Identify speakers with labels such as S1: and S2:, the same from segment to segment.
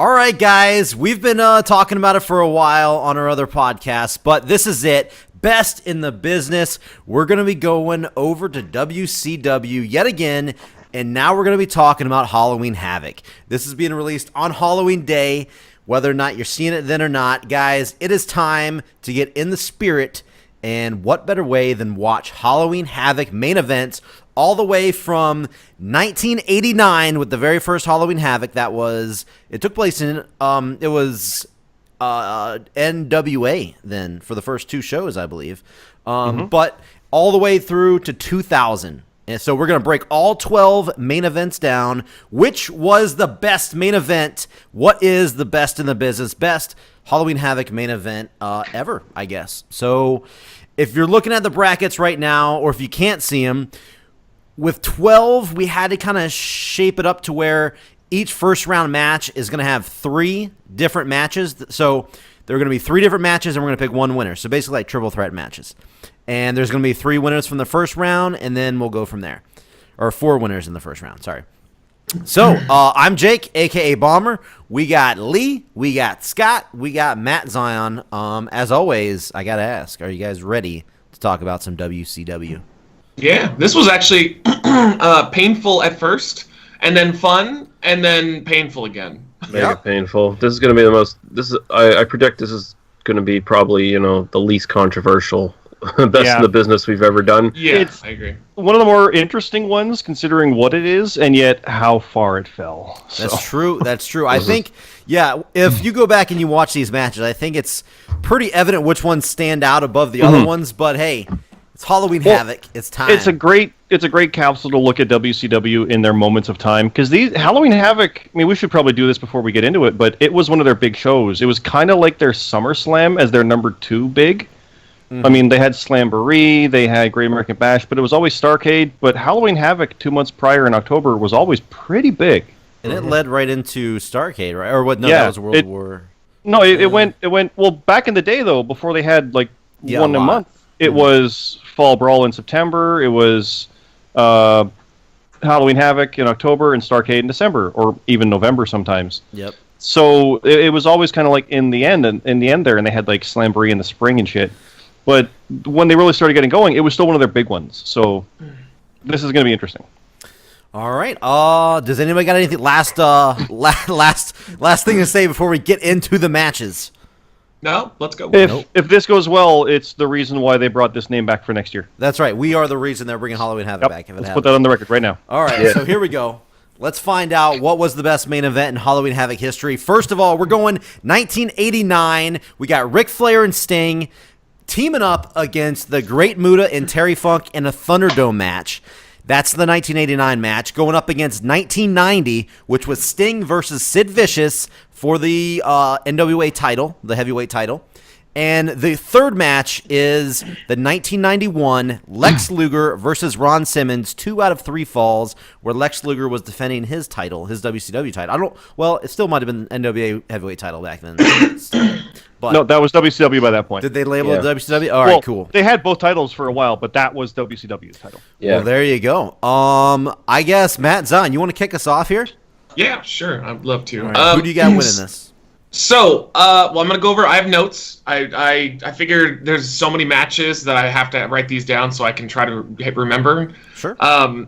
S1: All right, guys, we've been talking about it for a while on our other podcasts, but this is it. Best in the business. We're going to be going over to WCW yet again, and now we're going to be talking about Halloween Havoc. This is being released on Halloween Day, whether or not you're seeing it then or not. Guys, it is time to get in the spirit, and what better way than watch Halloween Havoc main events all the way from 1989 with the very first Halloween Havoc. It took place in, NWA then for the first two shows, I believe. But all the way through to 2000. And so we're going to break all 12 main events down. Which was the best main event? What is the best in the business? Best Halloween Havoc main event ever, I guess. So if you're looking at the brackets right now, or if you can't see them, with 12, we had to kind of shape it up to where each first round match is going to have 3 different matches. So there are going to be 3 different matches, and we're going to pick one winner. So basically like triple threat matches. And there's going to be 3 winners from the first round, and then we'll go from there. Or 4 winners in the first round, sorry. So I'm Jake, a.k.a. Bomber. We got Lee, we got Scott, we got Matt Zion. As always, I got to ask, are you guys ready to talk about some WCW?
S2: Yeah, this was actually painful at first, and then fun, and then painful again.
S3: Mega painful. This is going to be the most. I predict this is going to be probably the least controversial, best in the business we've ever done.
S2: Yeah, I agree.
S4: One of the more interesting ones, considering what it is, and yet how far it fell. So.
S1: That's true. That's true. I think, if you go back and you watch these matches, I think it's pretty evident which ones stand out above the other ones. But hey. It's Halloween Havoc. It's time.
S4: It's a great capsule to look at WCW in their moments of time, because these Halloween Havoc. I mean, we should probably do this before we get into it, but it was one of their big shows. It was kind of like their SummerSlam as their number 2 big. I mean, they had Slamboree, they had Great American Bash, but it was always Starrcade. But Halloween Havoc 2 months prior in October was always pretty big,
S1: and it led right into Starrcade, right? Or what? No, that was World War.
S4: No, it went. Well, back in the day though, before they had one a month. It was Fall Brawl in September. It was Halloween Havoc in October and Starrcade in December, or even November sometimes.
S1: Yep.
S4: So it was always kind of like in the end there, and they had like Slamboree in the spring and shit. But when they really started getting going, it was still one of their big ones. So this is going to be interesting.
S1: All right. Does anybody got anything last thing to say before we get into the matches?
S2: No, let's go.
S4: If this goes well, it's the reason why they brought this name back for next year.
S1: That's right. We are the reason they're bringing Halloween Havoc back.
S4: Let's put that on the record right now.
S1: All right, so here we go. Let's find out what was the best main event in Halloween Havoc history. First of all, we're going 1989. We got Ric Flair and Sting teaming up against the Great Muta and Terry Funk in a Thunderdome match. That's the 1989 match, going up against 1990, which was Sting versus Sid Vicious for the NWA title, the heavyweight title. And the third match is the 1991 Lex Luger versus Ron Simmons, 2 out of 3 falls, where Lex Luger was defending his title, his WCW title. It still might have been NWA heavyweight title back then. But
S4: no, that was WCW by that point.
S1: Did they label it WCW? All right, cool.
S4: They had both titles for a while, but that was WCW's title.
S3: Yeah.
S1: Well, there you go. I guess, Matt Zahn, you want to kick us off here?
S2: Yeah, sure. I'd love to.
S1: Right. Who do you got winning this?
S2: So, I'm going to go over. I have notes. I figured there's so many matches that I have to write these down so I can try to remember.
S1: Sure.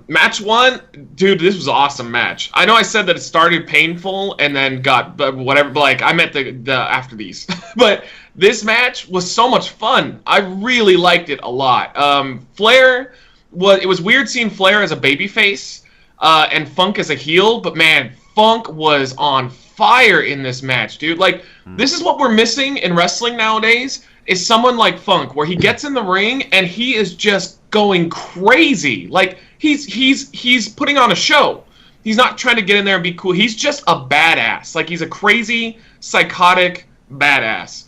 S2: Match 1, dude, this was an awesome match. I know I said that it started painful and then got whatever. But I meant the after these. But this match was so much fun. I really liked it a lot. Flair it was weird seeing Flair as a babyface and Funk as a heel, but man, Funk was on fire in this match, dude. This is what we're missing in wrestling nowadays, is someone like Funk, where he gets in the ring and he is just going crazy. He's putting on a show. He's not trying to get in there and be cool. He's just a badass. He's a crazy, psychotic badass.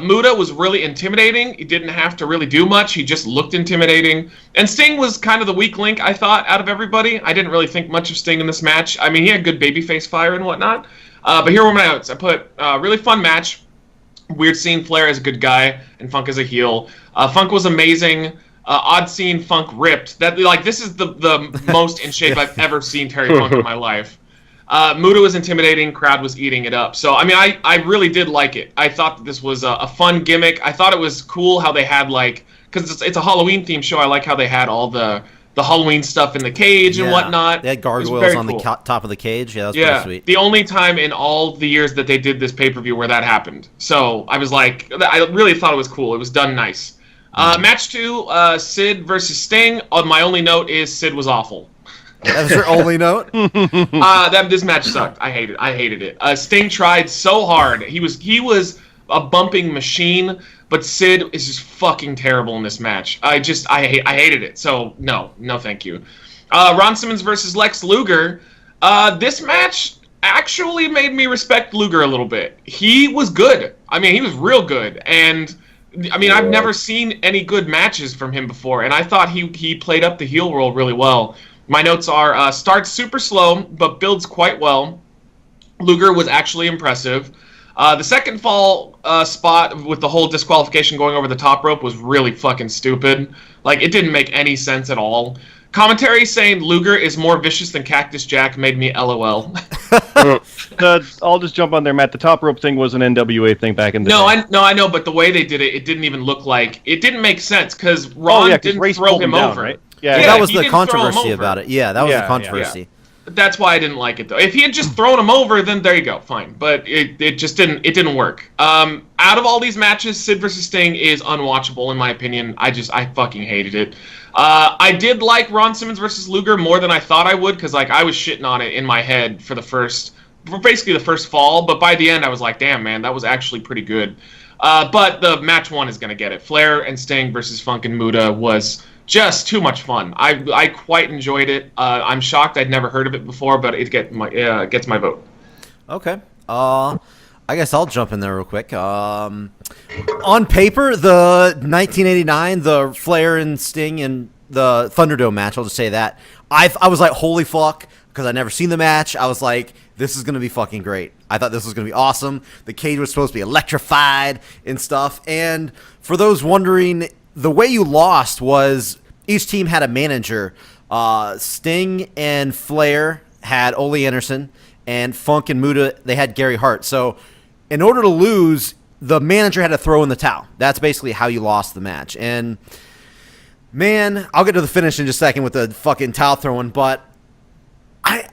S2: Muta was really intimidating. He didn't have to really do much. He just looked intimidating. And Sting was kind of the weak link, I thought, out of everybody. I didn't really think much of Sting in this match. I mean, he had good babyface fire and whatnot. But here were my notes. I put really fun match. Weird seeing Flair as a good guy and Funk as a heel. Funk was amazing. Odd seeing Funk ripped. This is the most in shape I've ever seen Terry Funk in my life. Muta was intimidating, crowd was eating it up. So, I mean, I really did like it. I thought that this was a fun gimmick. I thought it was cool how they had, like, because it's a Halloween-themed show, I like how they had all the Halloween stuff in the cage and whatnot.
S1: They had gargoyles on the top of the cage. Yeah, that was pretty sweet.
S2: The only time in all the years that they did this pay-per-view where that happened. So, I was like, I really thought it was cool. It was done nice. Match 2, Sid versus Sting. My only note is Sid was awful.
S1: That was your only note?
S2: This match sucked. I hated it. Sting tried so hard. He was a bumping machine, but Sid is just fucking terrible in this match. I hated it. So no, thank you. Ron Simmons versus Lex Luger. This match actually made me respect Luger a little bit. He was good. I mean, he was real good, and I mean, I've never seen any good matches from him before, and I thought he played up the heel role really well. My notes are, starts super slow, but builds quite well. Luger was actually impressive. The second fall spot with the whole disqualification going over the top rope was really fucking stupid. Like, it didn't make any sense at all. Commentary saying Luger is more vicious than Cactus Jack made me LOL.
S4: I'll just jump on there, Matt. The top rope thing was an NWA thing back in the day.
S2: I know, but the way they did it, it didn't even look like... It didn't make sense, because Ron didn't throw him over.
S4: Right?
S1: Yeah, that was the controversy about it. Yeah, that was the controversy.
S2: Yeah. That's why I didn't like it, though. If he had just thrown him over, then there you go, fine. But it just didn't work. Out of all these matches, Sid versus Sting is unwatchable, in my opinion. I fucking hated it. I did like Ron Simmons versus Luger more than I thought I would, because like I was shitting on it in my head for basically the first fall, but by the end I was like, damn, man, that was actually pretty good. But the match 1 is going to get it. Flair and Sting versus Funk and Muta was just too much fun. I quite enjoyed it. I'm shocked I'd never heard of it before, but it gets my vote.
S1: Okay. I guess I'll jump in there real quick. On paper, the 1989, the Flair and Sting and the Thunderdome match, I'll just say that. I was like, holy fuck, because I'd never seen the match. I was like, this is going to be fucking great. I thought this was going to be awesome. The cage was supposed to be electrified and stuff. And for those wondering, the way you lost was each team had a manager. Sting and Flair had Ole Anderson, and Funk and Muta, they had Gary Hart. So in order to lose, the manager had to throw in the towel. That's basically how you lost the match. And, man, I'll get to the finish in just a second with the fucking towel throwing, but I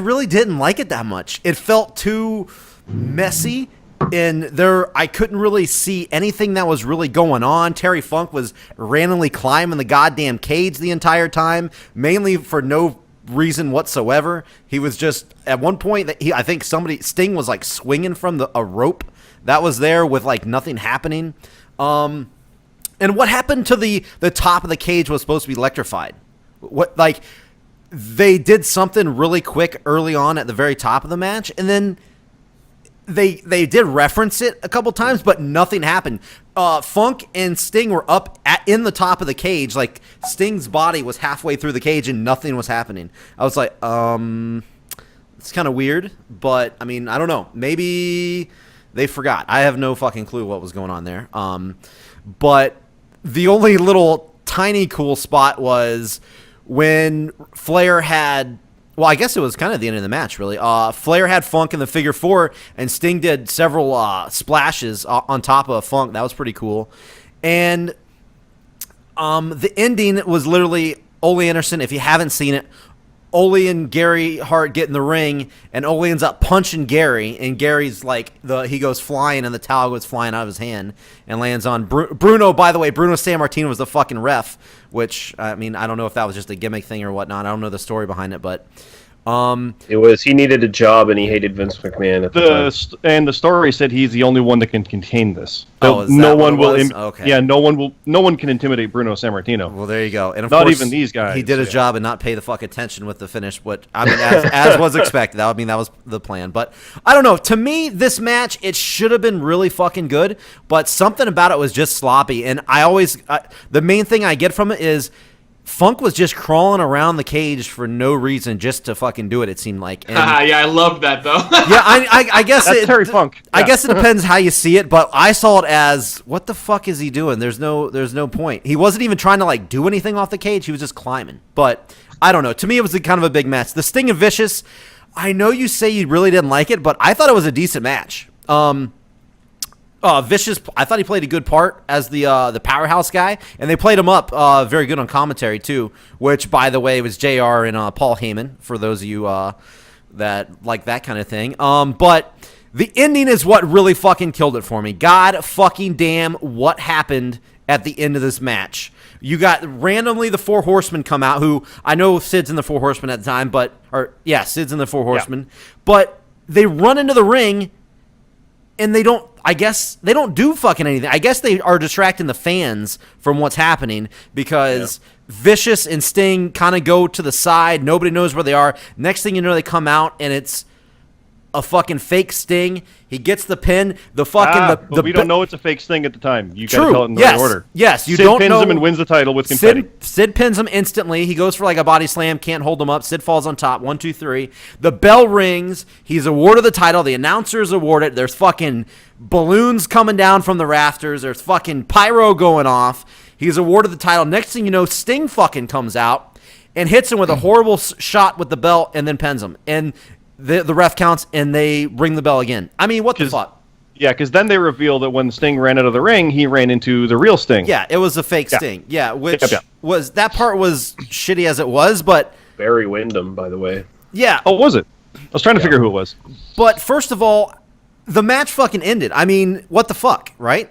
S1: really didn't like it that much. It felt too messy. And I couldn't really see anything that was really going on. Terry Funk was randomly climbing the goddamn cage the entire time, mainly for no reason whatsoever. He was just, at one point, I think Sting was like swinging from a rope that was there with like nothing happening. And what happened to the top of the cage was supposed to be electrified. They did something really quick early on at the very top of the match, and then They did reference it a couple times, but nothing happened. Funk and Sting were up in the top of the cage. Like, Sting's body was halfway through the cage and nothing was happening. I was like, it's kind of weird, but, I mean, I don't know. Maybe they forgot. I have no fucking clue what was going on there. But the only little tiny cool spot was when Flair had... Well, I guess it was kind of the end of the match, really. Flair had Funk in the figure 4, and Sting did several splashes on top of Funk. That was pretty cool. And the ending was literally Ole Anderson. If you haven't seen it, Ole and Gary Hart get in the ring, and Ole ends up punching Gary, and Gary's like, he goes flying, and the towel goes flying out of his hand and lands on Bruno. By the way, Bruno Sammartino was the fucking ref, which, I mean, I don't know if that was just a gimmick thing or whatnot. I don't know the story behind it, but...
S3: It was, he needed a job and he hated Vince McMahon at the time.
S4: And the story said he's the only one that can contain this.
S1: Oh, is
S4: no
S1: that
S4: one
S1: what it
S4: will.
S1: was? Okay.
S4: Yeah, no one can intimidate Bruno Sammartino.
S1: Well, there you go. And of
S4: not
S1: course,
S4: even these guys.
S1: He did his job and not pay the fuck attention with the finish. What I mean, as was expected. That was the plan. But I don't know. To me, this match, it should have been really fucking good. But something about it was just sloppy. And the main thing I get from it is Funk was just crawling around the cage for no reason, just to fucking do it. It seemed like. And,
S2: yeah, I love that though.
S1: Yeah, I guess
S4: that's Terry Funk. Yeah.
S1: I guess it depends how you see it, but I saw it as, what the fuck is he doing? There's no point. He wasn't even trying to like do anything off the cage. He was just climbing. But I don't know. To me, it was kind of a big match. The Sting and Vicious, I know you say you really didn't like it, but I thought it was a decent match. Vicious, I thought he played a good part as the powerhouse guy, and they played him up very good on commentary too, which, by the way, was JR and Paul Heyman, for those of you that like that kind of thing. But the ending is what really fucking killed it for me. God fucking damn, what happened at the end of this match? You got randomly the Four Horsemen come out, who I know Sid's in the Four Horsemen at the time, Sid's in the Four Horsemen, but they run into the ring and they don't do fucking anything. I guess they are distracting the fans from what's happening because Vicious and Sting kind of go to the side. Nobody knows where they are. Next thing you know, they come out and it's a fucking fake Sting. He gets the pin.
S4: But we don't know it's a fake Sting at the time. You got to tell it in the right order.
S1: Yes, you
S4: Sid
S1: don't
S4: pins
S1: know.
S4: him and wins the title with confetti.
S1: Sid pins him instantly. He goes for like a body slam, can't hold him up. Sid falls on top. 1, 2, 3. The bell rings. He's awarded the title. The announcer's awarded. There's fucking balloons coming down from the rafters. There's fucking pyro going off. He's awarded the title. Next thing you know, Sting fucking comes out and hits him with a horrible shot with the belt and then pins him. And the ref counts, and they ring the bell again. I mean, what the fuck?
S4: Yeah, because then they reveal that when Sting ran out of the ring, he ran into the real Sting.
S1: Yeah, it was a fake Sting. Yeah, which was, that part was shitty as it was, but...
S3: Barry Windham, by the way.
S1: Yeah.
S4: Oh, was it? I was trying to figure who it was.
S1: But first of all, the match fucking ended. I mean, what the fuck, right?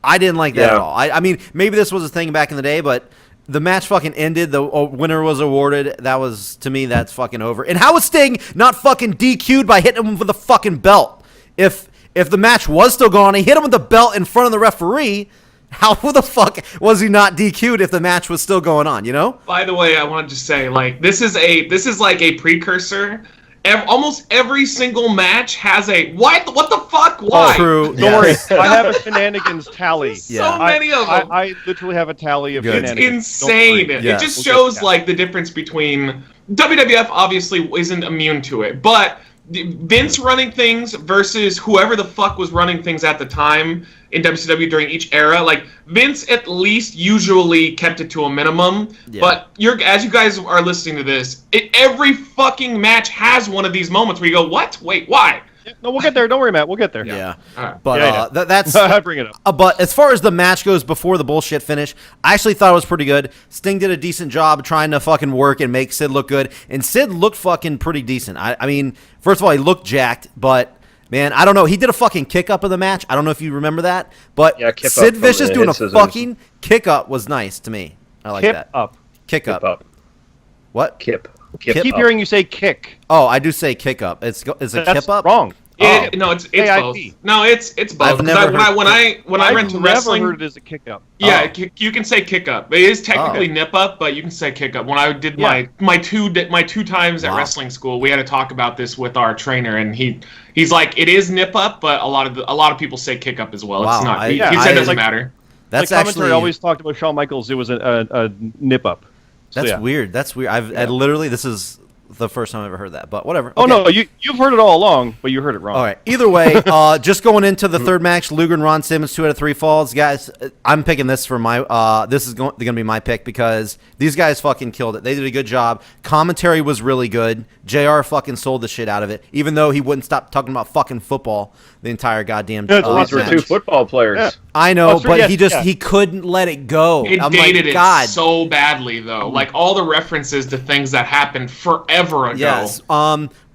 S1: I didn't like that at all. I mean, maybe this was a thing back in the day, but... The match fucking ended. The winner was awarded. That was, to me, that's fucking over. And how was Sting not fucking DQ'd by hitting him with a fucking belt? If the match was still going on, he hit him with the belt in front of the referee. How the fuck was he not DQ'd if the match was still going on, you know?
S2: By the way, I wanted to say, like, this is like a precursor. Almost every single match has a what the fuck? Why?
S1: True.
S4: Don't worry. I have a shenanigans tally.
S2: So many of them.
S4: I literally have a tally of
S2: It's
S4: shenanigans.
S2: insane.
S1: Yeah.
S2: It just shows like the difference between WWF. Obviously, isn't immune to it, but Vince running things versus whoever the fuck was running things at the time in WCW during each era. Like, Vince at least usually kept it to a minimum. Yeah. But as you guys are listening to this, every fucking match has one of these moments where you go, what? Wait, why?
S4: No, we'll get there. Don't worry, Matt. We'll get there.
S1: Yeah.
S2: Right.
S1: But that's...
S4: I bring it up.
S1: But as far as the match goes before the bullshit finish, I actually thought it was pretty good. Sting did a decent job trying to fucking work and make Sid look good. And Sid looked fucking pretty decent. I mean, first of all, he looked jacked, but... Man, I don't know. He did a fucking kick-up of the match. I don't know if you remember that. But Sid Vicious doing a fucking kick-up was nice to me. I like that. Kick-up. What?
S3: Kip.
S4: Keep hearing you say kick.
S1: Oh, I do say kick-up. It's a kip-up?
S4: Wrong.
S2: No, it's both. No, it's both. When I went to wrestling,
S4: I've never heard it as a kick up.
S2: Yeah, you can say kick up. It is technically nip up, but you can say kick up. When I did my two times at wrestling school, we had to talk about this with our trainer, and he's like, it is nip up, but a lot of people say kick up as well.
S1: Wow,
S2: it's not. He said it doesn't matter.
S1: That's
S4: the commentary
S1: actually
S4: always talked about Shawn Michaels. It was a nip up. So,
S1: that's weird. That's weird. I literally, this is the first time I've ever heard that, but whatever.
S4: Oh, no, you've heard it all along, but you heard it wrong.
S1: All right. Either way, just going into the third match, Luger and Ron Simmons, 2 out of 3 falls. Guys, I'm picking this for my, this is going to be my pick because these guys fucking killed it. They did a good job. Commentary was really good. JR fucking sold the shit out of it, even though he wouldn't stop talking about fucking football the entire goddamn
S3: these were 2 football players. Yeah.
S1: I know, but he couldn't let it go.
S2: It dated it so badly, though. Like, all the references to things that happened forever ago.
S1: Yes.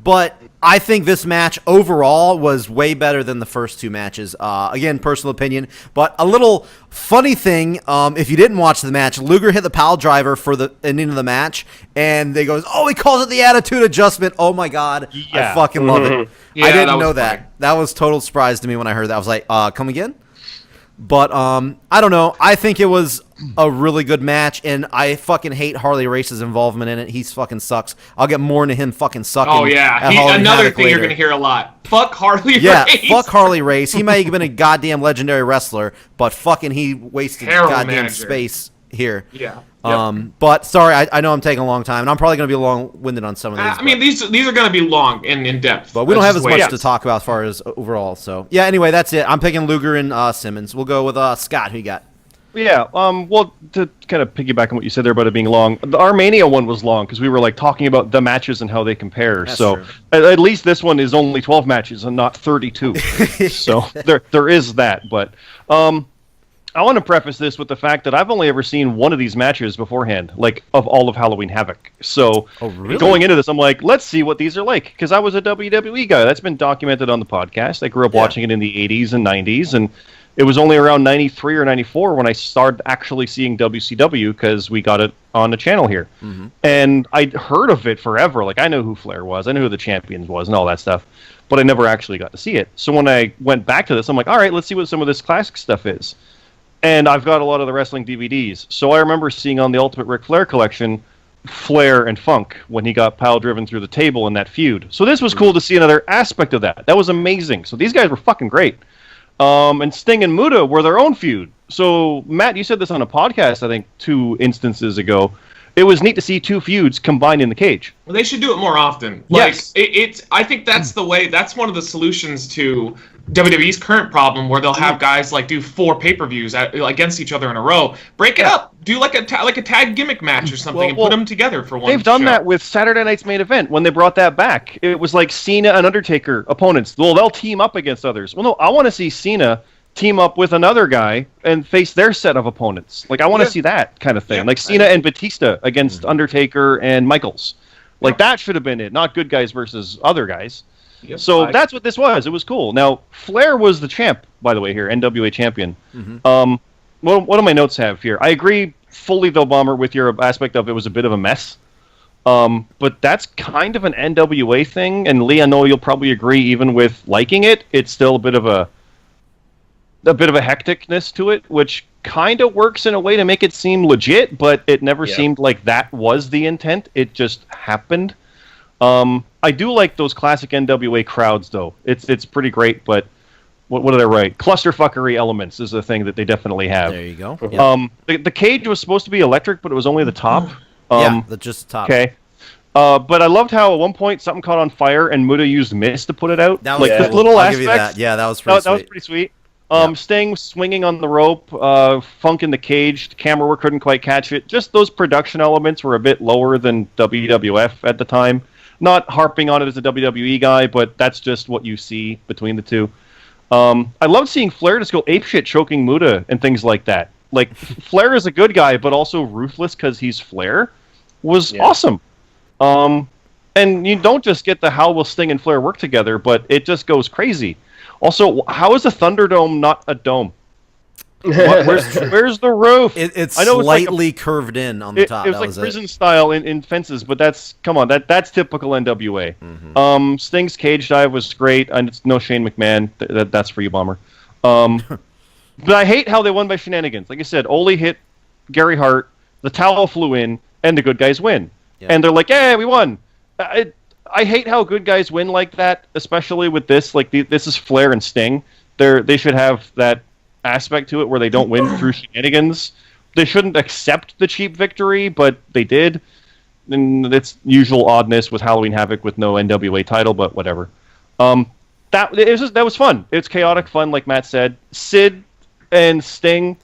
S1: But I think this match overall was way better than the first 2 matches. Again, personal opinion. But a little funny thing, if you didn't watch the match, Luger hit the pile driver for the ending of the match, and they goes, he calls it the attitude adjustment. Oh my God, I fucking love it.
S2: Yeah,
S1: I didn't know
S2: funny.
S1: that. That was total surprise to me when I heard that. I was like, come again? But I don't know. I think it was a really good match, and I fucking hate Harley Race's involvement in it. He fucking sucks. I'll get more into him fucking sucking.
S2: Oh yeah, another thing you're gonna hear a lot. Fuck Harley Race.
S1: Yeah, fuck Harley Race. He may have been a goddamn legendary wrestler, but fucking he wasted goddamn space here.
S2: Yeah.
S1: But sorry, I know I'm taking a long time, and I'm probably going to be long-winded on some of these.
S2: I mean, these are going to be long and in depth.
S1: But we don't have as much to talk about as far as overall. So yeah, anyway, that's it. I'm picking Luger and Simmons. We'll go with Scott. Who you got?
S4: Yeah, well, to kind of piggyback on what you said there about it being long, the Armenia one was long because we were like talking about the matches and how they compare.
S1: That's
S4: so
S1: true.
S4: at least this one is only 12 matches and not 32. So there is that. But I want to preface this with the fact that I've only ever seen one of these matches beforehand, like of all of Halloween Havoc. So going into this, I'm like, let's see what these are like, because I was a WWE guy. That's been documented on the podcast. I grew up watching it in the 80s and 90s, and it was only around 93 or 94 when I started actually seeing WCW because we got it on the channel here. Mm-hmm. And I'd heard of it forever. Like, I know who Flair was. I knew who the Champions was and all that stuff. But I never actually got to see it. So when I went back to this, I'm like, all right, let's see what some of this classic stuff is. And I've got a lot of the wrestling DVDs. So I remember seeing on the Ultimate Ric Flair collection Flair and Funk when he got pile-driven through the table in that feud. So this was cool to see another aspect of that. That was amazing. So these guys were fucking great. And Sting and Muta were their own feud. So, Matt, you said this on a podcast, I think, 2 instances ago. It was neat to see 2 feuds combined in the cage.
S2: Well, they should do it more often. Like,
S4: yes.
S2: I think that's the way. That's one of the solutions to WWE's current problem, where they'll have guys like do 4 pay-per-views against each other in a row. Break it up. Do like a tag gimmick match or something, and put them together for one.
S4: They've done that with Saturday Night's Main Event when they brought that back. It was like Cena and Undertaker opponents. Well, they'll team up against others. Well, no, I want to see Cena team up with another guy and face their set of opponents. Like, I want to see that kind of thing. Like Cena and Batista against Undertaker and Michaels. Like, that should have been it, not good guys versus other guys. Yep. So that's what this was. It was cool. Now, Flair was the champ, by the way, here, NWA champion. Mm-hmm. What do my notes have here? I agree fully, though, Bomber, with your aspect of it was a bit of a mess. But that's kind of an NWA thing, and Lee, I know you'll probably agree, even with liking it, it's still a bit of a hecticness to it, which kind of works in a way to make it seem legit, but it never seemed like that was the intent. It just happened. I do like those classic NWA crowds, though. It's pretty great, but what did I write? Clusterfuckery elements is the thing that they definitely have.
S1: There you go. Yep.
S4: The cage was supposed to be electric, but it was only the top.
S1: Just top.
S4: Okay. But I loved how at one point something caught on fire and Muta used mist to put it out.
S1: That was
S4: like, little
S1: I'll
S4: aspects.
S1: give you that. Yeah, that was pretty sweet.
S4: That was pretty sweet. Sting swinging on the rope, Funk in the cage, the camera work couldn't quite catch it. Just those production elements were a bit lower than WWF at the time. Not harping on it as a WWE guy, but that's just what you see between the two. I loved seeing Flair just go apeshit choking Muta and things like that. Like, Flair is a good guy, but also ruthless because he's Flair was awesome. And you don't just get the how will Sting and Flair work together, but it just goes crazy. Also, how is a Thunderdome not a dome? Where's the roof?
S1: It's slightly curved in on the top.
S4: It was like prison style in fences, but that's that's typical NWA. Mm-hmm. Sting's cage dive was great, and it's no Shane McMahon. That's for you, Bomber. But I hate how they won by shenanigans. Like I said, Ole hit Gary Hart, the towel flew in, and the good guys win. Yeah. And they're like, "Yeah, we won." I hate how good guys win like that, especially with this. Like, this is Flair and Sting. They should have that aspect to it where they don't win through shenanigans. They shouldn't accept the cheap victory, but they did. And it's usual oddness with Halloween Havoc with no NWA title, but whatever. That was fun. It's chaotic fun, like Matt said. Sid and Sting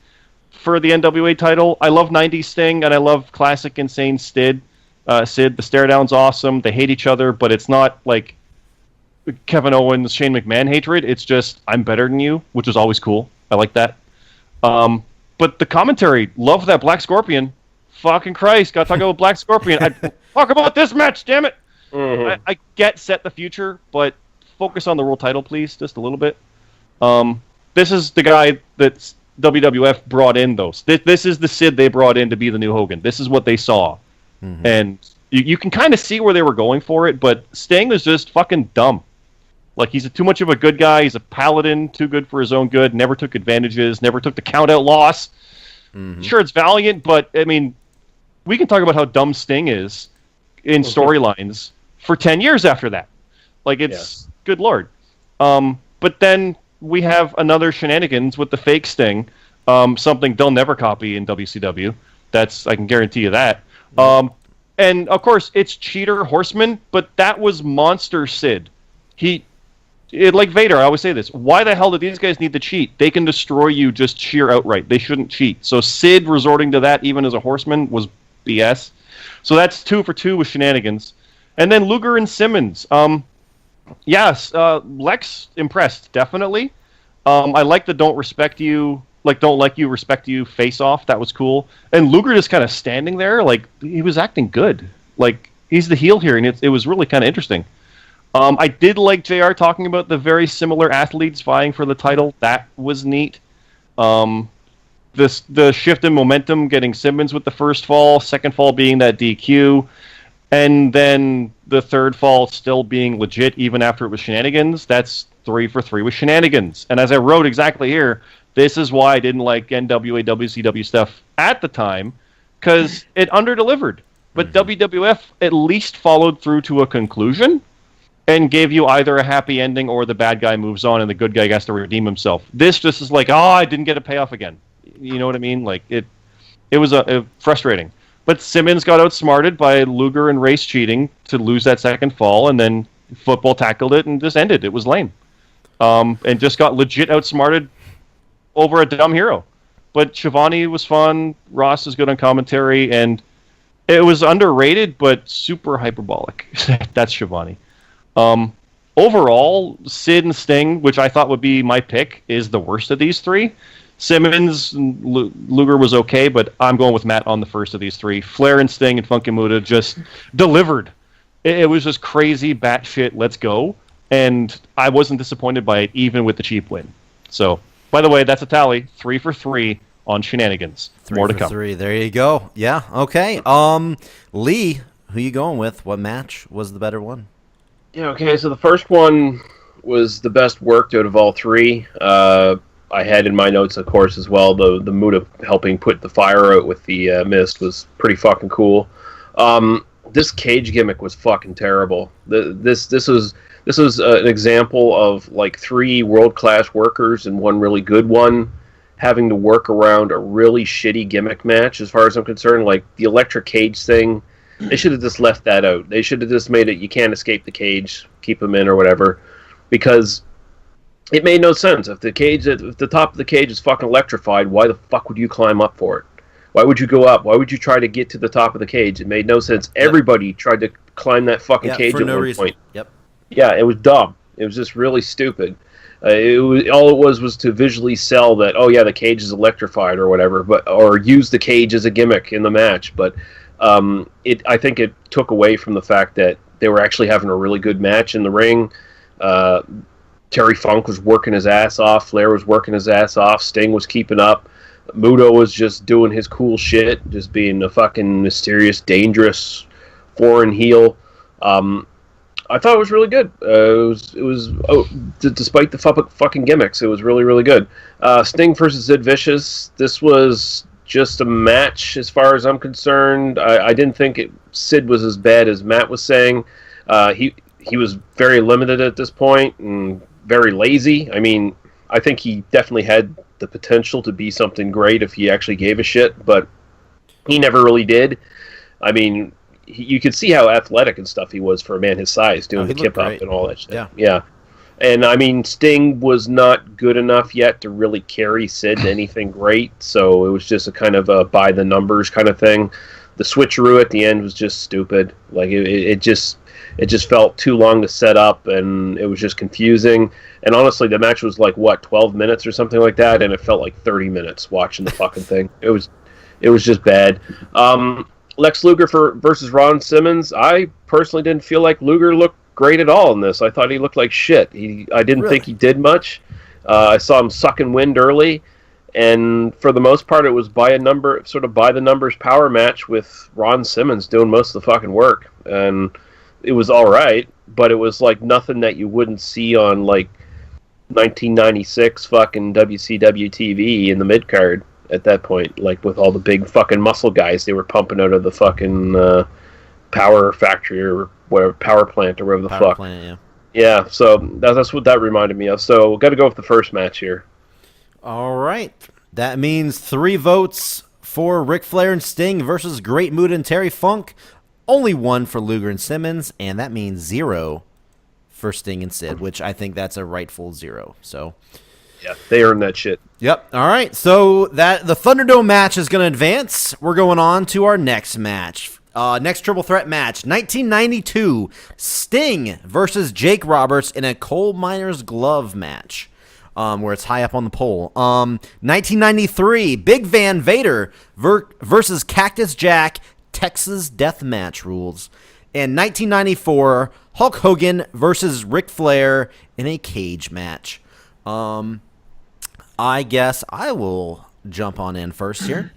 S4: for the NWA title. I love 90s Sting, and I love classic insane Sid. The stare down's awesome. They hate each other, but it's not like Kevin Owens, Shane McMahon hatred. It's just, I'm better than you, which is always cool. I like that. But the commentary, love that Black Scorpion. Fucking Christ, gotta talk about Black Scorpion. Talk about this match, damn it! Mm-hmm. I get set the future, but focus on the world title, please, just a little bit. This is the guy that WWF brought in, though. This is the Sid they brought in to be the new Hogan. This is what they saw. Mm-hmm. And you can kind of see where they were going for it, but Sting was just fucking dumb. Like, he's too much of a good guy. He's a paladin, too good for his own good, never took advantages, never took the count-out loss. Mm-hmm. Sure, it's valiant, but, I mean, we can talk about how dumb Sting is in storylines for 10 years after that. Like, it's good lord. But then we have another shenanigans with the fake Sting, something they'll never copy in WCW. I can guarantee you that. And, of course, it's Cheater Horseman, but that was Monster Sid. like Vader, I always say this. Why the hell do these guys need to cheat? They can destroy you just sheer outright. They shouldn't cheat. So Sid resorting to that, even as a horseman, was BS. So that's 2 for 2 with shenanigans. And then Luger and Simmons. Yes, Lex impressed, definitely. I like the don't respect you, don't like you, respect you face off. That was cool. And Luger just kind of standing there, like, he was acting good. Like, he's the heel here, and it was really kind of interesting. I did like JR talking about the very similar athletes vying for the title. That was neat. The shift in momentum, getting Simmons with the first fall, second fall being that DQ, and then the third fall still being legit even after it was shenanigans. That's 3 for 3 with shenanigans. And as I wrote exactly here, this is why I didn't like NWA WCW stuff at the time, because it underdelivered. But WWF at least followed through to a conclusion and gave you either a happy ending or the bad guy moves on and the good guy has to redeem himself. This just is like, I didn't get a payoff again. You know what I mean? Like, it was frustrating. But Simmons got outsmarted by Luger and Race cheating to lose that second fall, and then football tackled it and just ended. It was lame. And just got legit outsmarted over a dumb hero. But Shivani was fun. Ross is good on commentary, and it was underrated but super hyperbolic. That's Shivani. Overall, Sid and Sting, which I thought would be my pick, is the worst of these three. Simmons and Luger was okay, but I'm going with Matt on the first of these three. Flair and Sting and Funky Muda just delivered. It was just crazy, batshit, let's go. And I wasn't disappointed by it, even with the cheap win. So, by the way, that's a tally. 3 for 3 on shenanigans. More to come.
S1: 3. There you go. Yeah, okay. Lee, who you going with? What match was the better one?
S3: Yeah, okay, so the first one was the best worked out of all three. I had in my notes, of course, as well, the Muda helping put the fire out with the mist was pretty fucking cool. This cage gimmick was fucking terrible. This was an example of like 3 world-class workers and one really good one having to work around a really shitty gimmick match, as far as I'm concerned. Like, the electric cage thing, they should have just left that out. They should have just made it, you can't escape the cage, keep them in or whatever, because it made no sense. If the top of the cage is fucking electrified, why the fuck would you climb up for it? Why would you go up? Why would you try to get to the top of the cage? It made no sense. Everybody tried to climb that fucking cage at one point.
S1: Yep.
S3: Yeah, it was dumb. It was just really stupid. All it was to visually sell that, oh yeah, the cage is electrified or whatever, or use the cage as a gimmick in the match. But I think it took away from the fact that they were actually having a really good match in the ring. Terry Funk was working his ass off. Flair was working his ass off. Sting was keeping up. Muto was just doing his cool shit, just being a fucking mysterious, dangerous foreign heel. I thought it was really good. Despite the fucking gimmicks, it was really, really good. Sting versus Sid Vicious. This was just a match, as far as I'm concerned. I didn't think Sid was as bad as Matt was saying. He was very limited at this point and very lazy. I mean, I think he definitely had the potential to be something great if he actually gave a shit, but he never really did. I mean, you could see how athletic and stuff he was for a man his size, doing the kip up and all that shit. Yeah. And I mean, Sting was not good enough yet to really carry Sid to anything great, so it was just a kind of a by the numbers kind of thing. The switcheroo at the end was just stupid. Like it just felt too long to set up, and it was just confusing. And honestly, the match was like, 12 minutes or something like that, and it felt like 30 minutes watching the fucking thing. It was just bad. Lex Luger versus Ron Simmons. I personally didn't feel like Luger looked great at all in this. I thought he looked like shit. I didn't think he did much. I saw him sucking wind early, and for the most part, it was by the numbers power match with Ron Simmons doing most of the fucking work, and it was all right, but it was like nothing that you wouldn't see on like 1996 fucking WCW TV in the mid card at that point, like with all the big fucking muscle guys they were pumping out of the fucking power factory or whatever, power plant or whatever the fuck.
S1: Plant,
S3: yeah. So that's what that reminded me of. So we've got to go with the first match here.
S1: All right, that means 3 votes for Ric Flair and Sting versus Great Muta and Terry Funk. Only 1 for Luger and Simmons, and that means 0 for Sting and Sid, which I think that's a rightful 0. So,
S3: yeah, they earned that shit.
S1: Yep. All right. So the Thunderdome match is going to advance. We're going on to our next match. Next triple threat match, 1992, Sting versus Jake Roberts in a coal miner's glove match, where it's high up on the pole. 1993, Big Van Vader versus Cactus Jack, Texas Death Match rules. And 1994, Hulk Hogan versus Ric Flair in a cage match. I guess I will jump on in first here.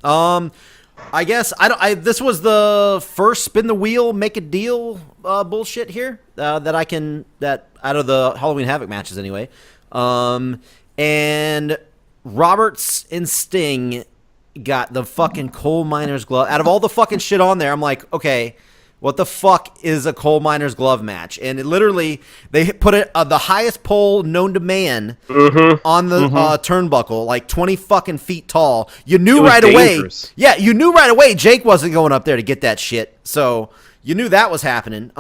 S1: I guess this was the first spin the wheel, make a deal bullshit here that out of the Halloween Havoc matches anyway. And Roberts and Sting got the fucking coal miner's glove. Out of all the fucking shit on there, I'm like, okay, what the fuck is a coal miner's glove match? And it literally, they put it the highest pole known to man on the turnbuckle, like 20 fucking feet tall. You knew right dangerous. Away. Yeah, you knew right away Jake wasn't going up there to get that shit. So you knew that was happening.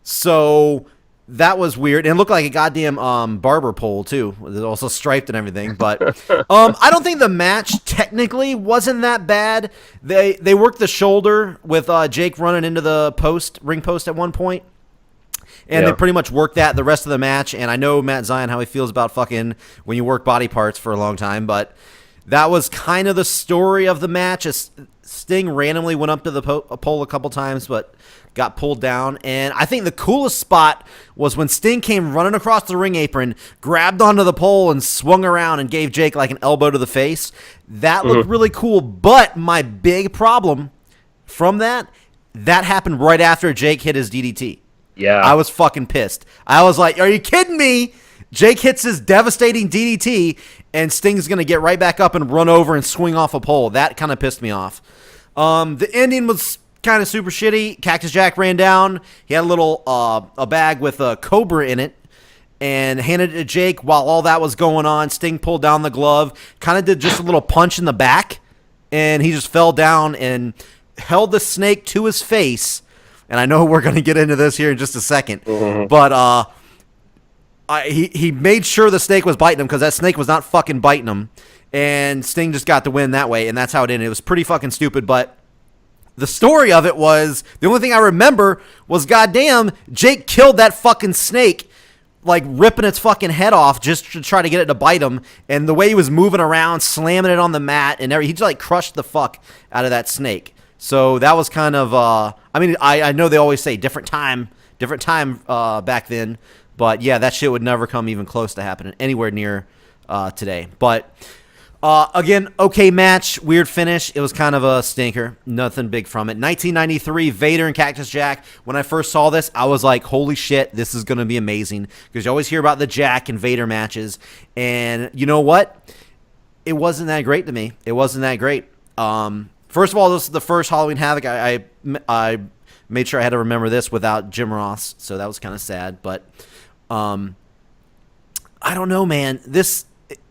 S1: So that was weird. And it looked like a goddamn barber pole, too. It was also striped and everything. But I don't think the match technically wasn't that bad. They worked the shoulder with Jake running into the ring post at one point. And they pretty much worked that the rest of the match. And I know Matt Zion, how he feels about fucking when you work body parts for a long time. But that was kind of the story of the match. Sting randomly went up to the pole a couple times, but got pulled down. And I think the coolest spot was when Sting came running across the ring apron, grabbed onto the pole, and swung around and gave Jake like an elbow to the face. That looked really cool. But my big problem from that happened right after Jake hit his DDT. Yeah. I was fucking pissed. I was like, are you kidding me? Jake hits his devastating DDT, and Sting's going to get right back up and run over and swing off a pole. That kind of pissed me off. The ending was kind of super shitty. Cactus Jack ran down. He had a little a bag with a cobra in it and handed it to Jake. While all that was going on, Sting pulled down the glove, kind of did just a little punch in the back, and he just fell down and held the snake to his face. And I know we're going to get into this here in just a second, but he made sure the snake was biting him, because that snake was not fucking biting him. And Sting just got the win that way, and that's how it ended. It was pretty fucking stupid, but the story of it was, the only thing I remember was, goddamn, Jake killed that fucking snake, like ripping its fucking head off just to try to get it to bite him. And the way he was moving around, slamming it on the mat, and he just like crushed the fuck out of that snake. So that was kind of, I know they always say different time back then, but yeah, that shit would never come even close to happening anywhere near today. But again, okay match, weird finish. It was kind of a stinker. Nothing big from it. 1993, Vader and Cactus Jack. When I first saw this, I was like, holy shit, this is going to be amazing. Because you always hear about the Jack and Vader matches. And you know what? It wasn't that great to me. It wasn't that great. First of all, this is the first Halloween Havoc. I made sure I had to remember this without Jim Ross. So that was kind of sad. But I don't know, man. This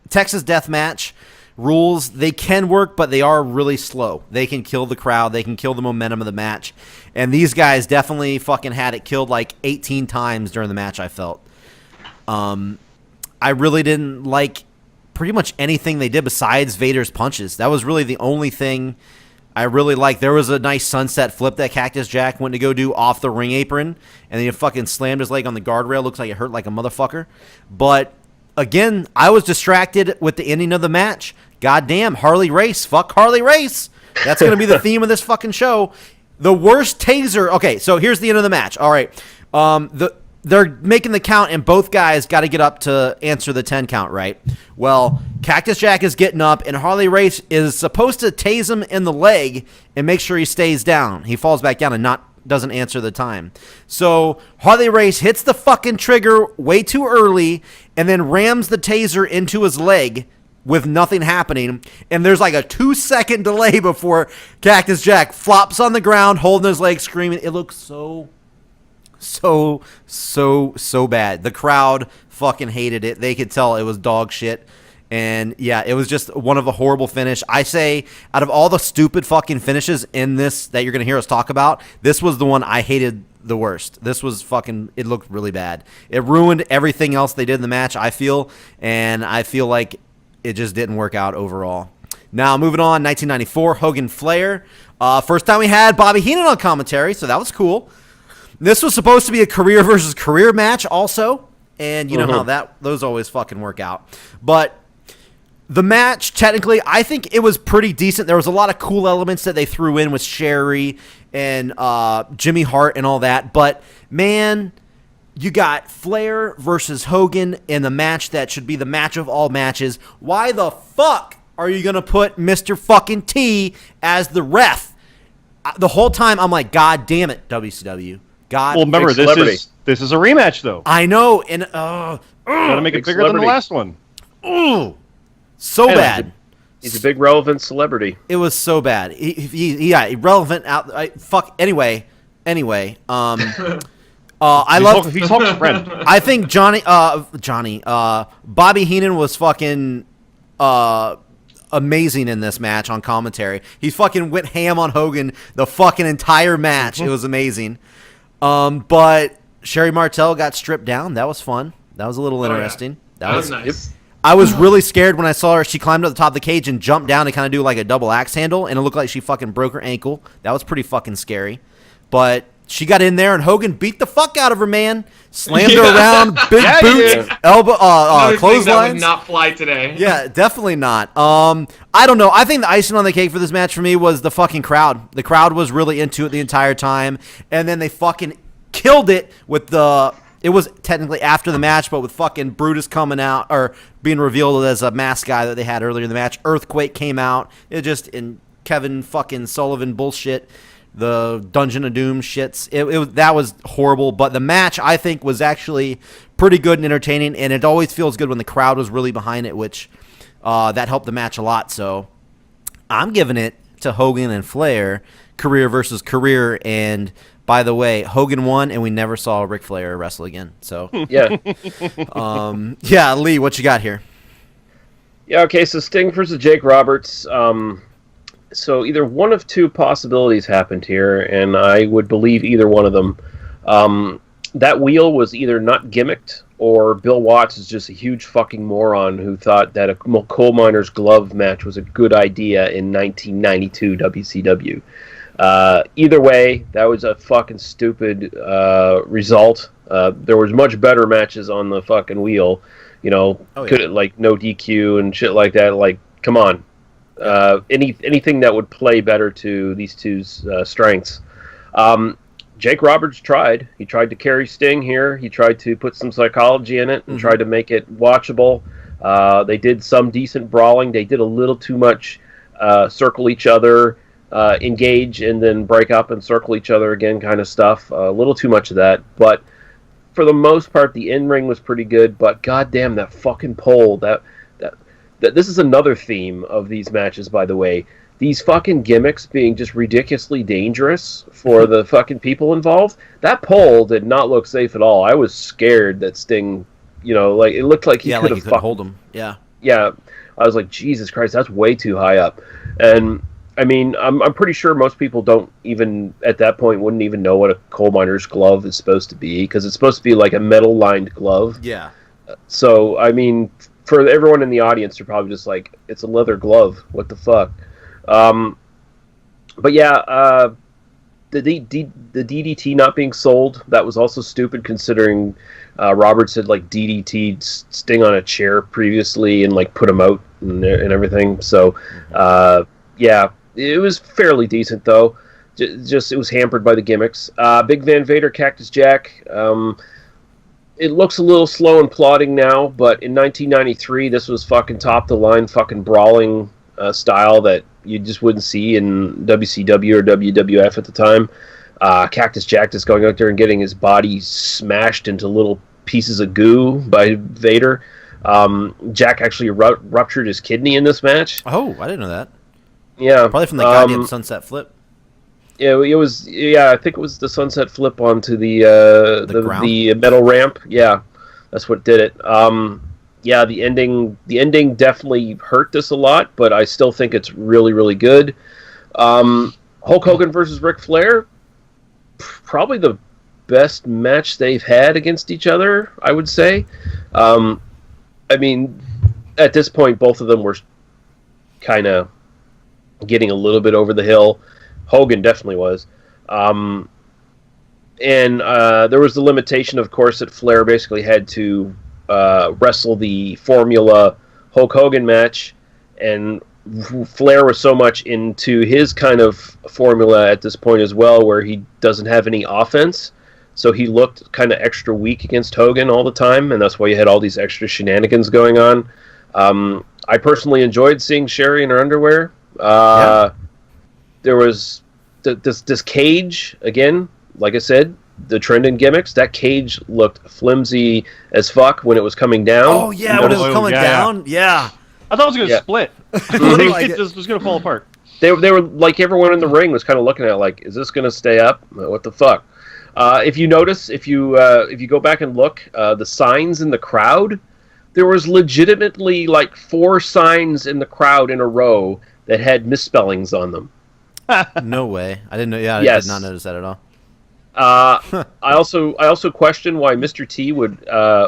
S1: Texas Death Match rules, they can work, but they are really slow. They can kill the crowd. They can kill the momentum of the match. And these guys definitely fucking had it killed like 18 times during the match, I felt. I really didn't like pretty much anything they did besides Vader's punches. That was really the only thing I really liked. There was a nice sunset flip that Cactus Jack went to go do off the ring apron, and then he fucking slammed his leg on the guardrail. Looks like it hurt like a motherfucker. But again, I was distracted with the ending of the match. Goddamn, Harley Race. Fuck Harley Race. That's going to be the theme of this fucking show. The worst taser. Okay, so here's the end of the match. All right. They're making the count, and both guys got to get up to answer the 10 count, right? Well, Cactus Jack is getting up, and Harley Race is supposed to tase him in the leg and make sure he stays down. He falls back down and doesn't answer the time. So Harley Race hits the fucking trigger way too early and then rams the taser into his leg with nothing happening. And there's like a 2-second delay before Cactus Jack flops on the ground, holding his leg, screaming. It looks so bad. The crowd fucking hated it. They could tell it was dog shit. And yeah, it was just one of a horrible finish. I say, out of all the stupid fucking finishes in this that you're going to hear us talk about, this was the one I hated the worst. This was fucking, it looked really bad. It ruined everything else they did in the match, I feel, and I feel like it just didn't work out overall. Now, moving on, 1994, Hogan Flair. First time we had Bobby Heenan on commentary, so that was cool. This was supposed to be a career versus career match also, and you know how those always fucking work out. But the match, technically, I think it was pretty decent. There was a lot of cool elements that they threw in with Sherry and Jimmy Hart and all that. But, man, you got Flair versus Hogan in the match that should be the match of all matches. Why the fuck are you going to put Mr. fucking T as the ref? The whole time, I'm like, God damn it, WCW. God.
S4: Well, remember, this is a rematch, though.
S1: I know. And
S4: gotta make it bigger than the last one.
S1: Ooh. So bad.
S3: He's a big relevant celebrity.
S1: It was so bad. Yeah, irrelevant. Anyway. I love.
S4: He's Hulk's friend.
S1: I think Bobby Heenan was fucking amazing in this match on commentary. He fucking went ham on Hogan the fucking entire match. It was amazing. But Sherry Martel got stripped down. That was fun. That was a little interesting.
S2: Yeah. That was nice.
S1: I was really scared when I saw her. She climbed up the top of the cage and jumped down to kind of do like a double axe handle, and it looked like she fucking broke her ankle. That was pretty fucking scary. But she got in there, and Hogan beat the fuck out of her, man. Slammed her around, big boots, elbow, clotheslines.
S2: That would not fly today.
S1: Yeah, definitely not. I don't know. I think the icing on the cake for this match for me was the fucking crowd. The crowd was really into it the entire time, and then they fucking killed it with the. It was technically after the match, but with fucking Brutus coming out or being revealed as a masked guy that they had earlier in the match. Earthquake came out. It just in Kevin fucking Sullivan bullshit. The Dungeon of Doom shits. That was horrible. But the match I think was actually pretty good and entertaining, and it always feels good when the crowd was really behind it, which that helped the match a lot. So I'm giving it to Hogan and Flair, career versus career, and. By the way, Hogan won, and we never saw Ric Flair wrestle again. So
S3: yeah,
S1: Lee, what you got here?
S3: Yeah, okay. So Sting versus Jake Roberts. So either one of two possibilities happened here, and I would believe either one of them. That wheel was either not gimmicked, or Bill Watts is just a huge fucking moron who thought that a coal miner's glove match was a good idea in 1992 WCW. Either way, that was a fucking stupid result. There was much better matches on the fucking wheel, like no DQ and shit like that. Like, come on, anything that would play better to these two's strengths. Jake Roberts tried. He tried to carry Sting here. He tried to put some psychology in it and tried to make it watchable. They did some decent brawling. They did a little too much circle each other. Engage and then break up and circle each other again kind of stuff. A little too much of that. But for the most part, the in-ring was pretty good. But goddamn, that fucking pole. That this is another theme of these matches, by the way. These fucking gimmicks being just ridiculously dangerous for the fucking people involved. That pole did not look safe at all. I was scared that Sting, it looked like he could have
S1: hold him. Yeah.
S3: Yeah. I was like, Jesus Christ, that's way too high up. And I mean, I'm pretty sure most people don't even, at that point, wouldn't even know what a coal miner's glove is supposed to be, because it's supposed to be like a metal-lined glove.
S1: Yeah.
S3: So, I mean, for everyone in the audience, they're probably just like, it's a leather glove. What the fuck? But yeah, the DDT not being sold, that was also stupid, considering Roberts had, like, DDT'd Sting on a chair previously and, like, put him out and everything. So, yeah. It was fairly decent, though. Just it was hampered by the gimmicks. Big Van Vader, Cactus Jack. It looks a little slow and plodding now, but in 1993, this was fucking top-the-line fucking brawling style that you just wouldn't see in WCW or WWF at the time. Cactus Jack just going out there and getting his body smashed into little pieces of goo by Vader. Jack actually ruptured his kidney in this match.
S1: Oh, I didn't know that.
S3: Yeah,
S1: probably from the goddamn sunset flip.
S3: Yeah, it was. Yeah, I think it was the sunset flip onto the metal ramp. Yeah, that's what did it. Yeah, the ending definitely hurt this a lot, but I still think it's really, really good. Hulk Hogan versus Ric Flair, probably the best match they've had against each other, I would say. I mean, at this point, both of them were kind of getting a little bit over the hill. Hogan definitely was. And there was the limitation, of course, that Flair basically had to wrestle the Formula Hulk Hogan match, and Flair was so much into his kind of formula at this point as well, where he doesn't have any offense. So he looked kind of extra weak against Hogan all the time, and that's why you had all these extra shenanigans going on. I personally enjoyed seeing Sherry in her underwear. There was this cage, again, like I said, the trend in gimmicks. That cage looked flimsy as fuck when it was coming down.
S1: Oh, yeah, when it was coming down. Yeah.
S4: I thought it was going to split. It just was going to fall apart.
S3: They were like, everyone in the ring was kind of looking at it like, is this going to stay up? What the fuck? If you notice, if you go back and look, the signs in the crowd, there was legitimately like 4 signs in the crowd in a row that had misspellings on them.
S1: No way. I didn't know. Yeah, I did not notice that at all.
S3: I also question why Mr. T would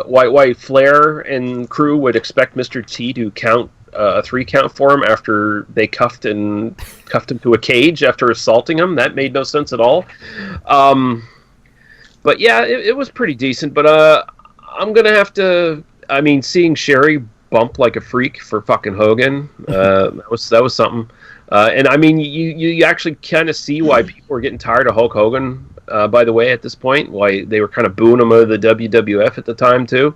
S3: why Flair and crew would expect Mr. T to count a 3 count for him after they cuffed him to a cage after assaulting him. That made no sense at all. But yeah, it was pretty decent. But I'm gonna have to. I mean, seeing Sherry bump like a freak for fucking Hogan, that was something. And I mean, you actually kind of see why people were getting tired of Hulk Hogan. By the way, at this point, why they were kind of booing him out of the WWF at the time too,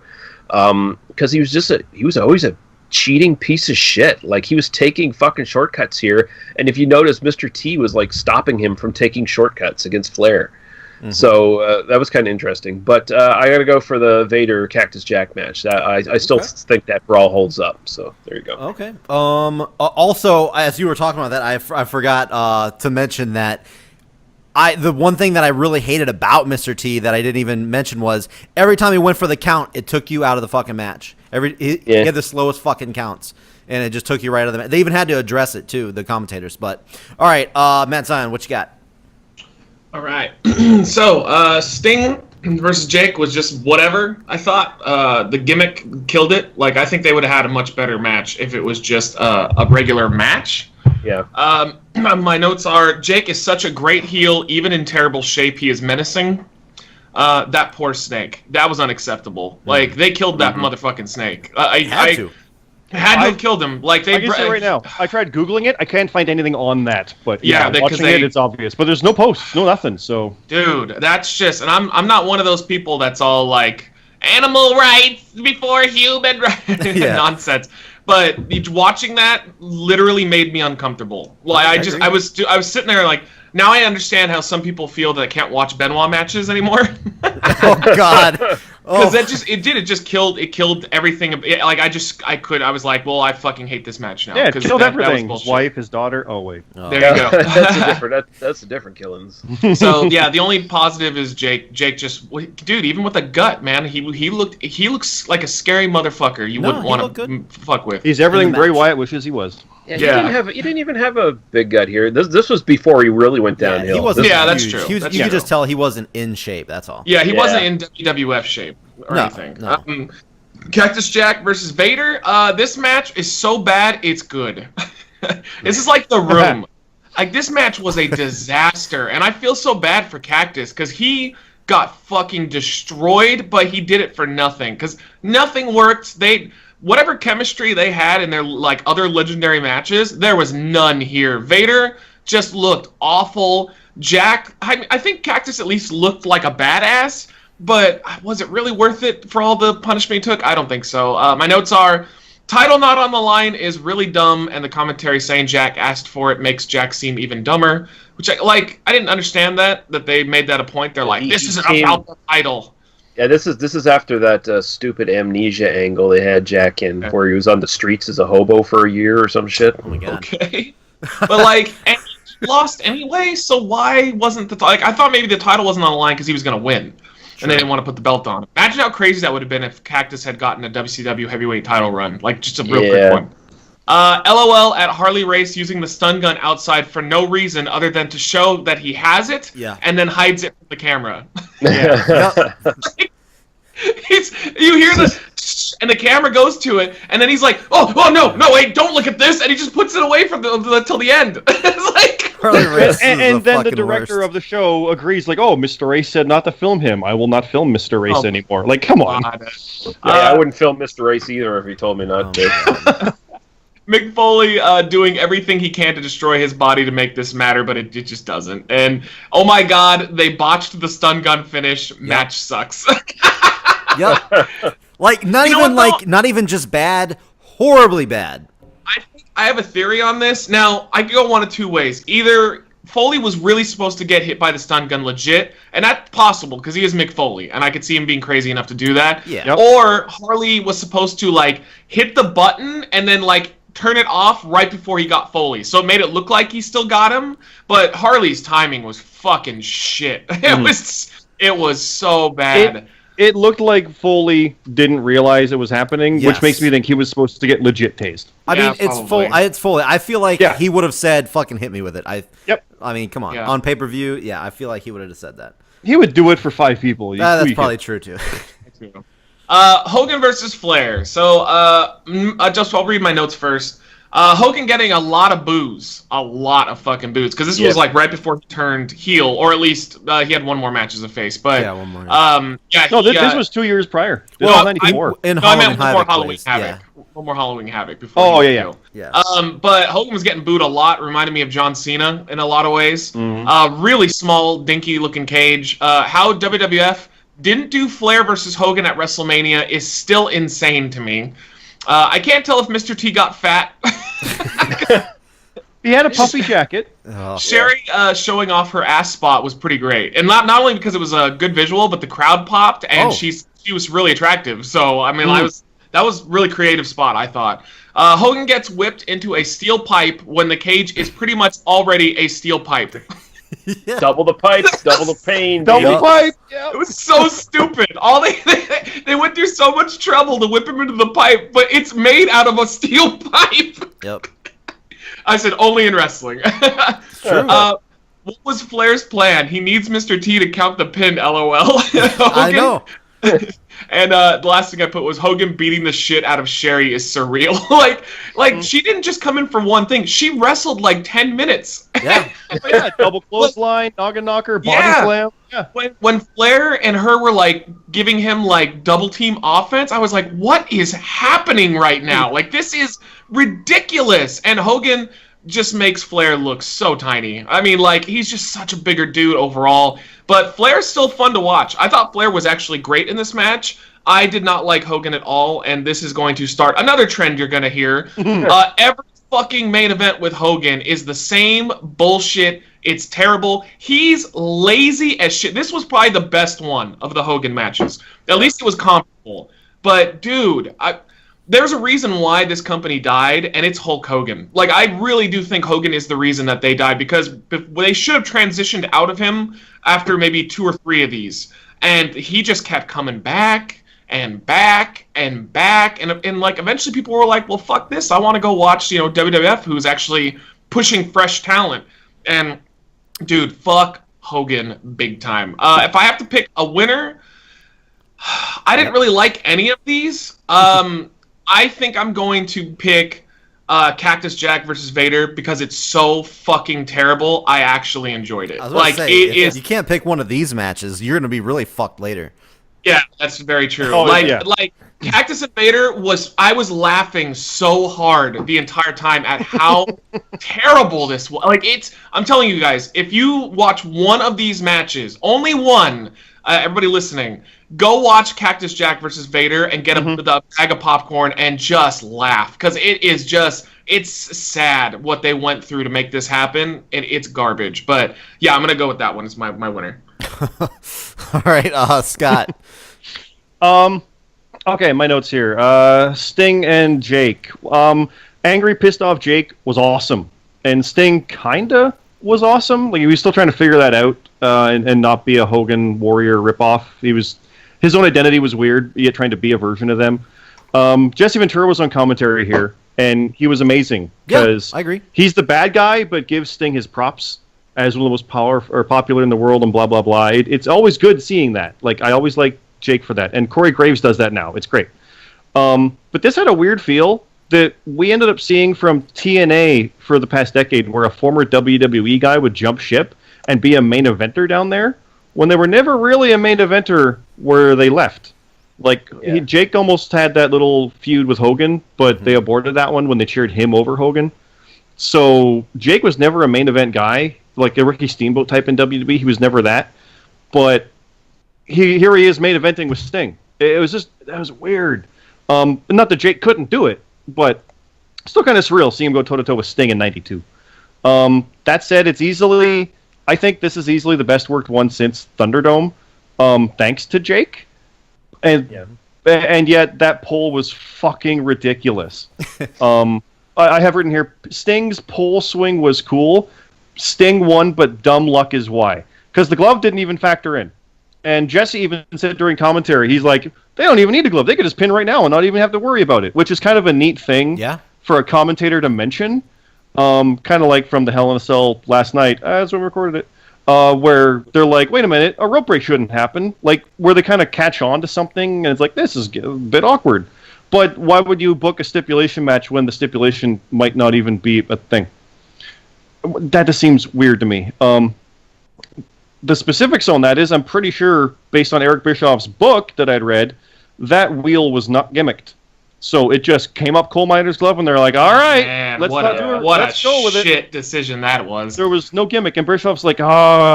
S3: because he was always a cheating piece of shit. Like, he was taking fucking shortcuts here, and if you notice, Mr. T was like stopping him from taking shortcuts against Flair. Mm-hmm. So that was kind of interesting. But I got to go for the Vader Cactus Jack match. I still think that brawl holds up. So there you go.
S1: Okay. Also, as you were talking about that, I forgot to mention that the one thing that I really hated about Mr. T that I didn't even mention was every time he went for the count, it took you out of the fucking match. He had the slowest fucking counts, and it just took you right out of the match. They even had to address it too, the commentators. But all right, Matt Zion, what you got?
S2: All right. So, Sting versus Jake was just whatever, I thought. The gimmick killed it. Like, I think they would have had a much better match if it was just a regular match.
S3: Yeah.
S2: My notes are, Jake is such a great heel, even in terrible shape, he is menacing. That poor snake. That was unacceptable. Mm-hmm. Like, they killed that motherfucking snake. I had to have killed him. Like, I
S4: can say right now, I tried Googling it. I can't find anything on that. But
S2: watching
S4: it, it's obvious. But there's no posts, no nothing. So,
S2: dude, that's just, and I'm not one of those people that's all like animal rights before human rights nonsense. But watching that literally made me uncomfortable. Like, I was sitting there like, now I understand how some people feel that I can't watch Benoit matches anymore.
S1: Oh God.
S2: Because it just killed everything. Like, I was like, well, I fucking hate this match now.
S4: Yeah, it killed everything. His wife, his daughter. Oh wait,
S2: there you go.
S3: That's a different killings.
S2: So yeah, the only positive is Jake. Jake just, dude, even with the gut, man, he looks like a scary motherfucker. You wouldn't want to fuck with.
S4: He's everything Bray Wyatt wishes he was.
S3: Yeah, he didn't even have a big gut here. This was before he really went downhill.
S1: He wasn't.
S2: Yeah, that's true.
S1: You could just tell he wasn't in shape. That's all.
S2: Yeah, he wasn't in WWF shape or anything. No. Cactus Jack versus Vader. This match is so bad, it's good. This is like The Room. Like, this match was a disaster, and I feel so bad for Cactus because he got fucking destroyed, but he did it for nothing because nothing worked. Whatever chemistry they had in their like other legendary matches, there was none here. Vader just looked awful. Jack, I think Cactus at least looked like a badass, but was it really worth it for all the punishment he took? I don't think so. My notes are, title not on the line is really dumb, and the commentary saying Jack asked for it makes Jack seem even dumber, which I didn't understand that they made that a point. They're like, this isn't about the title.
S3: Yeah, this is after that stupid amnesia angle they had Jack in, where he was on the streets as a hobo for a year or some shit.
S1: Oh my God.
S2: Okay, but and he lost anyway, so why wasn't the I thought maybe the title wasn't on the line because he was going to win, and they didn't want to put the belt on. Imagine how crazy that would have been if Cactus had gotten a WCW heavyweight title run, like just a real quick one. LOL at Harley Race using the stun gun outside for no reason other than to show that he has it, and then hides it from the camera. You hear this, and the camera goes to it, and then he's like, "Oh no, wait, don't look at this," and he just puts it away from till the end. It's like,
S4: and then the director of the show agrees, like, "Oh, Mr. Race said not to film him. I will not film Mr. Race anymore." Like, come on.
S3: I wouldn't film Mr. Race either if he told me not to.
S2: Mick Foley doing everything he can to destroy his body to make this matter, but it just doesn't. And oh my God, they botched the stun gun finish. Match sucks.
S1: Like not even just bad, horribly bad.
S2: I have a theory on this. Now I could go one of two ways. Either Foley was really supposed to get hit by the stun gun legit, and that's possible because he is Mick Foley, and I could see him being crazy enough to do that. Or Harley was supposed to like hit the button and then like turn it off right before he got Foley, so it made it look like he still got him. But Harley's timing was fucking shit. It was so bad.
S4: It looked like Foley didn't realize it was happening, which makes me think he was supposed to get legit tased.
S1: I mean, it's Foley. I feel like he would have said, "Fucking hit me with it." I mean, come on. On pay-per-view, I feel like he would have said that.
S4: He would do it for 5 people.
S1: That's probably true, too.
S2: Hogan versus Flair. So, I'll read my notes first. Hogan getting a lot of boos. A lot of fucking boos. Because this was like right before he turned heel, or at least he had one more match as a face. But,
S1: one more.
S2: This
S4: was 2 years prior. This was 94.
S2: I meant before Halloween Havoc. One more Halloween Havoc before. But Hogan was getting booed a lot. Reminded me of John Cena in a lot of ways. Really small, dinky looking cage. How WWF didn't do Flair versus Hogan at WrestleMania is still insane to me. I can't tell if Mr. T got fat.
S4: He had a puffy jacket.
S2: Sherry showing off her ass spot was pretty great, and not only because it was a good visual, but the crowd popped, and she was really attractive. So I mean, that was really creative spot, I thought. Hogan gets whipped into a steel pipe when the cage is pretty much already a steel pipe.
S3: Double the pipe, double the pain.
S4: Double pipe.
S2: It was so stupid. They went through so much trouble to whip him into the pipe, but it's made out of a steel pipe.
S1: Yep.
S2: I said only in wrestling.
S1: True.
S2: What was Flair's plan? He needs Mr. T to count the pin. LOL.
S1: I know.
S2: And the last thing I put was Hogan beating the shit out of Sherry is surreal. like she didn't just come in for one thing. She wrestled like 10 minutes.
S4: Double clothesline, noggin knocker, body slam. Yeah.
S2: When Flair and her were like giving him like double team offense, I was like, what is happening right now? Like, this is ridiculous. And Hogan just makes Flair look so tiny. I mean, like, he's just such a bigger dude overall. But Flair's still fun to watch. I thought Flair was actually great in this match. I did not like Hogan at all, and this is going to start another trend you're going to hear. Every fucking main event with Hogan is the same bullshit. It's terrible. He's lazy as shit. This was probably the best one of the Hogan matches. At least it was comparable. But, dude, there's a reason why this company died, and it's Hulk Hogan. Like, I really do think Hogan is the reason that they died, because they should have transitioned out of him after maybe 2 or 3 of these. And he just kept coming back and back and back. And like, eventually people were like, well, fuck this. I want to go watch, WWF, who's actually pushing fresh talent. And, dude, fuck Hogan big time. If I have to pick a winner, I didn't really like any of these. I think I'm going to pick Cactus Jack versus Vader because it's so fucking terrible. I actually enjoed it.
S1: I was about to say, if you can't pick one of these matches, you're going to be really fucked later.
S2: Yeah, that's very true. Like Cactus and Vader I was laughing so hard the entire time at how terrible this was. Like, I'm telling you guys, if you watch one of these matches, only one, everybody listening, go watch Cactus Jack versus Vader and get a bag of popcorn and just laugh. Because it's sad what they went through to make this happen, and it's garbage. But, yeah, I'm going to go with that one as my winner.
S1: All right, Scott.
S4: Okay, my notes here. Sting and Jake. Angry, pissed off Jake was awesome. And Sting kinda was awesome. Like, he was still trying to figure that out and not be a Hogan Warrior ripoff. His own identity was weird, yet trying to be a version of them. Jesse Ventura was on commentary here, and he was amazing because
S1: I agree.
S4: He's the bad guy, but gives Sting his props as one of the most popular in the world, and blah blah blah. It's always good seeing that. Like I always like Jake for that, and Corey Graves does that now. It's great. But this had a weird feel that we ended up seeing from TNA for the past decade, where a former WWE guy would jump ship and be a main eventer down there, when they were never really a main eventer where they left. Like, Jake almost had that little feud with Hogan, but they aborted that one when they cheered him over Hogan. So Jake was never a main event guy, like a Ricky Steamboat type in WWE. He was never that. But here he is main eventing with Sting. It was just, that was weird. Not that Jake couldn't do it, but still kind of surreal seeing him go toe-to-toe with Sting in 92. That said, I think this is easily the best worked one since Thunderdome, thanks to Jake. And yet that poll was fucking ridiculous. I have written here, Sting's pole swing was cool. Sting won, but dumb luck is why. Because the glove didn't even factor in. And Jesse even said during commentary, he's like, they don't even need a glove. They could just pin right now and not even have to worry about it, which is kind of a neat thing for a commentator to mention. Kind of like from the Hell in a Cell last night, as we recorded it, where they're like, wait a minute, a rope break shouldn't happen. Like, where they kind of catch on to something, and it's like, this is a bit awkward. But why would you book a stipulation match when the stipulation might not even be a thing? That just seems weird to me. The specifics on that is, I'm pretty sure, based on Eric Bischoff's book that I'd read, that wheel was not gimmicked. So it just came up coal miner's glove, and they're like, all right,
S2: Man,
S4: let's
S2: go with it. Shit decision that was.
S4: There was no gimmick, and Bischoff's like,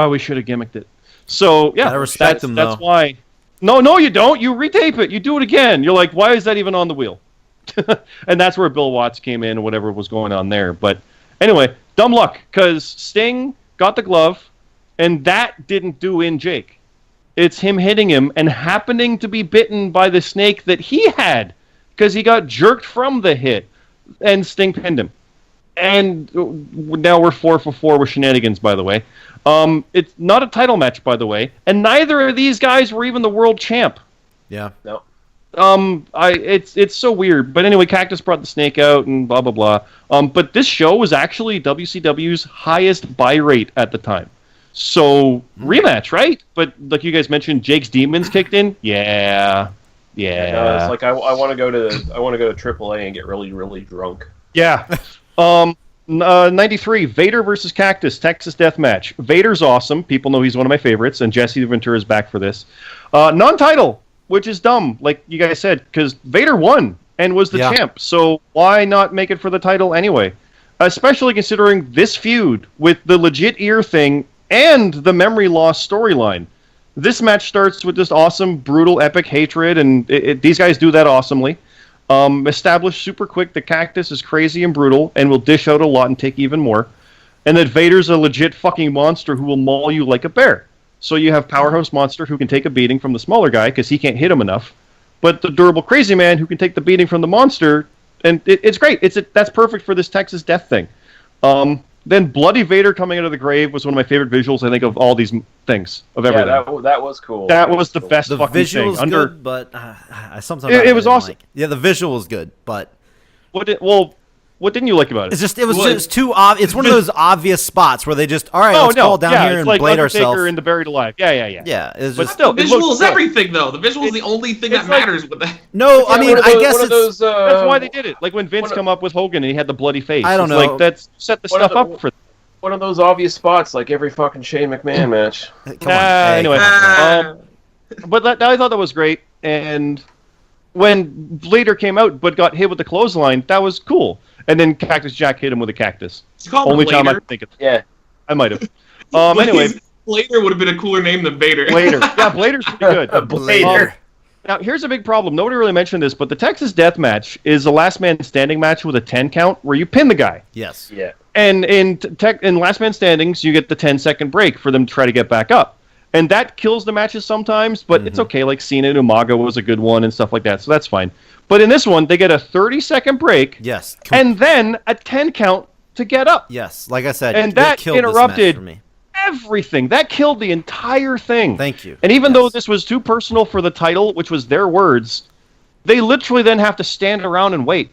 S4: we should have gimmicked it. So, yeah,
S1: I respect him, though.
S4: That's why. No, you don't. You retape it. You do it again. You're like, why is that even on the wheel? And that's where Bill Watts came in, and whatever was going on there. But anyway, dumb luck, because Sting got the glove, and that didn't do in Jake. It's him hitting him and happening to be bitten by the snake that he had, because he got jerked from the hit, and Sting pinned him. And now we're 4 for 4 with shenanigans, by the way. It's not a title match, by the way, and neither of these guys were even the world champ.
S1: Yeah.
S3: No.
S4: It's so weird. But anyway, Cactus brought the snake out and blah, blah, blah. But this show was actually WCW's highest buy rate at the time. So, rematch, right? But like you guys mentioned, Jake's Demons kicked in. Yeah.
S3: It's like I want to go to AAA and get really, really drunk.
S4: Yeah. 93, Vader versus Cactus, Texas Death Match. Vader's awesome. People know he's one of my favorites, and Jesse Ventura's back for this. Non-title, which is dumb, like you guys said, because Vader won and was the champ. So why not make it for the title anyway? Especially considering this feud with the legit ear thing and the memory loss storyline. This match starts with just awesome, brutal, epic hatred, and these guys do that awesomely. Establish super quick that Cactus is crazy and brutal and will dish out a lot and take even more. And that Vader's a legit fucking monster who will maul you like a bear. So you have Powerhouse Monster who can take a beating from the smaller guy because he can't hit him enough. But the Durable Crazy Man who can take the beating from the monster. And it's great. That's perfect for this Texas Death thing. Then Bloody Vader coming out of the grave was one of my favorite visuals, I think, of all these things, of everything.
S3: Yeah, that was cool.
S4: That was the best fucking thing.
S1: The visual was good, but I sometimes
S4: it was awesome.
S1: Yeah, the visual was good, but
S4: what didn't you like about it?
S1: It was just too obvious. It's one of those obvious spots where they just, all right, let's fall down here and
S4: like
S1: blade ourselves.
S4: In the Buried Alive. Yeah.
S1: Yeah, it's
S4: but
S1: just,
S4: still,
S2: the visual is everything, though. The visual is the only thing that matters with that.
S1: No, I mean, I guess
S3: it's...
S4: that's why they did it. Like when Vince come up with Hogan and he had the bloody face.
S1: I don't know.
S4: Like, that's set the stuff up for...
S3: One of those obvious spots, like every fucking Shane McMahon match.
S1: Come on.
S4: Anyway, but I thought that was great. And when Vader came out but got hit with the clothesline, that was cool. And then Cactus Jack hit him with a cactus. Only time I could think of it.
S3: Yeah.
S4: I might have. Anyway.
S2: Blader would have been a cooler name than Vader.
S4: Blader. Yeah, Blader's pretty good.
S1: Blader.
S4: Now, here's a big problem. Nobody really mentioned this, but the Texas Death Match is a last man standing match with a 10 count where you pin the guy.
S1: Yes.
S3: Yeah.
S4: And in last man standings, you get the 10-second break for them to try to get back up. And that kills the matches sometimes, but it's okay. Like Cena and Umaga was a good one and stuff like that, so that's fine. But in this one, they get a 30-second break.
S1: Yes.
S4: And then a 10 count to get up.
S1: Yes, like I said,
S4: and that
S1: killed
S4: interrupted
S1: this match for me.
S4: Everything. That killed the entire thing.
S1: Thank you.
S4: And even though this was too personal for the title, which was their words, they literally then have to stand around and wait.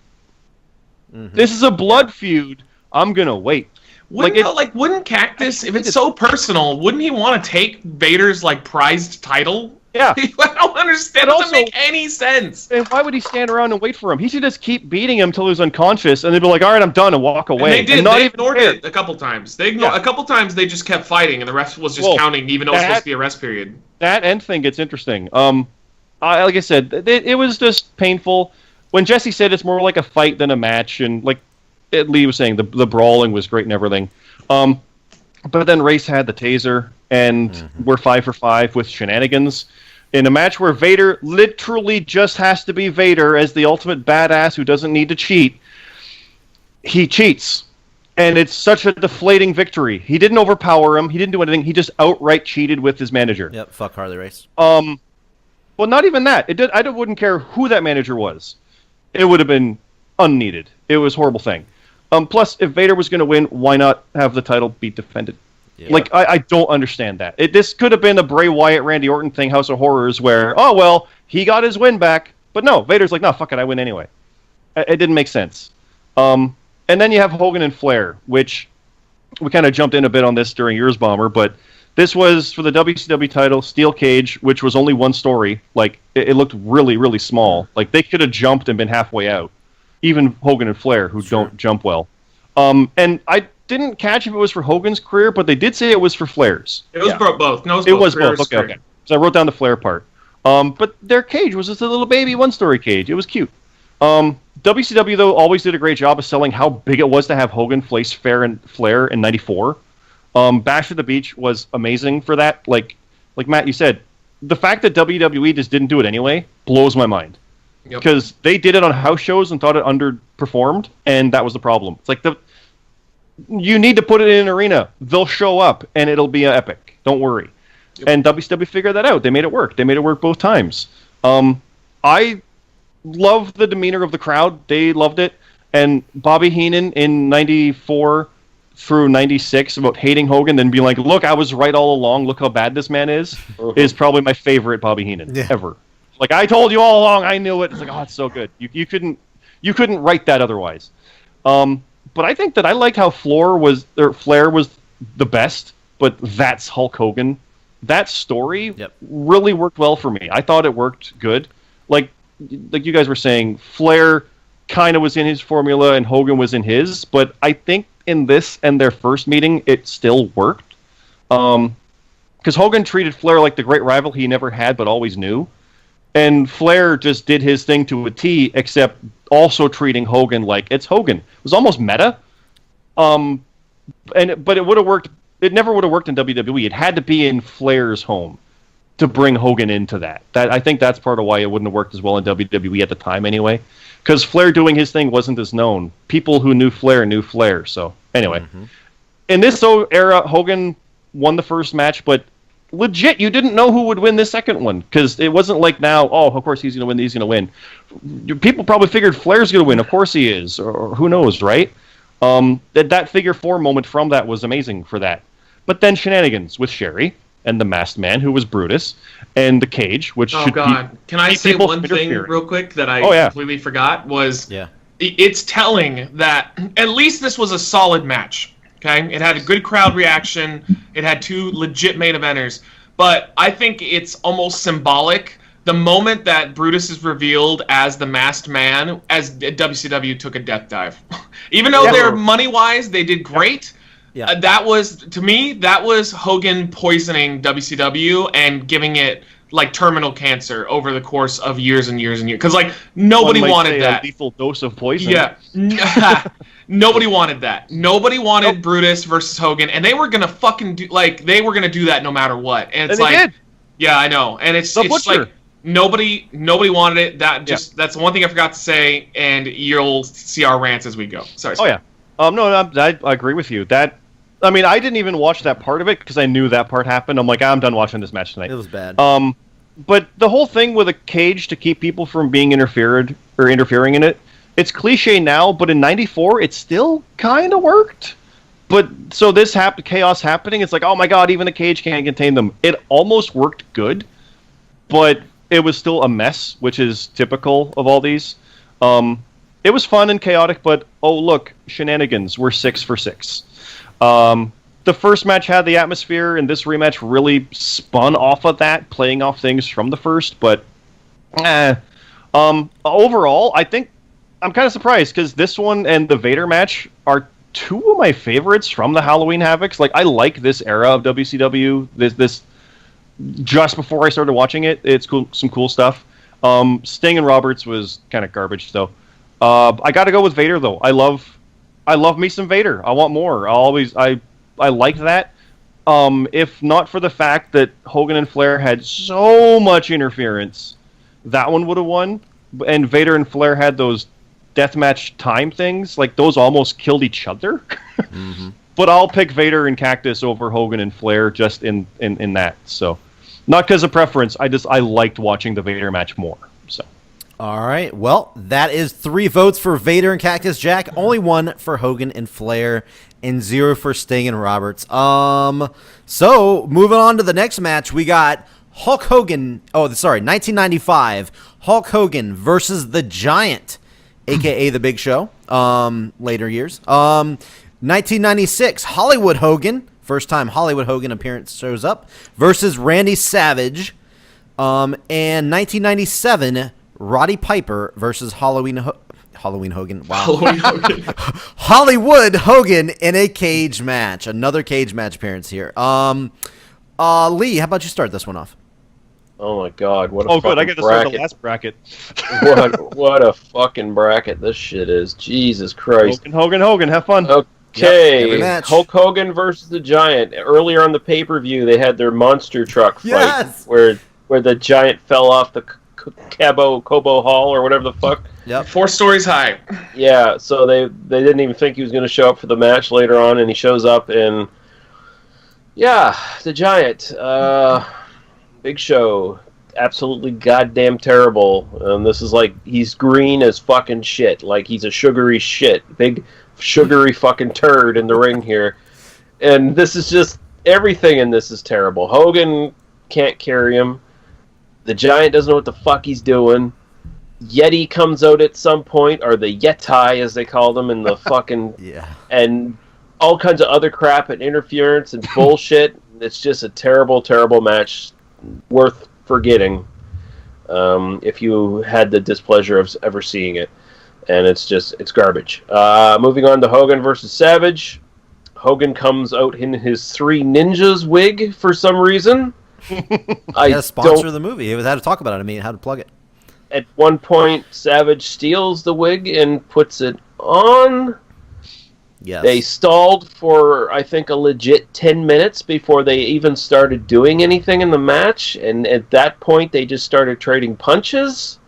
S4: This is a blood feud. I'm gonna wait.
S2: Wouldn't Cactus, if it's so personal, wouldn't he want to take Vader's prized title?
S4: Yeah.
S2: I don't understand. It doesn't make any sense.
S4: And why would he stand around and wait for him? He should just keep beating him until he's unconscious, and they'd be like, "All right, I'm done," and walk away.
S2: And they did. They ignored it a couple times. A couple times they just kept fighting, and the ref was just counting, even though it was supposed to be a rest period.
S4: That end thing gets interesting. Like I said, it was just painful. When Jesse said it's more like a fight than a match, and like Lee was saying, the brawling was great and everything. But then Race had the taser, and we're 5 for 5 with shenanigans. In a match where Vader literally just has to be Vader as the ultimate badass who doesn't need to cheat, he cheats. And it's such a deflating victory. He didn't overpower him. He didn't do anything. He just outright cheated with his manager.
S1: Yep, fuck Harley Race.
S4: Well, not even that. I wouldn't care who that manager was. It would have been unneeded. It was a horrible thing. Plus, if Vader was going to win, why not have the title be defended? Yeah. I don't understand that. This could have been a Bray Wyatt, Randy Orton thing, House of Horrors, where, he got his win back. But no, Vader's like, no, fuck it, I win anyway. It didn't make sense. And then you have Hogan and Flair, which we kind of jumped in a bit on this during yours, Bomber, but this was for the WCW title, Steel Cage, which was only one story. It looked really, really small. They could have jumped and been halfway out. Even Hogan and Flair, who don't jump well. And I didn't catch if it was for Hogan's career, but they did say it was for Flair's.
S2: It was both. No,
S4: it was both. Okay. So I wrote down the Flair part. But their cage was just a little baby one-story cage. It was cute. WCW, though, always did a great job of selling how big it was to have Hogan face Flair in '94. Bash at the Beach was amazing for that. Like Matt, you said, the fact that WWE just didn't do it anyway blows my mind. Because they did it on house shows and thought it underperformed, and that was the problem. It's you need to put it in an arena. They'll show up, and it'll be epic. Don't worry. Yep. And WCW figured that out. They made it work. They made it work both times. I love the demeanor of the crowd. They loved it. And Bobby Heenan in '94 through '96 about hating Hogan, then being like, "Look, I was right all along. Look how bad this man is." Is probably my favorite Bobby Heenan ever. I told you all along, I knew it. It's it's so good. You couldn't write that otherwise. But I think that I liked how Flair was the best, but that's Hulk Hogan. That story really worked well for me. I thought it worked good. Like you guys were saying, Flair kind of was in his formula and Hogan was in his, but I think in this and their first meeting, it still worked. Because Hogan treated Flair like the great rival he never had but always knew. And Flair just did his thing to a T, except also treating Hogan like it's Hogan. It was almost meta. But it would have worked. It never would have worked in WWE. It had to be in Flair's home to bring Hogan into that. I think that's part of why it wouldn't have worked as well in WWE at the time anyway. Because Flair doing his thing wasn't as known. People who knew Flair. So anyway, in this era, Hogan won the first match, but legit, you didn't know who would win the second one, because it wasn't like now, of course he's going to win. People probably figured Flair's going to win. Of course he is, or who knows, right? That figure 4 moment from that was amazing for that. But then shenanigans with Sherry and the Masked Man, who was Brutus, and the cage, which
S2: Can I say one thing real quick that I completely forgot? It's telling that at least this was a solid match. Okay, it had a good crowd reaction. It had 2 legit main eventers. But I think it's almost symbolic. The moment that Brutus is revealed as the Masked Man, as WCW took a death dive. Even though they're money-wise, they did great. Yeah. That was Hogan poisoning WCW and giving it terminal cancer over the course of years and years and years. Because nobody wanted that.
S4: A lethal dose of poison.
S2: Yeah. Nobody wanted that. Nobody wanted Brutus versus Hogan, and they were gonna fucking do they were gonna do that no matter what. And it's
S4: they did.
S2: Yeah, I know. And it's nobody wanted it. That's the one thing I forgot to say, and you'll see our rants as we go. Sorry.
S4: Oh yeah. No, I agree with you. I didn't even watch that part of it because I knew that part happened. I'm like, I'm done watching this match tonight.
S1: It was bad.
S4: But the whole thing with a cage to keep people from being interfering in it, it's cliche now, but in '94 it still kind of worked. But so this chaos happening, it's like, oh my god, even the cage can't contain them. It almost worked good, but it was still a mess, which is typical of all these. it was fun and chaotic, but oh look, shenanigans. We're 6 for 6. The first match had the atmosphere, and this rematch really spun off of that, playing off things from the first. But overall, I think I'm kind of surprised because this one and the Vader match are two of my favorites from the Halloween Havocs. Like, I like this era of WCW. This just before I started watching it, it's cool, some cool stuff. Sting and Roberts was kind of garbage, though. I got to go with Vader, though. I love me some Vader. I want more. I liked that. If not for the fact that Hogan and Flair had so much interference, that one would have won. And Vader and Flair had those deathmatch time things. Like, those almost killed each other. Mm-hmm. But I'll pick Vader and Cactus over Hogan and Flair just in that. So, not because of preference. I liked watching the Vader match more. So.
S1: All right. Well, that is 3 votes for Vader and Cactus Jack. Only 1 for Hogan and Flair, and 0 for Sting and Roberts. So moving on to the next match, we got Hulk Hogan. 1995 Hulk Hogan versus the Giant, aka the Big Show. Later years. 1996 Hollywood Hogan. First time Hollywood Hogan appearance shows up versus Randy Savage. And 1997. Roddy Piper versus Halloween Hogan. Wow.
S2: Halloween Hogan.
S1: Hollywood Hogan in a cage match. Another cage match appearance here. Lee, how about you start this one off?
S3: Oh my God! What a
S4: good!
S3: fucking
S4: I get to
S3: bracket.
S4: start the last bracket.
S3: what a fucking bracket this shit is. Jesus Christ!
S4: Hogan, have fun.
S3: Okay,
S1: Yep,
S3: Hulk Hogan versus the Giant. Earlier on the pay-per-view, they had their monster truck fight
S1: Yes!
S3: where the Giant fell off the Cobo Hall or whatever the fuck.
S1: Yep.
S2: 4 stories high.
S3: Yeah, so they didn't even think he was going to show up for the match later on, and he shows up, and yeah, the Giant, Big Show, absolutely goddamn terrible. This is like, he's green as fucking shit, like he's a sugary shit, big sugary fucking turd in the ring here, and this is just, everything in this is terrible. Hogan can't carry him. The Giant doesn't know what the fuck he's doing. Yeti comes out at some point, or the Yeti as they called him in the fucking
S1: Yeah.
S3: and all kinds of other crap and interference and bullshit. It's just a terrible, terrible match, worth forgetting if you had the displeasure of ever seeing it. And it's garbage. Moving on to Hogan versus Savage. Hogan comes out in his 3 Ninjas wig for some reason.
S1: I had to sponsor the movie. He had to talk about it. I mean, how to plug it.
S3: At one point, Savage steals the wig and puts it on.
S1: Yes.
S3: They stalled for, I think, a legit 10 minutes before they even started doing anything in the match. And at that point, they just started trading punches.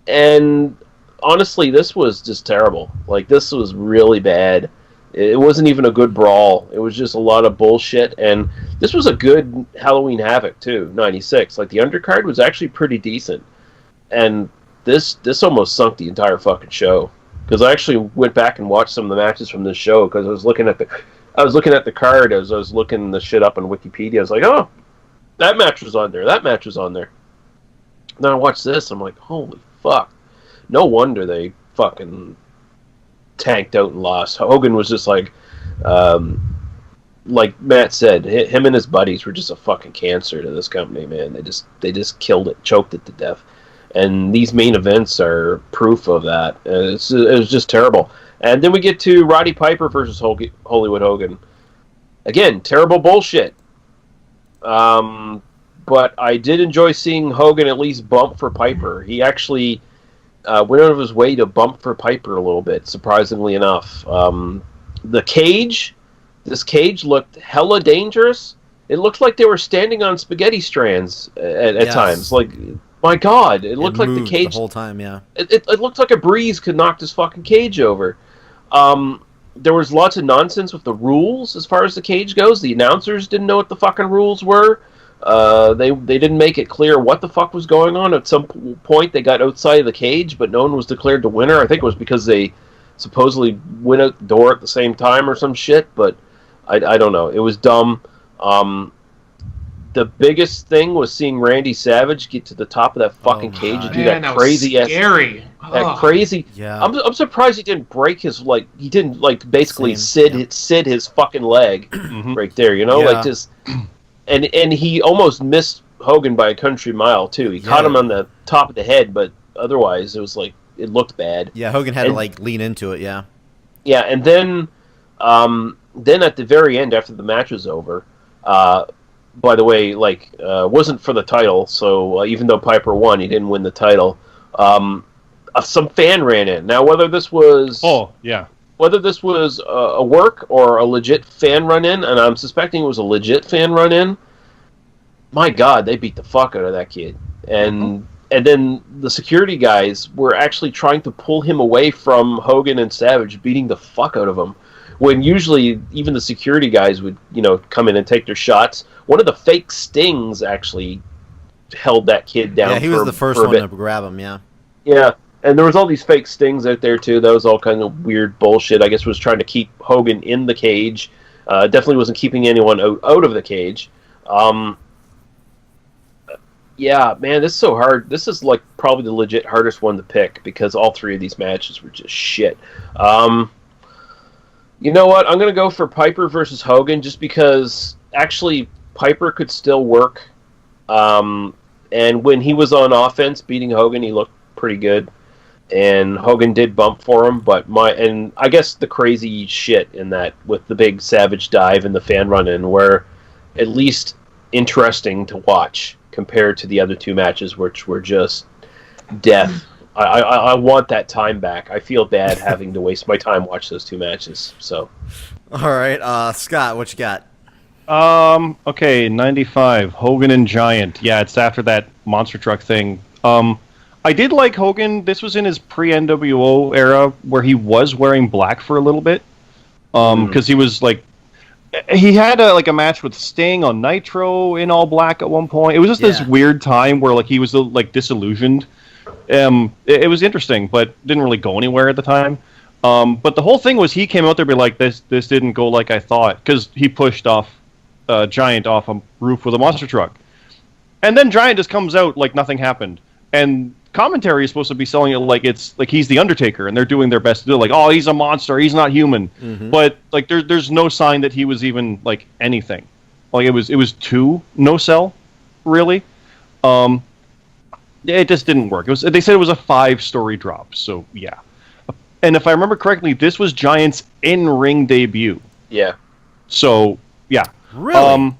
S3: And honestly, this was just terrible. Like, this was really bad. It wasn't even a good brawl. It was just a lot of bullshit. And this was a good Halloween Havoc, too, 96. Like, the undercard was actually pretty decent. And this almost sunk the entire fucking show. Because I actually went back and watched some of the matches from this show, because I was looking at the card as I was looking the shit up on Wikipedia. I was like, oh, that match was on there. That match was on there. And then I watched this. I'm like, holy fuck. No wonder they fucking tanked out and lost. Hogan was just like Matt said, him and his buddies were just a fucking cancer to this company, man. They just killed it, choked it to death. And these main events are proof of that. It was just terrible. And then we get to Roddy Piper versus Hollywood Hogan. Again, terrible bullshit. But I did enjoy seeing Hogan at least bump for Piper. He actually went out of his way to bump for Piper a little bit, surprisingly enough. This cage looked hella dangerous. It looked like they were standing on spaghetti strands at times. Like, my God, it looked like the cage
S1: the whole time. Yeah,
S3: it looked like a breeze could knock this fucking cage over. There was lots of nonsense with the rules as far as the cage goes. The announcers didn't know what the fucking rules were. They didn't make it clear what the fuck was going on. At some point, they got outside of the cage, but no one was declared the winner. I think it was because they supposedly went out the door at the same time or some shit. But I don't know. It was dumb. the biggest thing was seeing Randy Savage get to the top of that fucking cage and do that crazy
S2: scary.
S3: That crazy.
S1: Yeah.
S3: I'm surprised he didn't break his he didn't basically sid his fucking leg right there. Like just and he almost missed Hogan by a country mile too. He caught him on the top of the head, but otherwise it was it looked bad.
S1: Yeah, Hogan had to lean into it. Yeah.
S3: Yeah, and then at the very end, after the match was over, by the way, wasn't for the title. So even though Piper won, he didn't win the title. Some fan ran in. Now, whether this was a work or a legit fan run in, and I'm suspecting it was a legit fan run in. My God, they beat the fuck out of that kid, and then the security guys were actually trying to pull him away from Hogan and Savage, beating the fuck out of him. When usually even the security guys would, come in and take their shots. One of the fake Stings actually held that kid down.
S1: Yeah, he was the first one to grab him. Yeah.
S3: Yeah, and there was all these fake Stings out there too. That was all kind of weird bullshit. I guess was trying to keep Hogan in the cage. Definitely wasn't keeping anyone out of the cage. Yeah, man, this is so hard. This is probably the legit hardest one to pick because all three of these matches were just shit. You know what? I'm going to go for Piper versus Hogan just because actually Piper could still work. And when he was on offense beating Hogan, he looked pretty good. And Hogan did bump for him, and I guess the crazy shit in that with the big Savage dive and the fan run-in were at least interesting to watch compared to the other two matches, which were just death. I want that time back. I feel bad having to waste my time watch those two matches. So,
S1: all right, Scott, what you got?
S4: Okay, 95, Hogan and Giant. Yeah, it's after that monster truck thing. I did like Hogan. This was in his pre-NWO era where he was wearing black for a little bit. Because he was he had a match with Sting on Nitro in all black at one point. It was just this weird time where he was disillusioned. It was interesting, but didn't really go anywhere at the time. But the whole thing was he came out there and be like, this didn't go like I thought, because he pushed Giant off a roof with a monster truck. And then Giant just comes out like nothing happened. And commentary is supposed to be selling it like it's like he's the Undertaker, and they're doing their best to do it. He's a monster, he's not human. Mm-hmm. But there's no sign that he was even anything. It was too no sell, really. It just didn't work. They said it was a 5-story drop, so yeah. And if I remember correctly, this was Giant's in-ring debut.
S3: Yeah.
S4: So yeah.
S1: Really?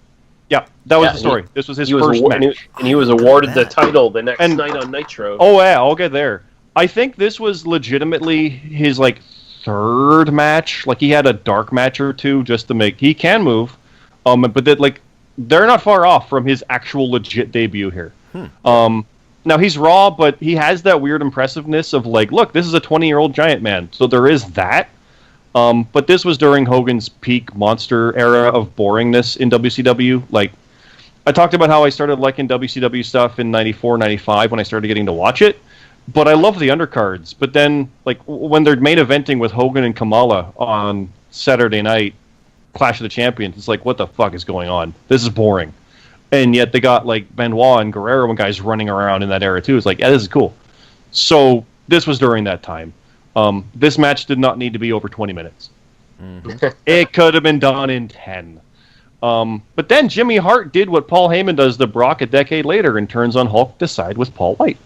S4: Yeah, that was the story. This was his first match.
S3: And he was awarded the title the next night on Nitro.
S4: Oh, yeah, I'll get there. I think this was legitimately his, third match. He had a dark match or two just to make... He can move, but they're not far off from his actual legit debut here. Now, he's raw, but he has that weird impressiveness of, look, this is a 20-year-old Giant man. So there is that. But this was during Hogan's peak monster era of boringness in WCW. I talked about how I started liking WCW stuff in 94, 95 when I started getting to watch it. But I love the undercards. But then, when they're main eventing with Hogan and Kamala on Saturday night, Clash of the Champions, it's what the fuck is going on? This is boring. And yet they got, Benoit and Guerrero and guys running around in that era, too. It's yeah, this is cool. So this was during that time. This match did not need to be over 20 minutes. Mm-hmm. It could have been done in 10. But then Jimmy Hart did what Paul Heyman does to Brock a decade later and turns on Hulk to side with Paul White.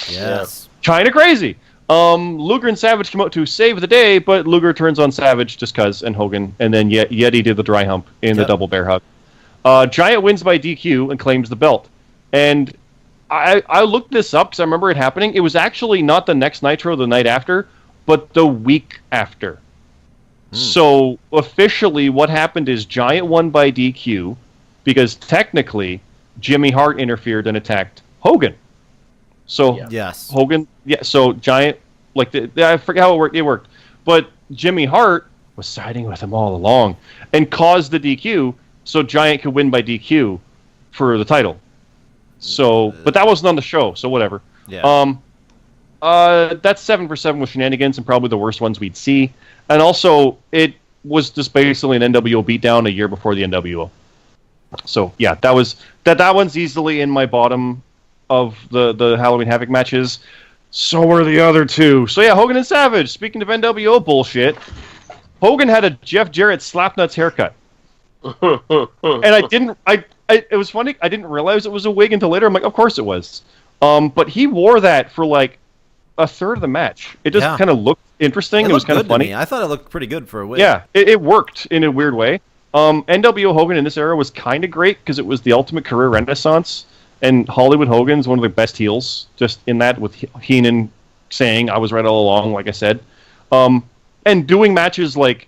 S1: Yes.
S4: Kind of crazy. Luger and Savage come out to save the day, but Luger turns on Savage just because, and Hogan, and then Yeti did the dry hump in the double bear hug. Giant wins by DQ and claims the belt. And I looked this up because I remember it happening. It was actually not the next Nitro the night after, but the week after. So officially what happened is Giant won by DQ because technically Jimmy Hart interfered and attacked Hogan. So
S1: yes,
S4: Hogan, so Giant, I forget how it worked. But Jimmy Hart was siding with him all along and caused the DQ so Giant could win by DQ for the title. So, but that wasn't on the show, so whatever.
S1: Yeah.
S4: That's 7 for 7 with shenanigans and probably the worst ones we'd see. And also, it was just basically an NWO beatdown a year before the NWO. So yeah, that one's easily in my bottom of the Halloween Havoc matches. So are the other two. So yeah, Hogan and Savage. Speaking of NWO bullshit, Hogan had a Jeff Jarrett slapnuts haircut, and it was funny. I didn't realize it was a wig until later. I'm like, of course it was. But he wore that for like a third of the match. It just kind of looked interesting. It was kind of funny.
S1: I thought it looked pretty good for a wig.
S4: Yeah, it worked in a weird way. NWO Hogan in this era was kind of great because it was the ultimate career renaissance, and Hollywood Hogan's one of the best heels, just in that, with Heenan saying, I was right all along, like I said. And doing matches like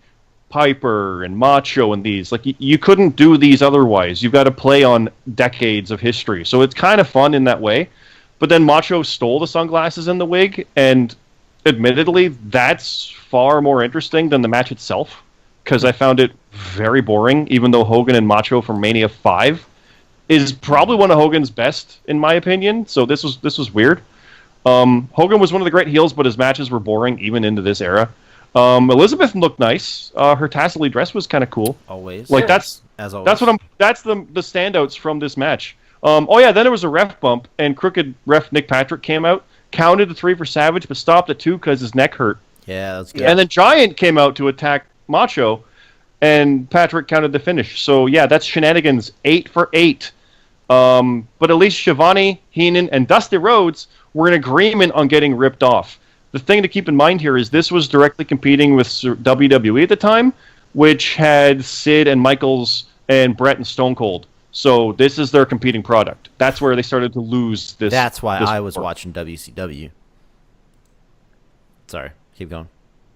S4: Piper and Macho and these, like, you couldn't do these otherwise. You've got to play on decades of history. So it's kind of fun in that way. But then Macho stole the sunglasses and the wig, and admittedly, that's far more interesting than the match itself, because I found it very boring, even though Hogan and Macho from Mania 5 is probably one of Hogan's best, in my opinion. So this was weird. Hogan was one of the great heels, but his matches were boring, even into this era. Elizabeth looked nice. Her tassel-y dress was kind of cool.
S1: Always.
S4: Like, that's
S1: as always.
S4: That's the standouts from this match. Then there was a ref bump, and crooked ref Nick Patrick came out, counted the 3 for Savage, but stopped at 2 because his neck hurt.
S1: Yeah, that's good.
S4: And then Giant came out to attack Macho, and Patrick counted the finish. So yeah, that's shenanigans. 8 for 8. But at least Shivani, Heenan, and Dusty Rhodes were in agreement on getting ripped off. The thing to keep in mind here is this was directly competing with WWE at the time, which had Sid and Michaels and Brett and Stone Cold. So this is their competing product. That's where they started to lose this.
S1: That's why I was watching WCW. Sorry, keep going.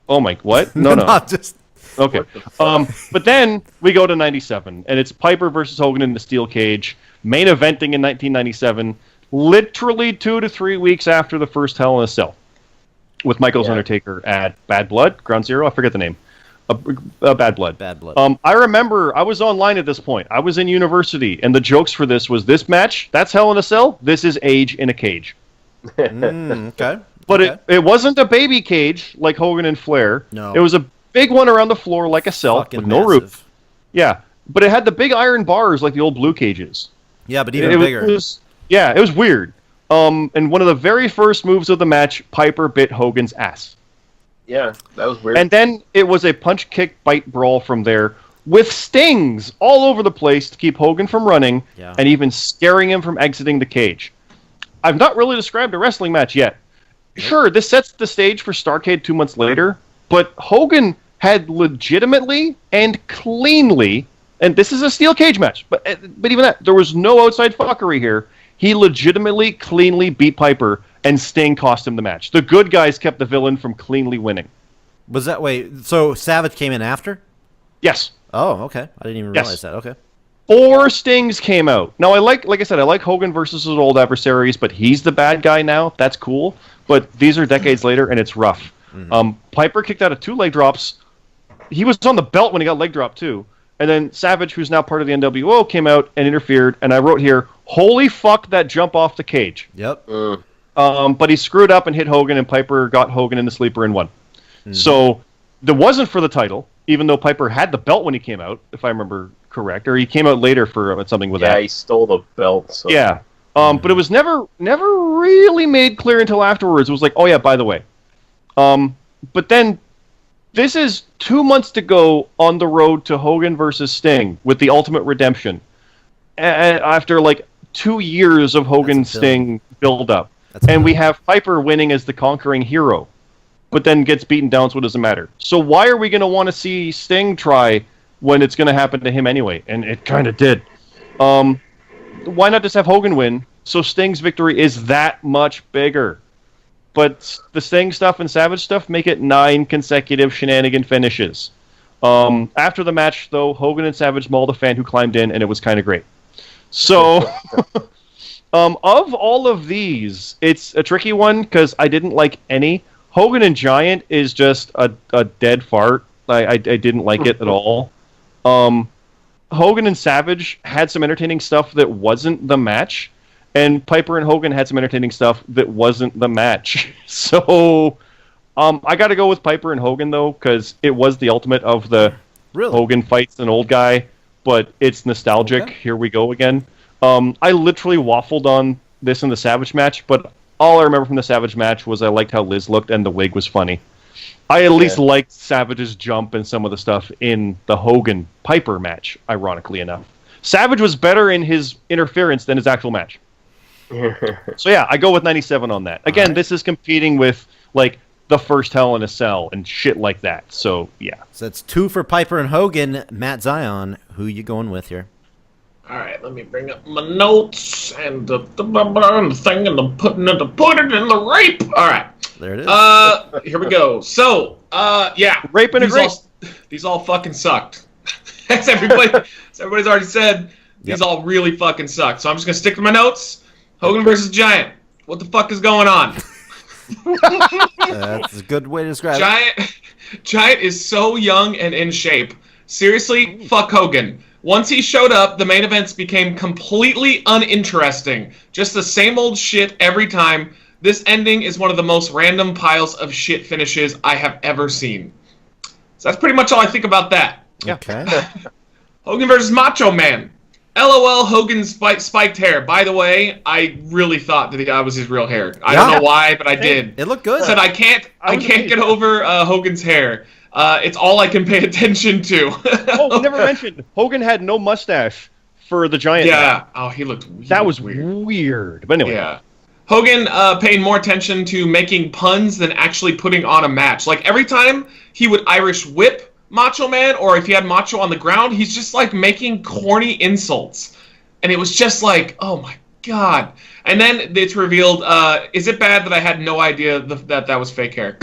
S4: Oh my, what? No.
S1: Just
S4: okay. But then we go to 97, and it's Piper versus Hogan in the steel cage, main eventing in 1997, literally 2 to 3 weeks after the first Hell in a Cell, with Michaels Undertaker at Bad Blood, Ground Zero, I forget the name. Bad Blood.
S1: Bad Blood.
S4: I remember I was online at this point. I was in university, and the jokes for this was, this match, that's Hell in a Cell, this is Age in a Cage.
S1: Okay.
S4: But it wasn't a baby cage like Hogan and Flair.
S1: No.
S4: It was a big one around the floor like a cell with no roof. Yeah, but it had the big iron bars like the old blue cages.
S1: Yeah, but even bigger.
S4: It was weird. And one of the very first moves of the match, Piper bit Hogan's ass.
S3: Yeah, that was weird.
S4: And then it was a punch, kick, bite brawl from there, with stings all over the place to keep Hogan from running, and even scaring him from exiting the cage. I've not really described a wrestling match yet. Sure, this sets the stage for Starrcade 2 months later, but Hogan had legitimately and cleanly, and this is a steel cage match, but even that, there was no outside fuckery here. He legitimately, cleanly beat Piper, and Sting cost him the match. The good guys kept the villain from cleanly winning.
S1: Was that way? So Savage came in after?
S4: Yes.
S1: Oh, okay. I didn't even realize that. Okay.
S4: 4 Stings came out. Now, like I said, I like Hogan versus his old adversaries, but he's the bad guy now. That's cool. But these are decades later, and it's rough. Mm-hmm. Piper kicked out of 2 leg drops. He was on the belt when he got leg dropped, too. And then Savage, who's now part of the NWO, came out and interfered. And I wrote here, holy fuck, that jump off the cage.
S1: Yep.
S4: But he screwed up and hit Hogan, and Piper got Hogan in the sleeper and won. Mm-hmm. So there wasn't for the title, even though Piper had the belt when he came out, if I remember correct. Or he came out later for something with that.
S3: Yeah, he stole the belt. So.
S4: Yeah. But it was never really made clear until afterwards. It was like, oh yeah, by the way. But then this is 2 months to go on the road to Hogan versus Sting with the Ultimate Redemption. After like 2 years of Hogan Sting build-up. And we have Piper winning as the conquering hero, but then gets beaten down, so it doesn't matter. So why are we going to want to see Sting try when it's going to happen to him anyway? And it kind of did. Why not just have Hogan win, so Sting's victory is that much bigger? But the Sting stuff and Savage stuff make it 9 consecutive shenanigan finishes. After the match, though, Hogan and Savage mauled a fan who climbed in, and it was kind of great. So, of all of these, it's a tricky one, because I didn't like any. Hogan and Giant is just a dead fart. I didn't like it at all. Hogan and Savage had some entertaining stuff that wasn't the match, and Piper and Hogan had some entertaining stuff that wasn't the match. So, I got to go with Piper and Hogan, though, because it was the ultimate of the Hogan fights an old guy. but it's nostalgic. Okay. Here we go again. I literally waffled on this in the Savage match, but all I remember from the Savage match was I liked how Liz looked and the wig was funny. I at least liked Savage's jump and some of the stuff in the Hogan Piper match, ironically enough. Savage was better in his interference than his actual match. So yeah, I go with 97 on that. Again, this is competing with like the first Hell in a Cell and shit like that. So yeah.
S1: So that's 2 for Piper and Hogan. Matt Zion, who you going with here?
S2: All right, let me bring up my notes and the thing and the put it in the rape. All right.
S1: There it is.
S2: Here we go. So, yeah.
S4: Rape and a grape.
S2: These all fucking sucked. As everybody's already said, these all really fucking sucked. So I'm just going to stick to my notes. Hogan versus Giant. What the fuck is going on?
S1: That's a good way to describe it.
S2: Giant is so young and in shape. Seriously, fuck Hogan. Once he showed up, the main events became completely uninteresting. Just the same old shit every time. This ending is one of the most random piles of shit finishes I have ever seen. So that's pretty much all I think about that.
S1: Okay.
S2: Hogan versus Macho Man. LOL, Hogan's spiked hair. By the way, I really thought that was his real hair. I don't know why, but I did.
S1: It looked good.
S2: I said I can't get over Hogan's hair. It's all I can pay attention to.
S4: Oh, never mentioned. Hogan had no mustache for the Giant.
S2: Yeah. Oh, he looked
S4: weird. But anyway.
S2: Yeah. Hogan paying more attention to making puns than actually putting on a match. Like every time he would Irish whip Macho Man, or if he had Macho on the ground, he's just like making corny insults. And it was just like, oh my God. And then it's revealed, is it bad that I had no idea that was fake hair?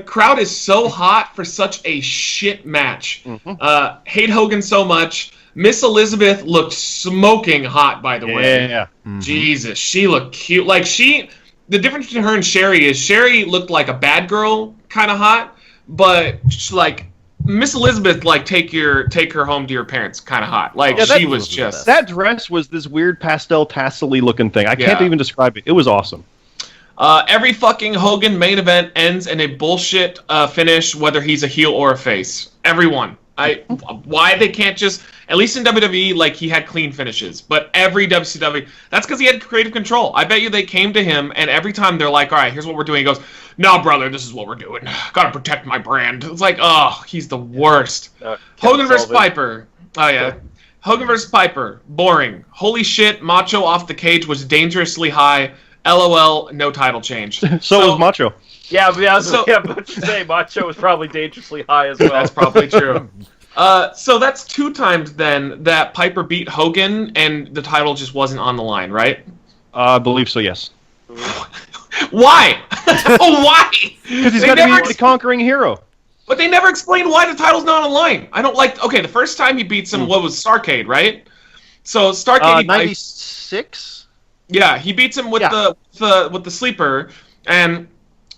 S2: Crowd is so hot for such a shit match. Mm-hmm. Hate Hogan so much. Miss Elizabeth looked smoking hot, by the way.
S4: Yeah.
S1: Mm-hmm.
S2: Jesus, she looked cute. Like the difference between her and Sherry is Sherry looked like a bad girl kind of hot, but like Miss Elizabeth, like take her home to your parents kind of hot. Like she was just...
S4: That dress was this weird pastel tassel-y looking thing. I can't even describe it. It was awesome.
S2: Every fucking Hogan main event ends in a bullshit finish, whether he's a heel or a face. Everyone. Why they can't just... At least in WWE, like, he had clean finishes. But every WCW... That's because he had creative control. I bet you they came to him, and every time they're like, all right, here's what we're doing. He goes, no, brother, this is what we're doing. Gotta protect my brand. It's like, oh, he's the worst. Hogan versus Piper. Oh, yeah. Hogan versus Piper. Boring. Holy shit, Macho off the cage was dangerously high. LOL, no title change.
S4: So was Macho.
S3: Yeah, but I was about to say Macho was probably dangerously high as well.
S2: That's probably true. So that's 2 times then that Piper beat Hogan and the title just wasn't on the line, right?
S4: I believe so, yes.
S2: Why? Why?
S4: Because he's got to be the conquering hero.
S2: But they never explained why the title's not on the line. I don't like... Okay, the first time he beats him, what was Starrcade, right? So Starrcade...
S4: 96?
S2: Yeah, he beats him with the sleeper, and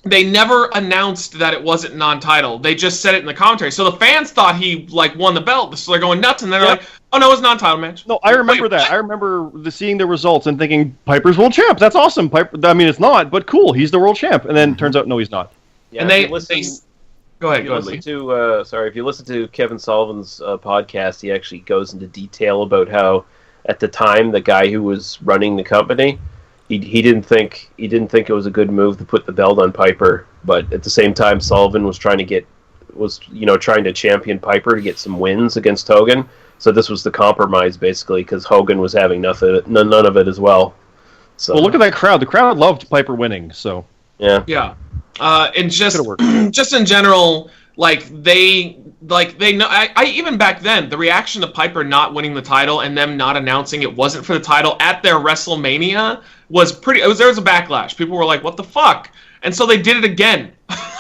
S2: they never announced that it wasn't non-title. They just said it in the commentary. So the fans thought he like won the belt, so they're going nuts, and they're like, "Oh no, it's non-title match."
S4: No, I remember that. I remember seeing the results and thinking, "Piper's world champ. That's awesome." Piper. I mean, it's not, but cool. He's the world champ, and then it turns out no, he's not.
S3: Yeah,
S2: and they go ahead.
S3: If you listen to Kevin Sullivan's podcast, he actually goes into detail about how at the time the guy who was running the company, he didn't think it was a good move to put the belt on Piper, but at the same time Sullivan was trying to champion Piper to get some wins against Hogan. So this was the compromise basically, because Hogan was having none of it as well. So
S4: well, look at that crowd. The crowd loved Piper winning. So
S2: yeah. And just in general, they know. I even back then, the reaction to Piper not winning the title and them not announcing it wasn't for the title at their WrestleMania was pretty. There was a backlash. People were like, "What the fuck?" And so they did it again.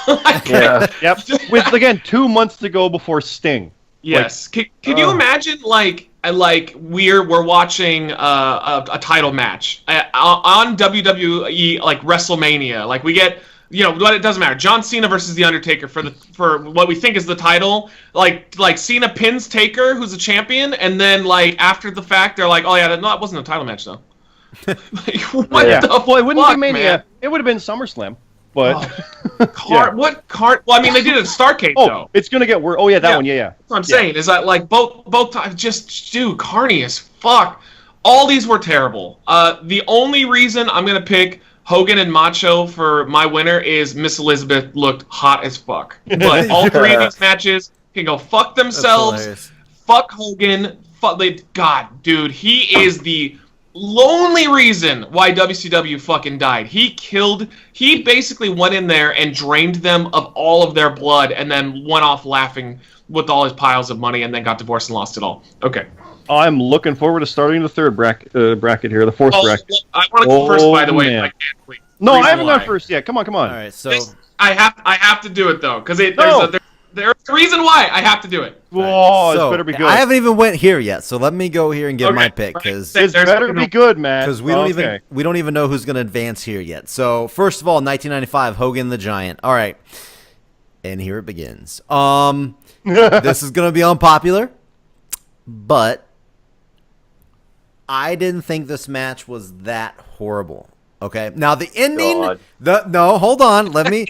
S4: Yep. With again 2 months to go before Sting.
S2: Yes. Can you imagine we're watching a title match on WWE like WrestleMania? Like we get. It doesn't matter. John Cena versus The Undertaker for what we think is the title. Like Cena pins Taker, who's a champion, and then after the fact, they're like, "Oh yeah, that wasn't a title match though."
S4: Well, it wouldn't be Mania. Man? It would have been SummerSlam, but
S2: What card? Well, I mean, they did it at Starrcade, though.
S4: It's going to get worse. Oh, yeah, that one, yeah.
S2: That's what I'm saying, is that, like, both times, just, dude, carny as fuck. All these were terrible. The only reason I'm going to pick Hogan and Macho for my winner is Miss Elizabeth looked hot as fuck. But all three of these matches can go fuck themselves. Fuck Hogan. God, dude, he is the lonely reason why WCW fucking died. He basically went in there and drained them of all of their blood and then went off laughing with all his piles of money and then got divorced and lost it all. Okay.
S4: I'm looking forward to starting the third bracket here, the fourth bracket.
S2: I want to go first, by the way. If I can, please.
S4: No, I haven't gone first yet. Come on.
S1: All right, so
S2: I have to do it though, because there's a reason why I have to do it.
S4: Whoa,
S1: so,
S4: it better be good.
S1: I haven't even went here yet, so let me go here and give my pick because
S4: it better be good, man.
S1: Because we don't even know who's going to advance here yet. So first of all, 1995, Hogan the Giant. All right, and here it begins. This is going to be unpopular, but I didn't think this match was that horrible. Okay, now the ending. No, hold on. Let me.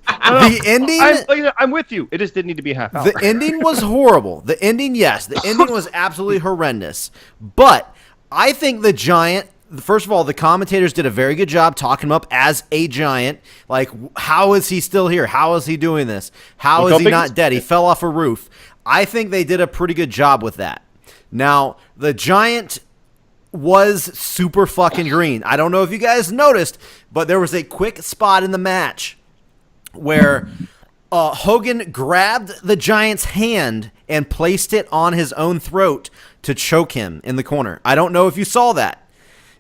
S1: The ending.
S4: I'm with you. It just didn't need to be a half hour.
S1: The ending was horrible. The ending, yes, the ending was absolutely horrendous. But I think the Giant. First of all, the commentators did a very good job talking him up as a giant. Like, how is he still here? How is he doing this? How is he not dead? He fell off a roof. I think they did a pretty good job with that. Now, the Giant was super fucking green. I don't know if you guys noticed, but there was a quick spot in the match where Hogan grabbed the Giant's hand and placed it on his own throat to choke him in the corner. I don't know if you saw that.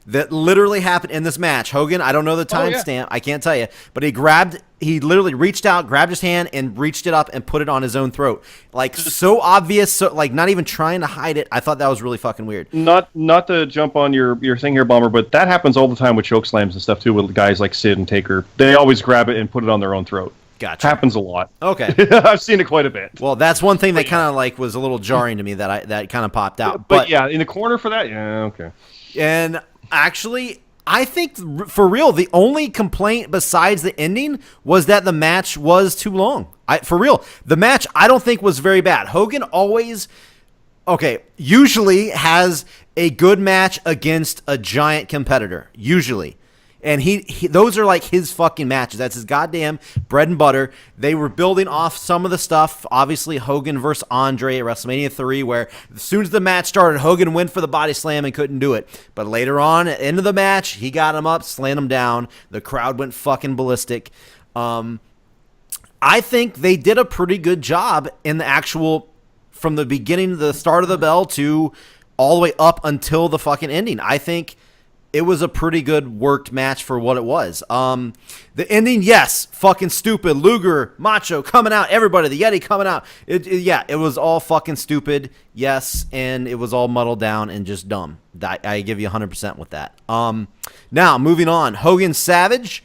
S1: That literally happened in this match. Hogan, I don't know the timestamp. I can't tell you. But he literally reached out, grabbed his hand, and reached it up and put it on his own throat. Like, so obvious, so like not even trying to hide it. I thought that was really fucking weird.
S4: Not to jump on your thing here, Bomber, but that happens all the time with choke slams and stuff, too, with guys like Sid and Taker. They always grab it and put it on their own throat.
S1: Gotcha.
S4: Happens a lot.
S1: Okay.
S4: I've seen it quite a bit.
S1: Well, that's one thing that kind of like was a little jarring to me that kind of popped out.
S4: But yeah, in the corner for that, yeah, okay.
S1: And actually, I think for real, the only complaint besides the ending was that the match was too long. For real, the match I don't think was very bad. Hogan usually has a good match against a giant competitor, usually. And he those are like his fucking matches. That's his goddamn bread and butter. They were building off some of the stuff. Obviously, Hogan versus Andre at WrestleMania 3, where as soon as the match started, Hogan went for the body slam and couldn't do it. But later on, at the end of the match, he got him up, slammed him down. The crowd went fucking ballistic. I think they did a pretty good job in the actual, from the beginning, the start of the bell to all the way up until the fucking ending. I think it was a pretty good worked match for what it was. The ending, yes, fucking stupid. Luger, Macho coming out, everybody, the Yeti coming out. It was all fucking stupid, yes, and it was all muddled down and just dumb. I give you 100% with that. Now, moving on. Hogan Savage.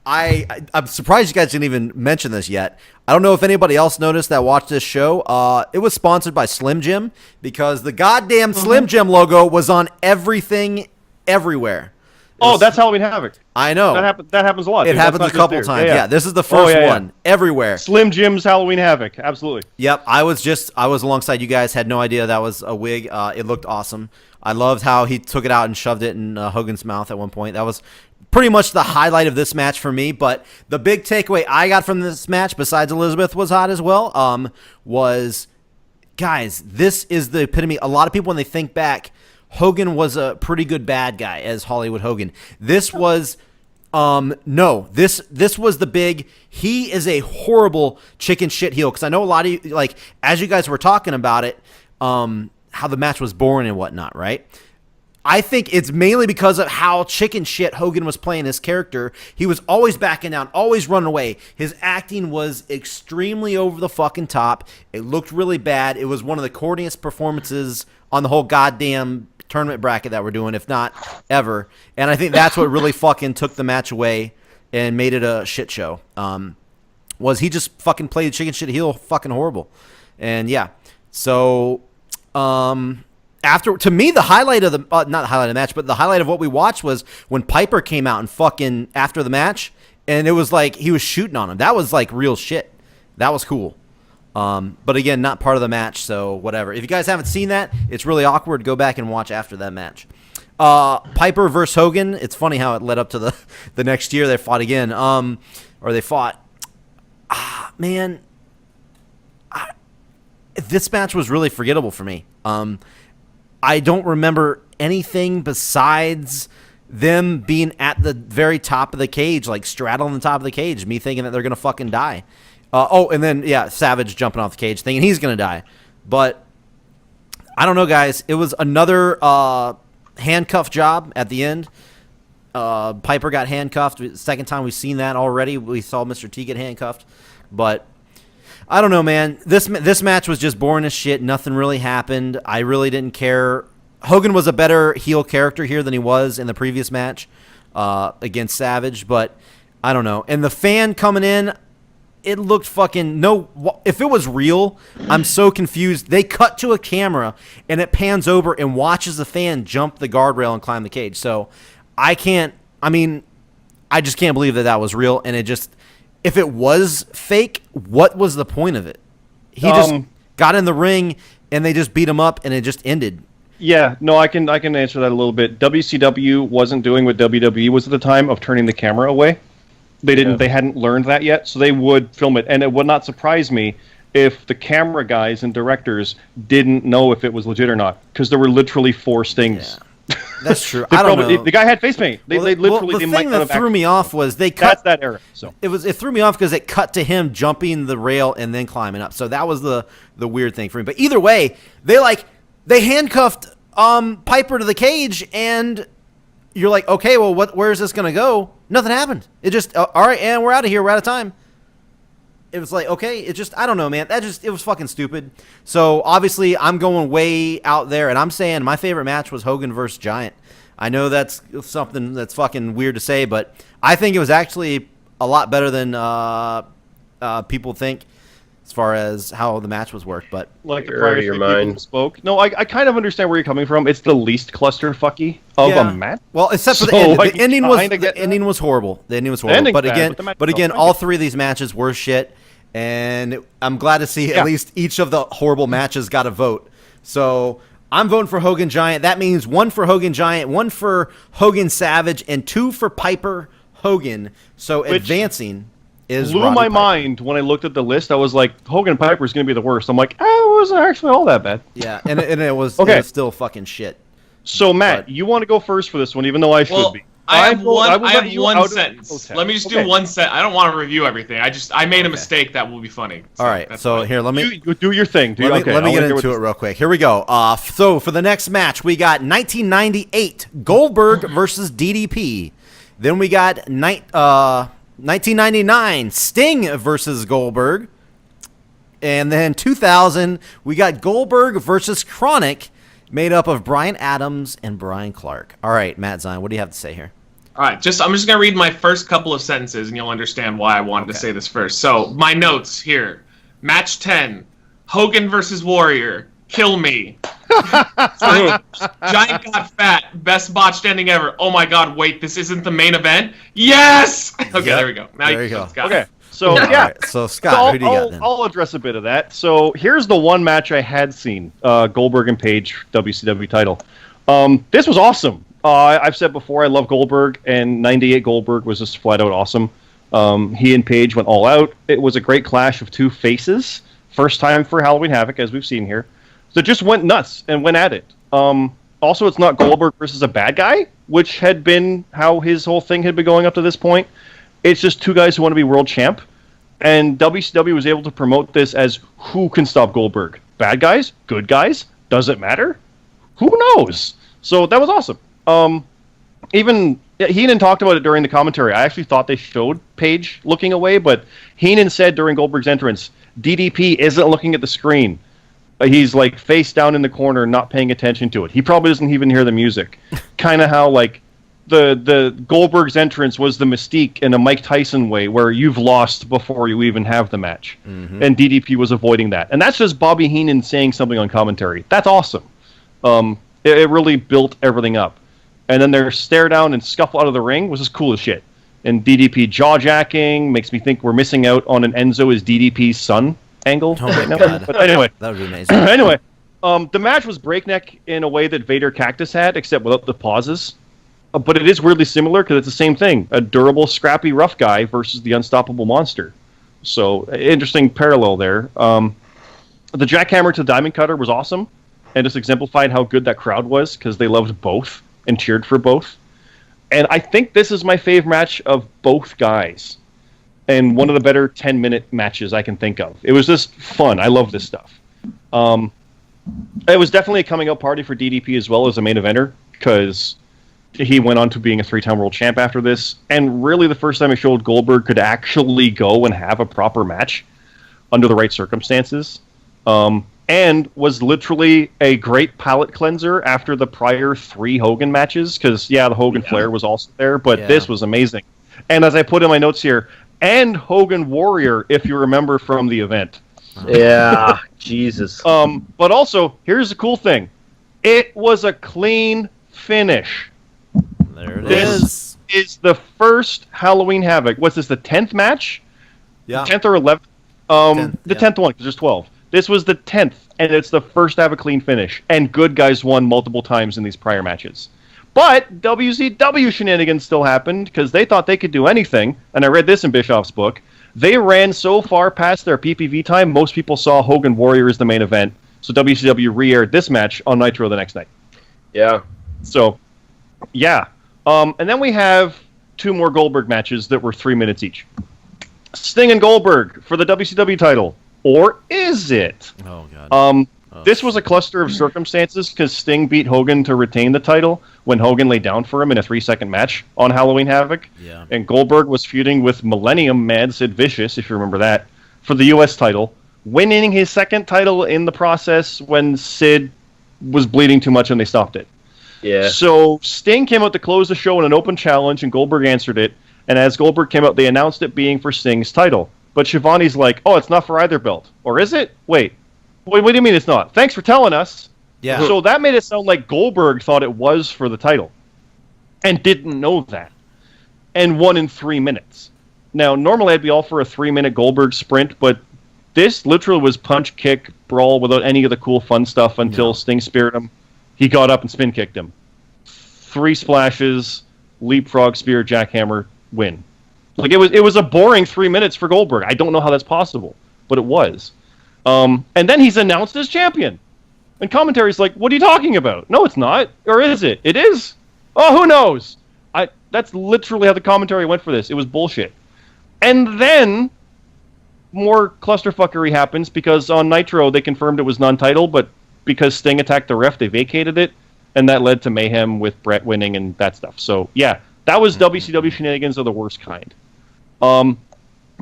S1: I'm surprised you guys didn't even mention this yet. I don't know if anybody else noticed that watched this show. It was sponsored by Slim Jim because the goddamn Slim Jim logo was on everything everywhere.
S4: That's Halloween Havoc.
S1: I know.
S4: That happens a lot.
S1: It happens a couple times. Yeah, this is the first one. Everywhere.
S4: Slim Jim's Halloween Havoc. Absolutely.
S1: Yep. I was alongside you guys. Had no idea that was a wig. It looked awesome. I loved how he took it out and shoved it in Hogan's mouth at one point. That was pretty much the highlight of this match for me. But the big takeaway I got from this match, besides Elizabeth was hot as well, was, guys, this is the epitome. A lot of people, when they think back, Hogan was a pretty good bad guy as Hollywood Hogan. This was this was the big, he is a horrible chicken shit heel, because I know a lot of you, like, as you guys were talking about it, how the match was boring and whatnot, right? I think it's mainly because of how chicken shit Hogan was playing his character. He was always backing down, always running away. His acting was extremely over the fucking top. It looked really bad. It was one of the corniest performances on the whole goddamn tournament bracket that we're doing, if not ever. And I think that's what really fucking took the match away and made it a shit show. Was he just fucking played chicken shit heel fucking horrible. And yeah. So to me, the highlight of the not the highlight of the match, but the highlight of what we watched was when Piper came out and fucking after the match And it was like he was shooting on him. That was like real shit. That was cool. But again, not part of the match, so whatever. If you guys haven't seen that, it's really awkward. Go back and watch after that match. Piper versus Hogan. It's funny how it led up to the next year they fought again. Or they fought. Man, this match was really forgettable for me. I don't remember anything besides them being at the very top of the cage, like straddling the top of the cage, me thinking that they're going to fucking die. And then, Savage jumping off the cage thinking he's going to die. But I don't know, guys. It was another handcuff job at the end. Piper got handcuffed. Second time we've seen that already. We saw Mr. T get handcuffed. But I don't know, man. This match was just boring as shit. Nothing really happened. I really didn't care. Hogan was a better heel character here than he was in the previous match against Savage. But I don't know. And the fan coming in, it looked fucking if it was real, I'm so confused. They cut to a camera and it pans over and watches the fan jump the guardrail and climb the cage. So I just can't believe that was real. And if it was fake, what was the point of it? He just got in the ring and they just beat him up and it just ended.
S4: Yeah, no, I can answer that a little bit. WCW wasn't doing what WWE was at the time of turning the camera away. They hadn't learned that yet, so they would film it. And it would not surprise me if the camera guys and directors didn't know if it was legit or not, because there were literally 4 stings.
S1: Yeah. That's true. I don't know.
S4: The guy had face paint.
S1: The thing that threw me off was they cut.
S4: That's that era. So
S1: it threw me off because it cut to him jumping the rail and then climbing up. So that was the weird thing for me. But either way, they handcuffed Piper to the cage, and you're like, okay, well, where is this gonna go? Nothing happened. It just all right, and we're out of here. We're out of time. It was like, okay, I don't know, man. It was fucking stupid. So obviously, I'm going way out there, and I'm saying my favorite match was Hogan versus Giant. I know that's something that's fucking weird to say, but I think it was actually a lot better than people think as far as how the match was worked. But
S4: like the prior your mind spoke. No, I kind of understand where you're coming from. It's the least clusterfucky of a match.
S1: Well, except for the ending. The ending was horrible. The ending was horrible. But again, all 3 of these matches were shit. And I'm glad to see at least each of the horrible matches got a vote. So I'm voting for Hogan Giant. That means 1 for Hogan Giant, 1 for Hogan Savage, and 2 for Piper Hogan. So advancing is
S4: blew
S1: Roddy
S4: my
S1: Piper.
S4: mind when I looked at the list. I was like, Hogan Piper is going to be the worst. I'm like, it wasn't actually all that bad.
S1: Yeah, and it was,
S4: okay.
S1: It was still fucking shit.
S4: So Matt, you want to go first for this one, even though I should be.
S2: I have one sentence. Let me just do one sentence. I don't want to review everything. I made a mistake that will be funny.
S1: So all right. So here, let me
S4: do your thing.
S1: Let me get into it real quick. Here we go. So for the next match, we got 1998 Goldberg versus DDP. Then we got 1999 Sting versus Goldberg. And then 2000, we got Goldberg versus Chronic, made up of Bryan Adams and Brian Clark. All right, Matt Zion, what do you have to say here?
S2: All right, I'm just going to read my first couple of sentences, and you'll understand why I wanted to say this first. So, my notes here. Match 10, Hogan versus Warrior, kill me. Giant got fat, best botched ending ever. Oh my god, wait, this isn't the main event? Yes! Okay, there we go. Now
S1: there you go.
S4: Okay. So
S1: right, so Scott, who do you got then?
S4: I'll address a bit of that. So here's the one match I had seen: Goldberg and Page WCW title. This was awesome. I've said before I love Goldberg, and '98 Goldberg was just flat out awesome. He and Page went all out. It was a great clash of 2 faces. First time for Halloween Havoc, as we've seen here. So just went nuts and went at it. Also, it's not Goldberg versus a bad guy, which had been how his whole thing had been going up to this point. It's just 2 guys who want to be world champ. And WCW was able to promote this as who can stop Goldberg? Bad guys? Good guys? Does it matter? Who knows? So that was awesome. Even Heenan talked about it during the commentary. I actually thought they showed Page looking away, but Heenan said during Goldberg's entrance, DDP isn't looking at the screen. He's like face down in the corner, not paying attention to it. He probably doesn't even hear the music. Kind of how like the Goldberg's entrance was the Mystique in a Mike Tyson way, where you've lost before you even have the match. Mm-hmm. And DDP was avoiding that. And that's just Bobby Heenan saying something on commentary. That's awesome. It really built everything up. And then their stare down and scuffle out of the ring was just cool as shit. and DDP jaw-jacking makes me think we're missing out on an Enzo is DDP's son angle right now.
S1: God.
S4: But anyway.
S1: That would be amazing.
S4: Anyway, the match was breakneck in a way that Vader Cactus had, except without the pauses. But it is weirdly similar because it's the same thing. A durable, scrappy, rough guy versus the unstoppable monster. So, interesting parallel there. The jackhammer to Diamond Cutter was awesome, and just exemplified how good that crowd was because they loved both and cheered for both. And I think this is my favorite match of both guys, and one of the better 10-minute matches I can think of. It was just fun. I love this stuff. It was definitely a coming-out party for DDP as well as a main eventer, because he went on to being a 3-time world champ after this, and really the first time he showed Goldberg could actually go and have a proper match under the right circumstances, and was literally a great palate cleanser after the prior 3 Hogan matches, because, the Hogan Flair was also there, but this was amazing. And as I put in my notes here, and Hogan Warrior, if you remember from the event.
S3: Yeah, Jesus.
S4: But also, here's the cool thing. It was a clean finish.
S1: There it is.
S4: This is the first Halloween Havoc. What's this, the 10th match?
S1: Yeah.
S4: 10th or 11th?
S1: 10th,
S4: the 10th one, because there's 12. This was the 10th, and it's the first to have a clean finish. And good guys won multiple times in these prior matches. But WCW shenanigans still happened, because they thought they could do anything. And I read this in Bischoff's book. They ran so far past their PPV time, most people saw Hogan Warrior as the main event. So WCW re-aired this match on Nitro the next night.
S3: Yeah.
S4: So, yeah. And then we have 2 more Goldberg matches that were 3 minutes each. Sting and Goldberg for the WCW title. Or is it?
S1: Oh, God.
S4: This was a cluster of circumstances because Sting beat Hogan to retain the title when Hogan laid down for him in a 3-second match on Halloween Havoc.
S1: Yeah.
S4: And Goldberg was feuding with Millennium Mad Sid Vicious, if you remember that, for the U.S. title, winning his 2nd title in the process when Sid was bleeding too much and they stopped it.
S3: Yeah.
S4: So Sting came out to close the show in an open challenge, and Goldberg answered it. And as Goldberg came out, they announced it being for Sting's title. But Shivani's like, oh, it's not for either belt. Or is it? Wait, what do you mean it's not? Thanks for telling us.
S1: Yeah.
S4: So that made it sound like Goldberg thought it was for the title and didn't know that and won in 3 minutes. Now, normally I'd be all for a 3-minute Goldberg sprint, but this literally was punch, kick, brawl without any of the cool fun stuff until Sting speared him. He got up and spin kicked him. 3 splashes, leapfrog, spear, jackhammer, win. Like it was a boring 3 minutes for Goldberg. I don't know how that's possible, but it was. And then he's announced as champion. And commentary's like, what are you talking about? No, it's not. Or is it? It is? Oh, who knows? That's literally how the commentary went for this. It was bullshit. And then more clusterfuckery happens because on Nitro they confirmed it was non-title, but because Sting attacked the ref, they vacated it, and that led to mayhem with Brett winning and that stuff. So, yeah, that was WCW shenanigans of the worst kind. And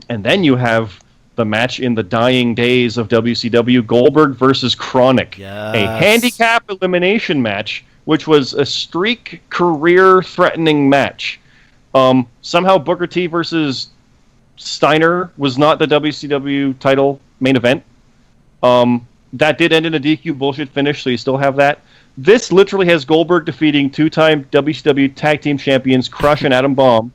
S4: then you have the match in the dying days of WCW, Goldberg versus Chronic.
S1: Yes.
S4: A handicap elimination match, which was a streak career-threatening match. Somehow Booker T versus Steiner was not the WCW title main event. That did end in a DQ bullshit finish, so you still have that. This literally has Goldberg defeating 2-time WCW Tag Team Champions Crush and Adam Bomb,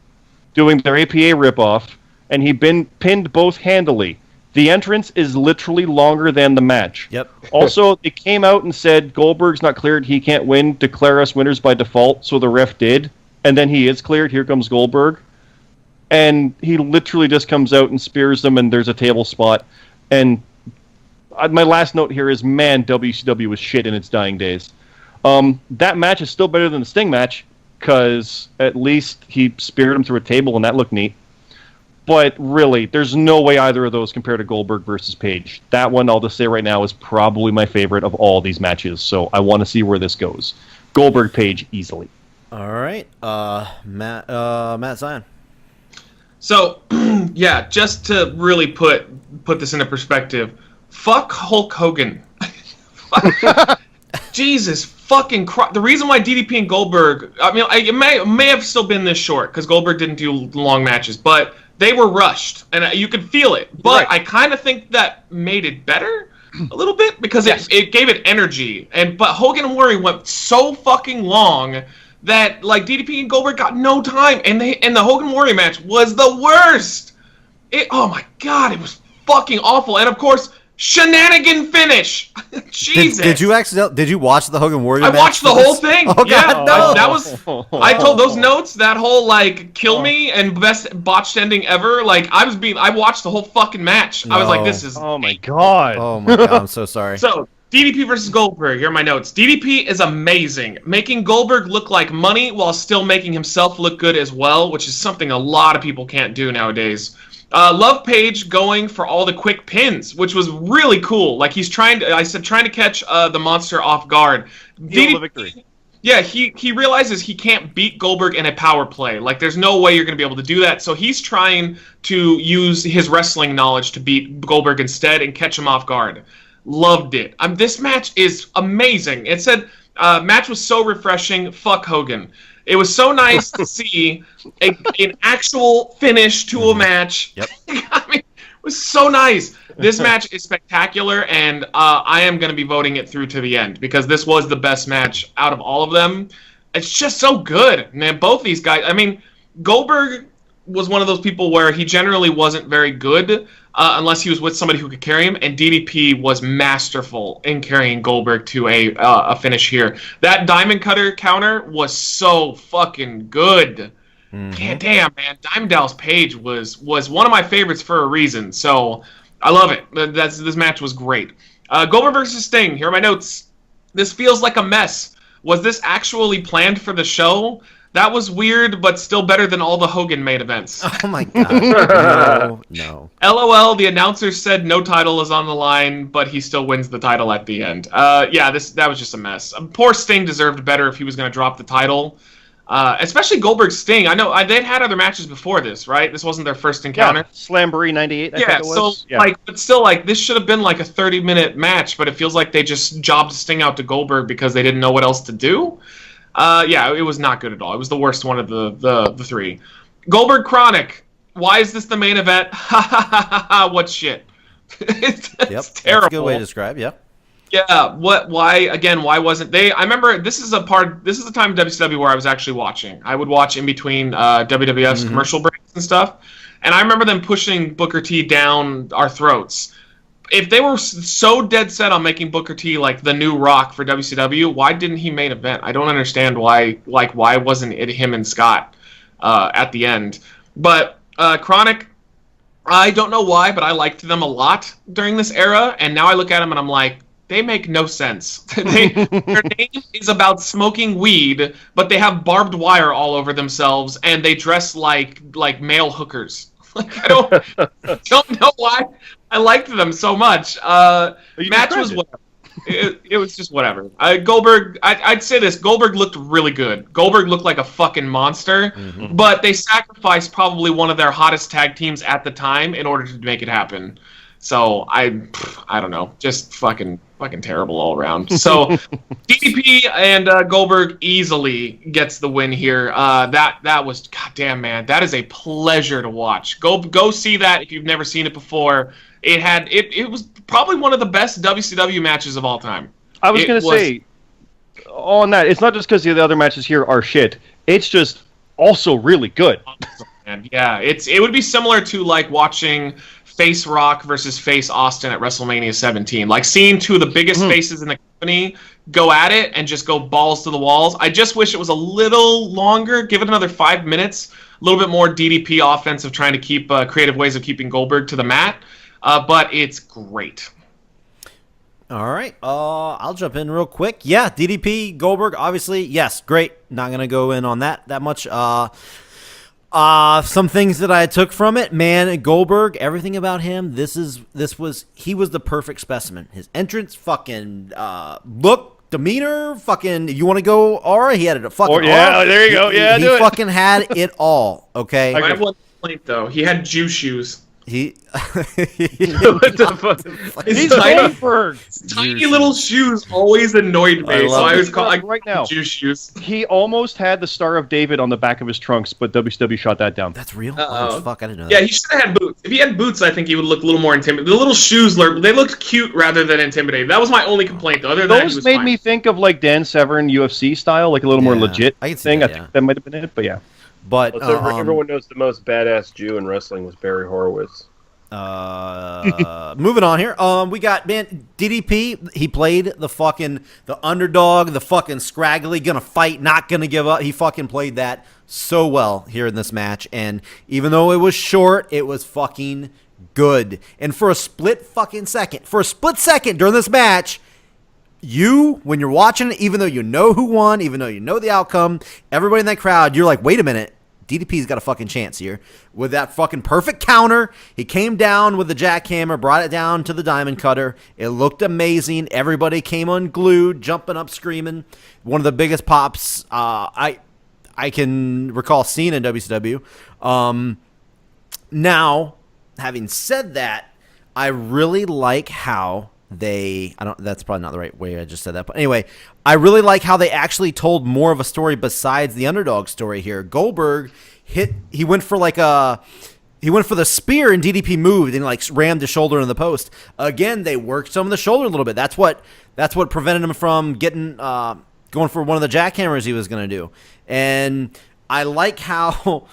S4: doing their APA ripoff, and he pinned both handily. The entrance is literally longer than the match.
S1: Yep.
S4: Also, they came out and said, Goldberg's not cleared, he can't win, declare us winners by default, so the ref did. And then he is cleared, here comes Goldberg. And he literally just comes out and spears them, and there's a table spot. And my last note here is, man, WCW was shit in its dying days. That match is still better than the Sting match, because at least he speared him through a table, and that looked neat. But really, there's no way either of those compare to Goldberg versus Page. That one, I'll just say right now, is probably my favorite of all these matches, so I want to see where this goes. Goldberg, Page, easily.
S1: All right. Matt Zion.
S2: So, yeah, just to really put this into perspective, fuck Hulk Hogan. Jesus fucking Christ. The reason why DDP and Goldberg, I mean, it may have still been this short, because Goldberg didn't do long matches, but they were rushed, and you could feel it. But I kind of think that made it better a little bit, because it gave it energy. But Hogan and Warrior went so fucking long that like DDP and Goldberg got no time, and the Hogan Warrior match was the worst. Oh my god, it was fucking awful. And of course, shenanigan finish. Jesus.
S1: Did you watch the Hogan Warrior match?
S2: I watched the whole thing.
S1: Oh,
S2: yeah,
S1: God, no.
S2: that was. I told those notes, that whole like kill me and best botched ending ever. Like I watched the whole fucking match.
S1: No.
S2: I was like, this is.
S4: Oh my god.
S1: Oh my god, I'm so sorry.
S2: So DDP versus Goldberg. Here are my notes. DDP is amazing, making Goldberg look like money while still making himself look good as well, which is something a lot of people can't do nowadays. Love Page going for all the quick pins, which was really cool. Like he's trying to catch the monster off guard.
S4: Deal the victory.
S2: Yeah, he realizes he can't beat Goldberg in a power play. Like there's no way you're going to be able to do that. So he's trying to use his wrestling knowledge to beat Goldberg instead and catch him off guard. Loved it. This match is amazing. It said match was so refreshing. Fuck Hogan. It was so nice to see an actual finish to a match.
S1: Yep.
S2: I mean, it was so nice. This match is spectacular, and I am going to be voting it through to the end because this was the best match out of all of them. It's just so good. Man, both these guys, I mean, Goldberg was one of those people where he generally wasn't very good unless he was with somebody who could carry him, and DDP was masterful in carrying Goldberg to a finish here. That Diamond Cutter counter was so fucking good. Mm-hmm. Damn, man. Diamond Dallas Page was one of my favorites for a reason, so I love it. This match was great. Goldberg versus Sting. Here are my notes. This feels like a mess. Was this actually planned for the show? That was weird, but still better than all the Hogan main events.
S1: Oh my god. No.
S2: LOL, the announcer said no title is on the line, but he still wins the title at the end. Yeah, that was just a mess. Poor Sting deserved better if he was going to drop the title. Especially Goldberg Sting. I know they'd had other matches before this, right? This wasn't their first encounter.
S4: Yeah, Slamboree 98, I think it was.
S2: But still, like, this should have been like a 30-minute match, but it feels like they just jobbed Sting out to Goldberg because they didn't know what else to do. Yeah, it was not good at all. It was the worst one of the three. Goldberg Chronic. Why is this the main event? Ha ha ha ha ha. What shit? It's terrible.
S1: That's a good way to describe. Yeah.
S2: Yeah. Why wasn't they? I remember this is the time in WCW where I was actually watching. I would watch in between WWF's commercial breaks and stuff, and I remember them pushing Booker T down our throats. If they were so dead set on making Booker T like the new Rock for WCW, why didn't he main event? I don't understand why. Like, why wasn't it him and Scott at the end? But Chronic, I don't know why, but I liked them a lot during this era, and now I look at them and I'm like, they make no sense. Their name is about smoking weed, but they have barbed wire all over themselves, and they dress like male hookers. Like, I don't know why I liked them so much. Match was whatever. It was just whatever. Goldberg, I'd say this. Goldberg looked really good. Goldberg looked like a fucking monster, but they sacrificed probably one of their hottest tag teams at the time in order to make it happen. So I don't know, just fucking terrible all around. So DDP and Goldberg easily gets the win here. That was, goddamn, man, that is a pleasure to watch. Go see that if you've never seen it before. It was probably one of the best WCW matches of all time.
S4: I was going to say on that, it's not just because the other matches here are shit. It's just also really good.
S2: And yeah, it would be similar to like watching Face Rock versus Face Austin at WrestleMania 17. Like seeing two of the biggest faces in the company go at it and just go balls to the walls. I just wish it was a little longer. Give it another 5 minutes. A little bit more DDP offensive, trying to keep creative ways of keeping Goldberg to the mat. But it's great.
S1: All right. I'll jump in real quick. Yeah, DDP, Goldberg, obviously, yes, great. Not going to go in on that much. Some things that I took from it, man, Goldberg, everything about him, he was the perfect specimen. His entrance, fucking look, demeanor, fucking, you want to go aura? He had it a fucking aura.
S4: Yeah, there you go. Yeah,
S1: he fucking had it all, okay?
S2: I have one complaint, though. He had Jew shoes.
S1: He
S3: What the fuck?
S2: His tiny little shoes always annoyed me, so I always call
S4: right now.
S2: Jew shoes.
S4: He almost had the Star of David on the back of his trunks, but WCW shot that down.
S1: That's real?
S2: Uh-oh.
S1: Oh, fuck, I didn't know
S2: Yeah,
S1: that.
S2: he should have had boots. If he had boots, I think he would look a little more intimidating. The little shoes, they looked cute rather than intimidating. That was my only complaint, though. Other than that, he
S4: Those
S2: was
S4: made
S2: fine.
S4: me think of like Dan Severn UFC style, like a little more
S1: Yeah,
S4: legit
S1: I can see
S4: thing.
S1: that,
S4: I
S1: yeah.
S4: think that might have been it, but yeah.
S1: But
S3: Everyone knows the most badass Jew in wrestling was Barry Horowitz.
S1: moving on here. We got DDP. He played the underdog, the fucking scraggly, gonna fight, not gonna give up. He fucking played that so well here in this match, and even though it was short, it was fucking good. And for a split second during this match, when you're watching it, even though you know who won, even though you know the outcome, everybody in that crowd, you're like, wait a minute. DDP's got a fucking chance here. With that fucking perfect counter, he came down with the jackhammer, brought it down to the diamond cutter. It looked amazing. Everybody came unglued, jumping up, screaming. One of the biggest pops I can recall seeing in WCW. Now, having said that, I really like how that's probably not the right way I just said that, but anyway, I really like how they actually told more of a story besides the underdog story here. Goldberg he went for the spear, and DDP moved and like rammed his shoulder in the post. Again, they worked some of the shoulder a little bit. That's what prevented him from getting going for one of the jackhammers he was going to do. And I like how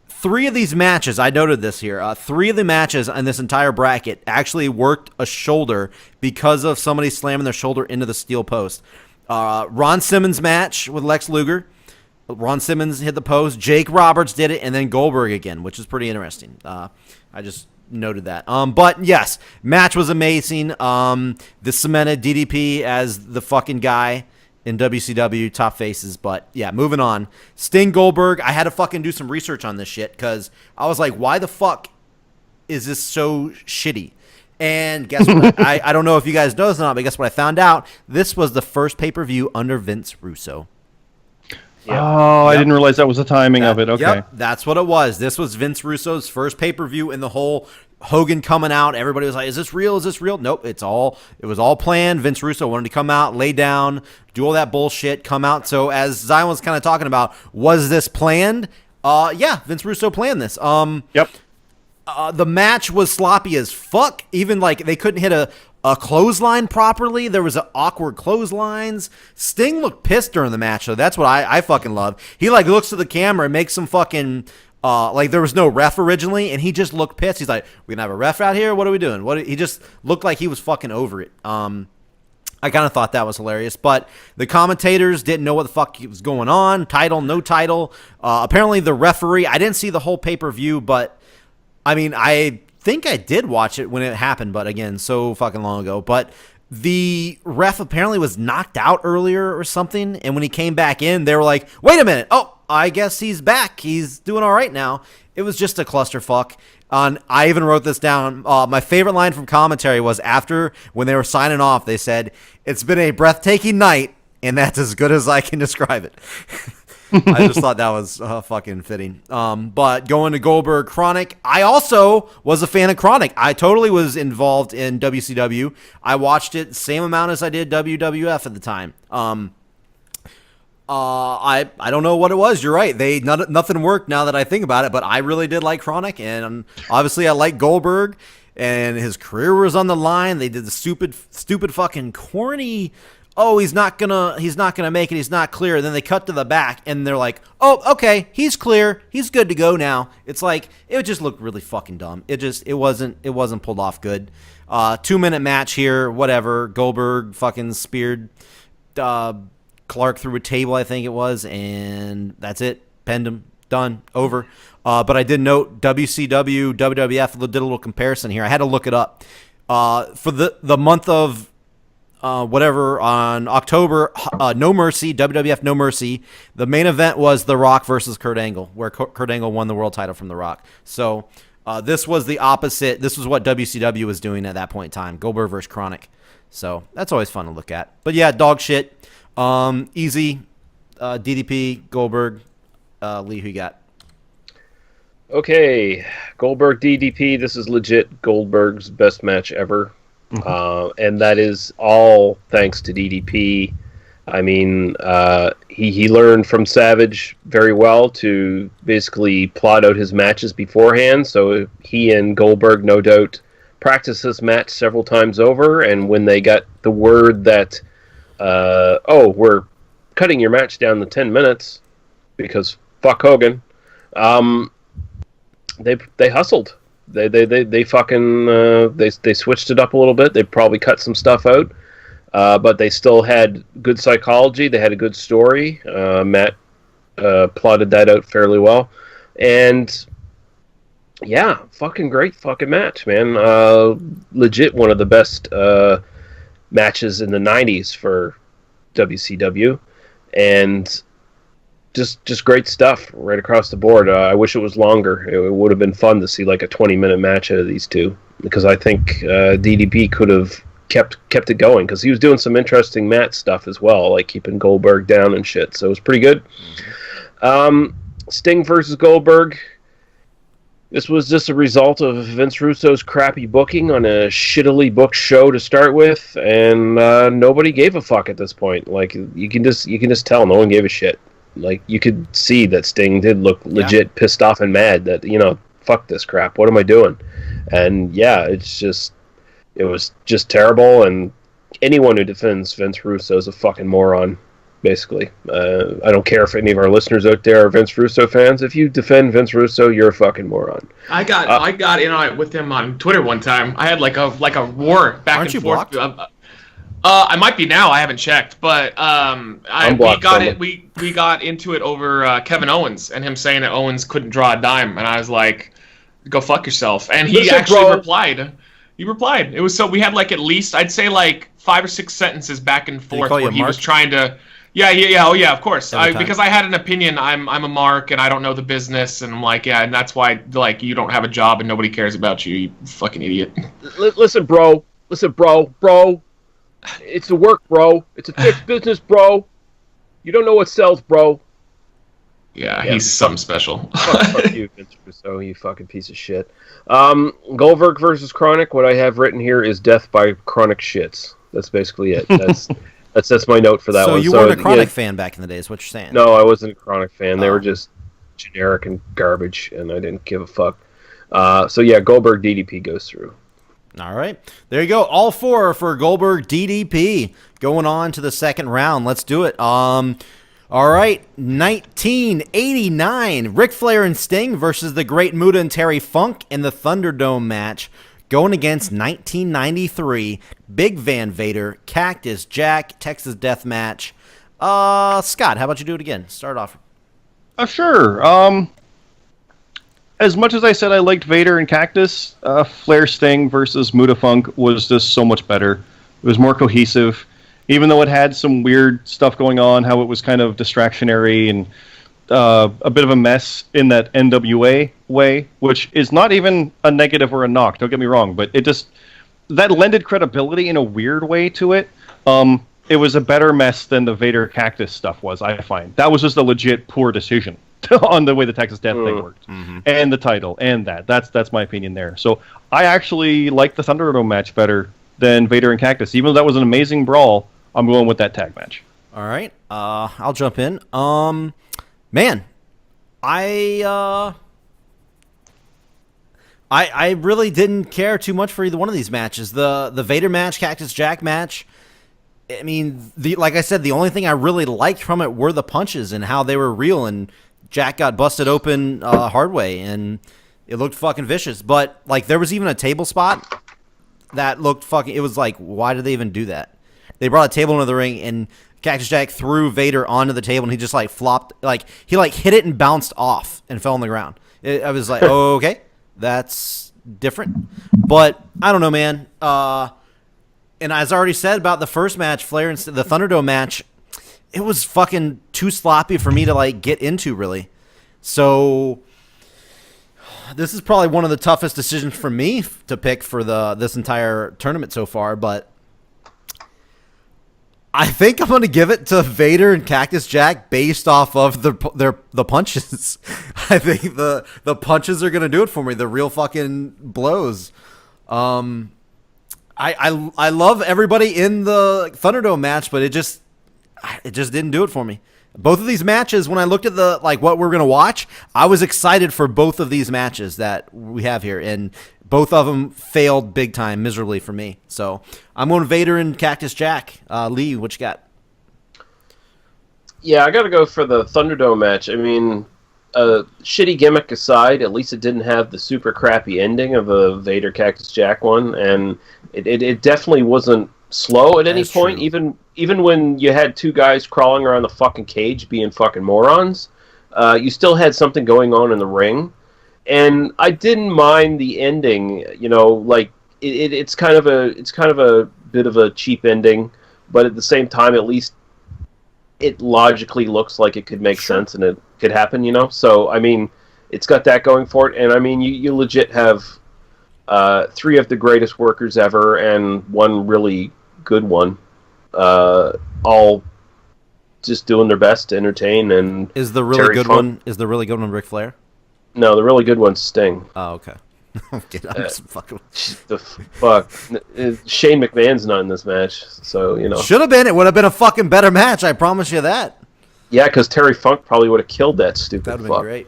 S1: 3 of these matches, I noted this here, 3 of the matches in this entire bracket actually worked a shoulder because of somebody slamming their shoulder into the steel post. Ron Simmons match with Lex Luger. Ron Simmons hit the post. Jake Roberts did it, and then Goldberg again, which is pretty interesting. I just noted that. But yes, match was amazing. This cemented DDP as the fucking guy in WCW, top faces. But yeah, moving on. Sting Goldberg, I had to fucking do some research on this shit because I was like, why the fuck is this so shitty? And guess what? I don't know if you guys know this or not, but guess what I found out? This was the first pay-per-view under Vince Russo.
S3: Yep.
S4: Oh, I didn't realize that was the timing of it. Okay.
S1: Yep, that's what it was. This was Vince Russo's first pay-per-view, and the whole Hogan coming out, everybody was like, is this real? Is this real? Nope, it was all planned. Vince Russo wanted to come out, lay down, do all that bullshit, come out. So as Zion was kind of talking about, was this planned? Yeah, Vince Russo planned this.
S4: Yep.
S1: The match was sloppy as fuck. Even like they couldn't hit a clothesline properly. There was awkward clotheslines. Sting looked pissed during the match, so that's what I fucking love. He like looks to the camera and makes some fucking like there was no ref originally, and he just looked pissed. He's like, "We gonna have a ref out here? What are we doing?" He just looked like he was fucking over it. I kind of thought that was hilarious, but the commentators didn't know what the fuck was going on. Title, no title. Apparently, the referee. I didn't see the whole pay-per-view, but I mean, I think I did watch it when it happened, but again, so fucking long ago. But the ref apparently was knocked out earlier or something, and when he came back in, they were like, wait a minute, oh, I guess he's back. He's doing all right now. It was just a clusterfuck. I even wrote this down. My favorite line from commentary was after, when they were signing off, they said, it's been a breathtaking night, and that's as good as I can describe it. I just thought that was fucking fitting. But going to Goldberg Chronic, I also was a fan of Chronic. I totally was involved in WCW. I watched it the same amount as I did WWF at the time. I don't know what it was. You're right. Nothing worked now that I think about it, but I really did like Chronic, and obviously I like Goldberg, and his career was on the line. They did the stupid fucking corny, oh, he's not gonna make it, he's not clear. And then they cut to the back and they're like, oh, okay, he's clear, he's good to go now. It's like, it just looked really fucking dumb. It wasn't pulled off good. 2-minute match here, whatever. Goldberg fucking speared Clark through a table, I think it was, and that's it. Pinned him. Done. Over. But I did note WCW, WWF did a little comparison here. I had to look it up. For the month of whatever, on October, No Mercy, WWF No Mercy, the main event was The Rock versus Kurt Angle, where Kurt Angle won the world title from The Rock. So this was the opposite. This was what WCW was doing at that point in time, Goldberg versus Chronic. So that's always fun to look at. But yeah, dog shit. Easy. DDP, Goldberg. Lee, who you got?
S3: Okay, Goldberg DDP. This is legit Goldberg's best match ever. And that is all thanks to DDP. I mean, he learned from Savage very well to basically plot out his matches beforehand. So he and Goldberg, no doubt, practiced this match several times over. And when they got the word that, we're cutting your match down to 10 minutes because fuck Hogan, they hustled. They fucking they switched it up a little bit. They probably cut some stuff out, but they still had good psychology. They had a good story. Matt plotted that out fairly well, and yeah, fucking great fucking match, man. Legit one of the best matches in the '90s for WCW, and just great stuff right across the board. I wish it was longer. It would have been fun to see like a 20-minute match out of these two, because I think DDP could have kept it going, because he was doing some interesting mat stuff as well, like keeping Goldberg down and shit. So it was pretty good. Sting versus Goldberg. This was just a result of Vince Russo's crappy booking on a shittily booked show to start with, and nobody gave a fuck at this point. Like you can just tell no one gave a shit. Like, you could see that Sting did look legit pissed off and mad that, fuck this crap. What am I doing? And, yeah, it was just terrible, and anyone who defends Vince Russo is a fucking moron, basically. I don't care if any of our listeners out there are Vince Russo fans. If you defend Vince Russo, you're a fucking moron.
S2: I got in on it with him on Twitter one time. I had like a war back
S1: Aren't
S2: and
S1: you
S2: forth.
S1: blocked?
S2: I might be now. I haven't checked, but we got into it over Kevin Owens and him saying that Owens couldn't draw a dime, and I was like, "Go fuck yourself." And he replied. He replied. It was so we had like at least I'd say like 5 or 6 sentences back and forth where he was trying to. Yeah. Oh yeah, of course. Because I had an opinion. I'm a mark and I don't know the business, and I'm like, yeah, and that's why like you don't have a job and nobody cares about you. You fucking idiot.
S3: Listen, bro. It's a work, bro. It's a fixed business, bro. You don't know what sells, bro.
S2: Yeah, he's something special.
S3: Fuck you, Vince Russo, you fucking piece of shit. Goldberg versus Chronic. What I have written here is death by chronic shits. That's basically it. That's my note for that one.
S1: So you weren't a Chronic fan back in the day, is what you're saying?
S3: No, I wasn't a Chronic fan. They were just generic and garbage, and I didn't give a fuck. So yeah, Goldberg DDP goes through.
S1: All right. There you go. All 4 for Goldberg DDP. Going on to the second round. Let's do it. All right. 1989. Ric Flair and Sting versus the Great Muta and Terry Funk in the Thunderdome match. Going against 1993. Big Van Vader, Cactus Jack, Texas Death Match. Scott, how about you do it again? Start off.
S4: Sure. As much as I said I liked Vader and Cactus, Flair Sting versus Muta Funk was just so much better. It was more cohesive, even though it had some weird stuff going on, how it was kind of distractionary and a bit of a mess in that NWA way, which is not even a negative or a knock, don't get me wrong, but that lended credibility in a weird way to it. It was a better mess than the Vader Cactus stuff was, I find. That was just a legit poor decision on the way the Texas Death thing worked. Mm-hmm. And the title, and that's my opinion there. So I actually like the Thunderdome match better than Vader and Cactus. Even though that was an amazing brawl, I'm going with that tag match.
S1: All right. I'll jump in. Man, I really didn't care too much for either one of these matches. The Vader match, Cactus Jack match, I mean, like I said, the only thing I really liked from it were the punches and how they were real, and Jack got busted open hard way, and it looked fucking vicious. But, like, there was even a table spot that looked fucking... It was like, why did they even do that? They brought a table into the ring, and Cactus Jack threw Vader onto the table, and he just, like, flopped... Like, he, like, hit it and bounced off and fell on the ground. I was like, oh, okay, that's different. But, I don't know, man. And as I already said about the first match, Flair and the Thunderdome match, it was fucking too sloppy for me to, like, get into, really. So this is probably one of the toughest decisions for me to pick for this entire tournament so far. But I think I'm going to give it to Vader and Cactus Jack based off of the punches. I think the punches are going to do it for me. The real fucking blows. I love everybody in the Thunderdome match, but it just didn't do it for me. Both of these matches, when I looked at what we're going to watch, I was excited for both of these matches that we have here, and both of them failed big time, miserably for me. So I'm going Vader and Cactus Jack. Lee, what you got?
S3: Yeah, I got to go for the Thunderdome match. I mean, shitty gimmick aside, at least it didn't have the super crappy ending of a Vader Cactus Jack one, and it definitely wasn't slow at any point.
S1: True.
S3: Even when you had two guys crawling around the fucking cage being fucking morons, you still had something going on in the ring. And I didn't mind the ending, it's kind of a bit of a cheap ending, but at the same time, at least it logically looks like it could make sense and it could happen, So I mean, it's got that going for it, and I mean, you legit have three of the greatest workers ever and one really good one, all just doing their best to entertain. And
S1: is the really good one Ric Flair?
S3: No, the really good one's Sting.
S1: Oh, okay. I'm just fucking.
S3: The fuck, Shane McMahon's not in this match, so
S1: should have been. It would have been a fucking better match. I promise you that.
S3: Yeah, because Terry Funk probably would have killed that stupid.
S1: That would have been great.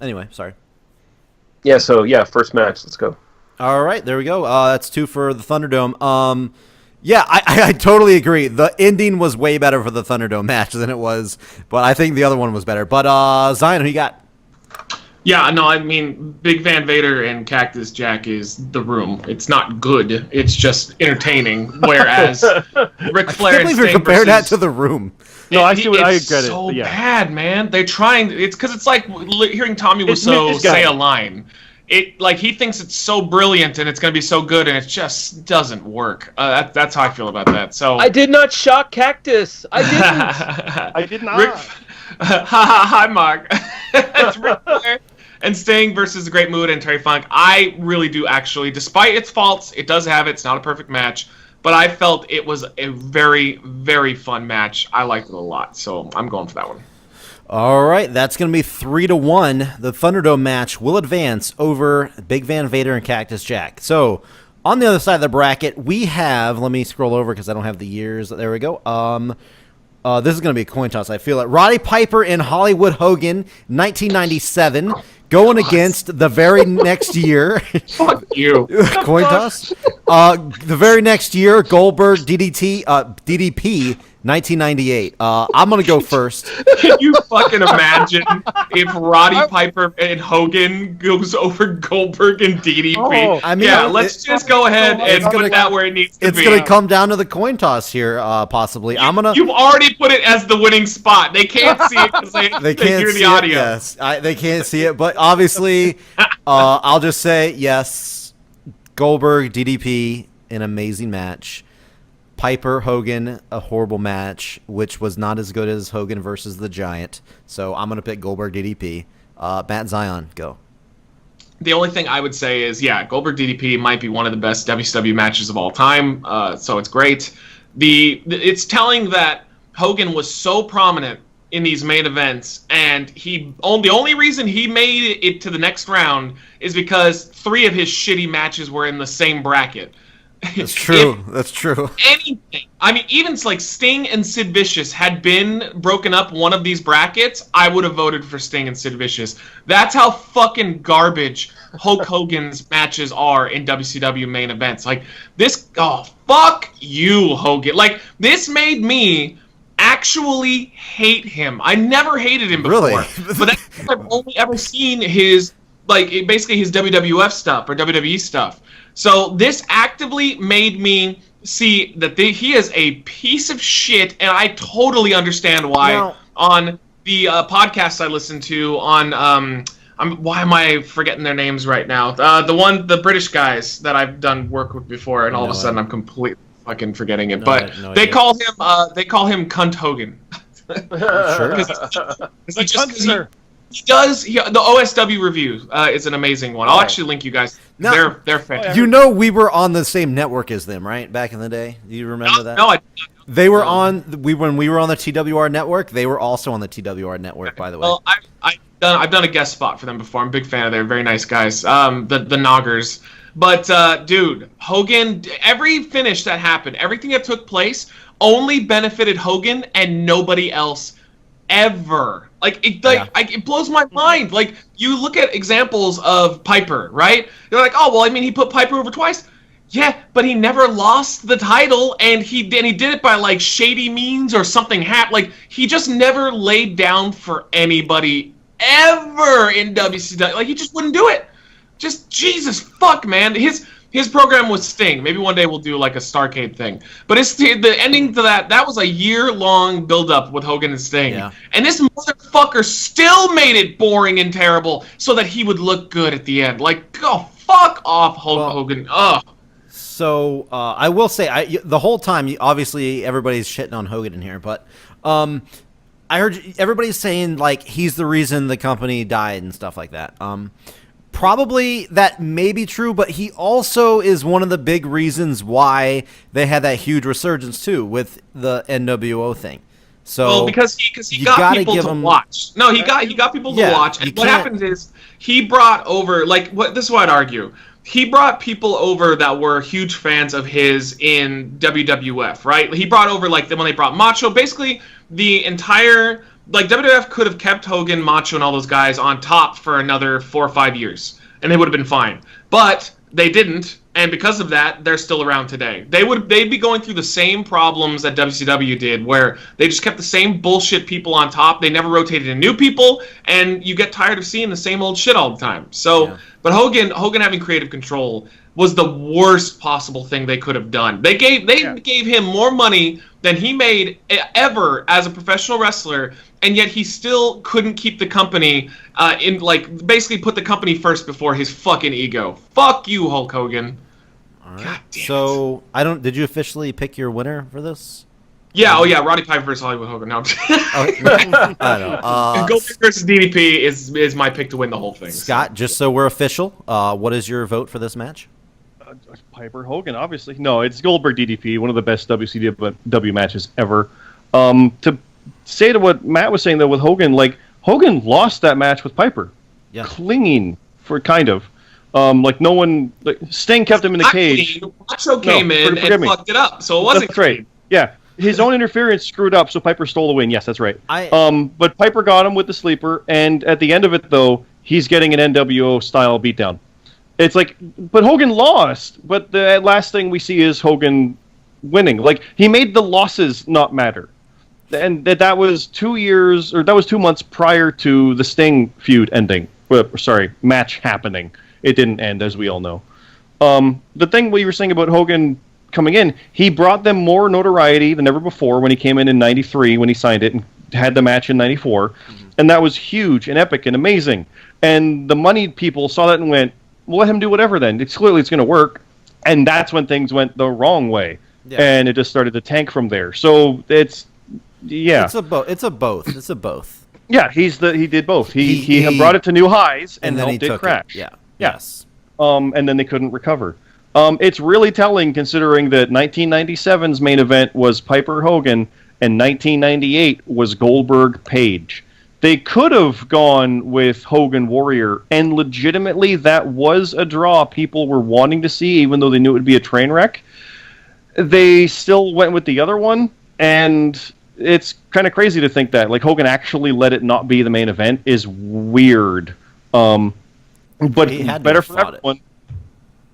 S1: Anyway, sorry.
S3: Yeah. So first match. Let's go.
S1: All right, there we go. That's 2 for the Thunderdome. Yeah, I totally agree. The ending was way better for the Thunderdome match than it was, but I think the other one was better. But Zion, who you got?
S2: Yeah, no, I mean, Big Van Vader and Cactus Jack is the room. It's not good. It's just entertaining. Whereas Ric Flair and Sting
S1: you're comparing that to the room.
S4: No, I get it.
S2: It's so bad, man. They're trying. It's because it's like hearing Tommy Wiseau say a line. He thinks it's so brilliant and it's going to be so good, and it just doesn't work. That's how I feel about that. So
S3: I did not shock Cactus. I didn't.
S4: I did not.
S2: Hi, Mark. It's Ric Flair and Sting versus The Great Mood and Terry Funk. I really do actually, despite its faults, it does have it. It's not a perfect match, but I felt it was a very, very fun match. I liked it a lot, so I'm going for that one.
S1: All right, that's going to be 3-1. The Thunderdome match will advance over Big Van Vader and Cactus Jack. So, on the other side of the bracket, we have, let me scroll over because I don't have the years. There we go. This is going to be a coin toss, I feel like. Roddy Piper and Hollywood Hogan, 1997, going against the very next year.
S2: Fuck you.
S1: Coin toss? The very next year, Goldberg, DDP, 1998. I'm going to go first.
S2: Can you fucking imagine if Roddy Piper and Hogan goes over Goldberg and DDP?
S1: Oh, I mean,
S2: let's just go ahead and put that where it needs to be.
S1: It's going to come down to the coin toss here, possibly.
S2: You've already put it as the winning spot. They can't see it because they can't hear the audio.
S1: Yes, they can't see it, but obviously, I'll just say yes. Goldberg, DDP, an amazing match. Piper, Hogan, a horrible match, which was not as good as Hogan versus the Giant. So I'm going to pick Goldberg, DDP. Matt, Zion, go.
S2: The only thing I would say is, Goldberg DDP might be one of the best WCW matches of all time, so it's great. It's telling that Hogan was so prominent in these main events, and the only reason he made it to the next round is because 3 of his shitty matches were in the same bracket.
S1: That's true. That's true.
S2: Anything. I mean, even like Sting and Sid Vicious had been broken up one of these brackets, I would have voted for Sting and Sid Vicious. That's how fucking garbage Hulk Hogan's matches are in WCW main events. Like, fuck you, Hogan. Like, this made me actually hate him. I never hated him before.
S1: Really?
S2: But that's because I've only ever seen his, basically his WWF stuff or WWE stuff. So this actively made me see that he is a piece of shit, and I totally understand why.
S1: Now,
S2: on the podcasts I listen to on, why am I forgetting their names right now? The British guys that I've done work with before, and all of a sudden I'm completely fucking forgetting it. They call him Cunt Hogan.
S1: Sure.
S2: He does. The OSW review is an amazing one. I'll actually link you guys.
S1: Now,
S2: they're fantastic.
S1: You know, we were on the same network as them, right? Back in the day, do you remember that?
S2: No, I.
S1: They were on. When we were on the TWR network, they were also on the TWR network. By the way.
S2: Well, I've done a guest spot for them before. I'm a big fan of them. Very nice guys. The Noggers. But dude, Hogan. Every finish that happened, everything that took place, only benefited Hogan and nobody else. Ever. It blows my mind. Like, you look at examples of Piper, right? You're like, oh, well, I mean, he put Piper over twice. Yeah, but he never lost the title, and he did it by, like, shady means or something Like, he just never laid down for anybody ever in WCW. Like, he just wouldn't do it. Just, Jesus fuck, man. His program was Sting. Maybe one day we'll do like a Starcade thing. But the ending to that was a year-long build-up with Hogan and Sting. Yeah. And this motherfucker still made it boring and terrible so that he would look good at the end. Like, go fuck off, Hogan. Ugh.
S1: So I will say, the whole time, obviously everybody's shitting on Hogan in here, but I heard everybody's saying like he's the reason the company died and stuff like that. Probably that may be true, but he also is one of the big reasons why they had that huge resurgence too with the NWO thing. So
S2: because he got people to watch. No, he got people to watch. And what happens is he brought over this is what I'd argue. He brought people over that were huge fans of his in WWF, right? He brought over when they brought Macho, basically the entire. WWF could have kept Hogan, Macho, and all those guys on top for another 4 or 5 years, and they would have been fine. But they didn't, and because of that, they're still around today. They'd be going through the same problems that WCW did, where they just kept the same bullshit people on top. They never rotated in new people, and you get tired of seeing the same old shit all the time. So, but Hogan having creative control was the worst possible thing they could have done. They gave him more money than he made ever as a professional wrestler, and yet he still couldn't keep the company basically put the company first before his fucking ego. Fuck you, Hulk Hogan.
S1: All right. God damn it. Did you officially pick your winner for this?
S2: Yeah, Roddy Piper versus Hollywood Hogan. No,
S1: I don't know.
S2: Goldberg versus DDP is my pick to win the whole thing.
S1: Scott, just so we're official, what is your vote for this match?
S4: Piper Hogan, obviously. No, it's Goldberg DDP, one of the best WCW matches ever. To say to what Matt was saying though with Hogan, Hogan lost that match with Piper, clinging for kind of. No one, Sting kept him in the cage.
S2: Macho came in and fucked it up, so it wasn't.
S4: That's right. Yeah, his own interference screwed up, so Piper stole the win. Yes, that's right. But Piper got him with the sleeper, and at the end of it though, he's getting an NWO style beatdown. It's but Hogan lost. But the last thing we see is Hogan winning. He made the losses not matter, and that was 2 years, or that was 2 months prior to the Sting feud ending. Match happening. It didn't end, as we all know. The thing we were saying about Hogan coming in, he brought them more notoriety than ever before when he came in '93 when he signed it and had the match in '94, and that was huge and epic and amazing. And the money people saw that and went, "We'll let him do whatever then. It's clearly it's going to work." And that's when things went the wrong way. Yeah. And it just started to tank from there. So it's a both. Yeah, he did both. He brought it to new highs and helped it crash.
S1: Yeah. Yes.
S4: And then they couldn't recover. It's really telling considering that 1997's main event was Piper Hogan and 1998 was Goldberg Page. They could have gone with Hogan Warrior, and legitimately that was a draw people were wanting to see, even though they knew it would be a train wreck. They still went with the other one, and it's kind of crazy to think that. Hogan actually let it not be the main event is weird. But better for everyone.